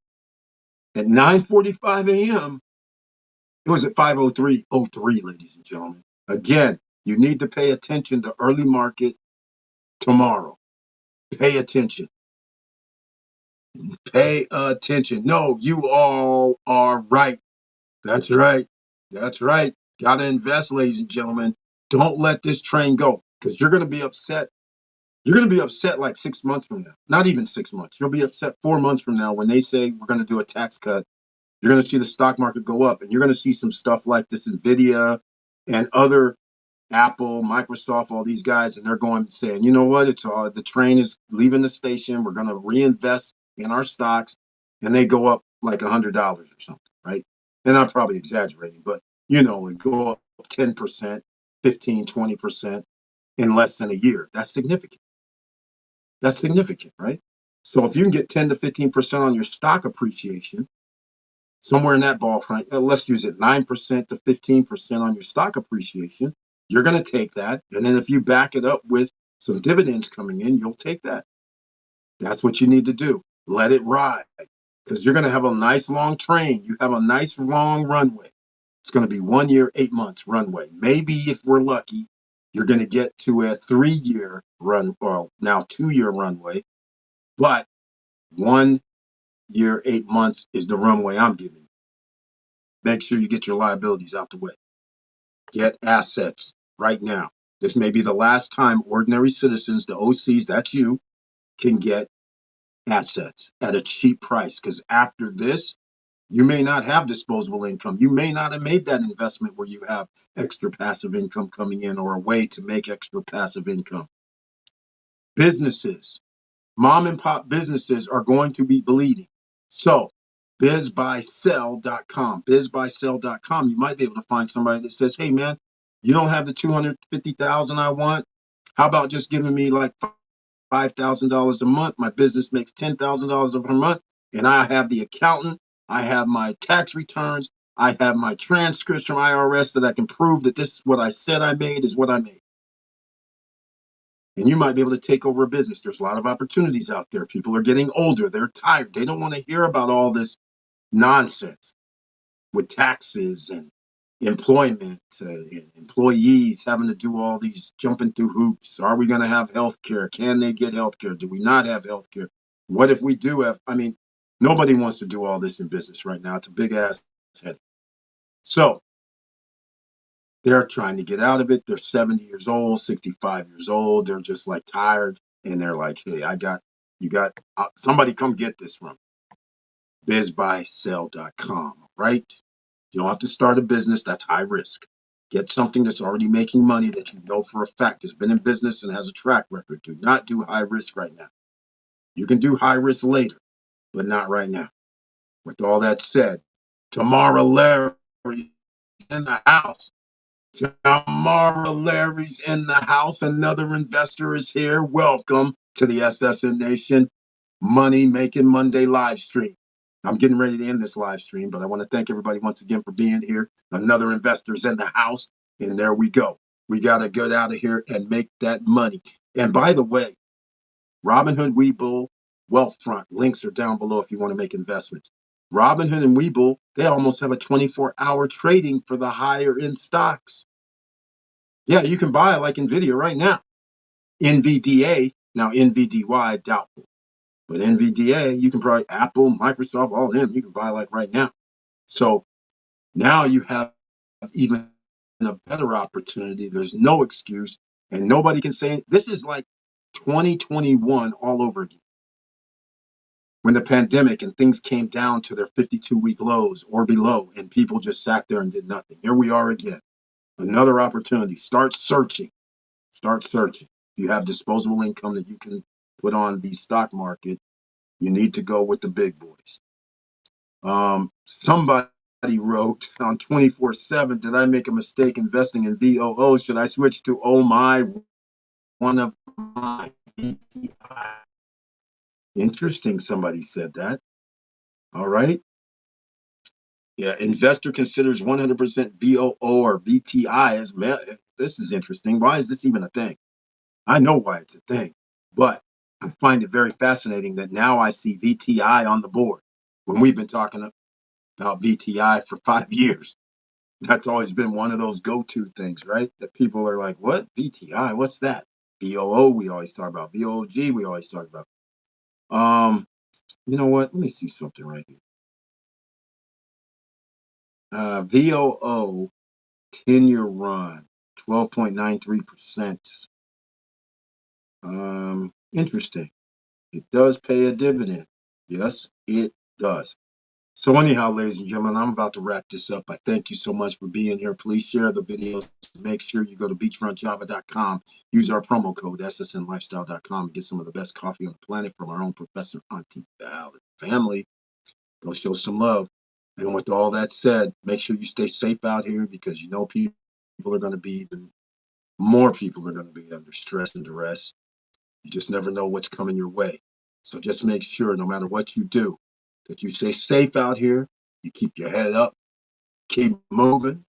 at 9:45 a.m., it was at 5:03:03, ladies and gentlemen. Again, you need to pay attention to early market tomorrow. Pay attention. Pay attention. No, you all are right. That's right. That's right. Got to invest, ladies and gentlemen. Don't let this train go because you're going to be upset. You're going to be upset like 6 months from now. Not even 6 months. You'll be upset 4 months from now when they say we're going to do a tax cut. You're going to see the stock market go up, and you're going to see some stuff like this NVIDIA and other Apple, Microsoft, all these guys, and they're going saying, you know what? It's the train is leaving the station. We're going to reinvest in our stocks, and they go up like $100 or something, right? And I'm probably exaggerating, but it go up 10%, 15, 20% in less than a year. That's significant. That's significant, right? So if you can get 10 to 15% on your stock appreciation, somewhere in that ballpark, let's use it 9% to 15% on your stock appreciation, you're going to take that. And then if you back it up with some dividends coming in, you'll take that. That's what you need to do. Let it ride because you're going to have a nice long train. You have a nice long runway. It's going to be 1 year, 8 months runway. Maybe if we're lucky, you're going to get to a 3-year run, well, now 2-year runway. But 1 year, 8 months is the runway I'm giving you. Make sure you get your liabilities out the way. Get assets right now. This may be the last time ordinary citizens, the OCs, that's you, can get assets at a cheap price. Because after this, you may not have disposable income. You may not have made that investment where you have extra passive income coming in or a way to make extra passive income. Businesses, mom and pop businesses are going to be bleeding. So bizbuysell.com, bizbuysell.com, you might be able to find somebody that says, hey man, you don't have the 250,000 I want. How about just giving me like $5,000 a month? My business makes $10,000 per month, and I have the accountant, I have my tax returns, I have my transcripts from IRS that I can prove that this is what I said I made is what I made. And you might be able to take over a business. There's a lot of opportunities out there. People are getting older. They're tired. They don't want to hear about all this nonsense with taxes and employment, and employees having to do all these jumping through hoops. Are we going to have health care? Can they get health care? Do we not have health care? What if we do have? I mean, nobody wants to do all this in business right now. It's a big ass headache. So they're trying to get out of it. They're 70 years old, 65 years old. They're just like tired. and they're like, hey, you got somebody come get this from bizbuysell.com, right? You don't have to start a business. That's high risk. Get something that's already making money that you know for a fact has been in business and has a track record. Do not do high risk right now. You can do high risk later, but not right now. With all that said, Tamara Larry's in the house. Tamara Larry's in the house. Another investor is here. Welcome to the SSN Nation Money Making Monday live stream. I'm getting ready to end this live stream, but I want to thank everybody once again for being here. Another investor's in the house, and there we go. We got to get out of here and make that money. And by the way, Robinhood, Webull, Wealthfront, links are down below if you want to make investments. Robinhood and Webull, they almost have a 24-hour trading for the higher end stocks. Yeah, you can buy like NVIDIA right now. NVDA, now NVDY, doubtful. But NVDA, you can probably Apple, Microsoft, all of them, you can buy like right now. So now you have even a better opportunity. There's no excuse, and nobody can say this is like 2021 all over again. When the pandemic and things came down to their 52-week lows or below, and people just sat there and did nothing. Here we are again. Another opportunity. Start searching. Start searching. If you have disposable income that you can put on the stock market, you need to go with the big boys. Somebody wrote on 24/7, did I make a mistake investing in VOO? Should I switch to my one of my VTI? Interesting, somebody said that. All right. Yeah, investor considers 100% VOO or VTI as this is interesting. Why is this even a thing? I know why it's a thing, but I find it very fascinating that now I see VTI on the board when we've been talking about VTI for 5 years. That's always been one of those go-to things, right? That people are like, what? VTI? What's that? VOO, we always talk about. VOG, we always talk about. You know what? Let me see something right here. VOO 10-year run, 12.93%. Interesting. It does pay a dividend. Yes, it does. So anyhow, ladies and gentlemen, I'm about to wrap this up. I thank you so much for being here. Please share the videos. Make sure you go to beachfrontjava.com. Use our promo code ssnlifestyle.com and get some of the best coffee on the planet from our own Professor Auntie Ballard family. Go show some love. And with all that said, make sure you stay safe out here because you know people are going to be even more people are going to be under stress and duress. You just never know what's coming your way. So just make sure no matter what you do, that you stay safe out here, you keep your head up, keep moving,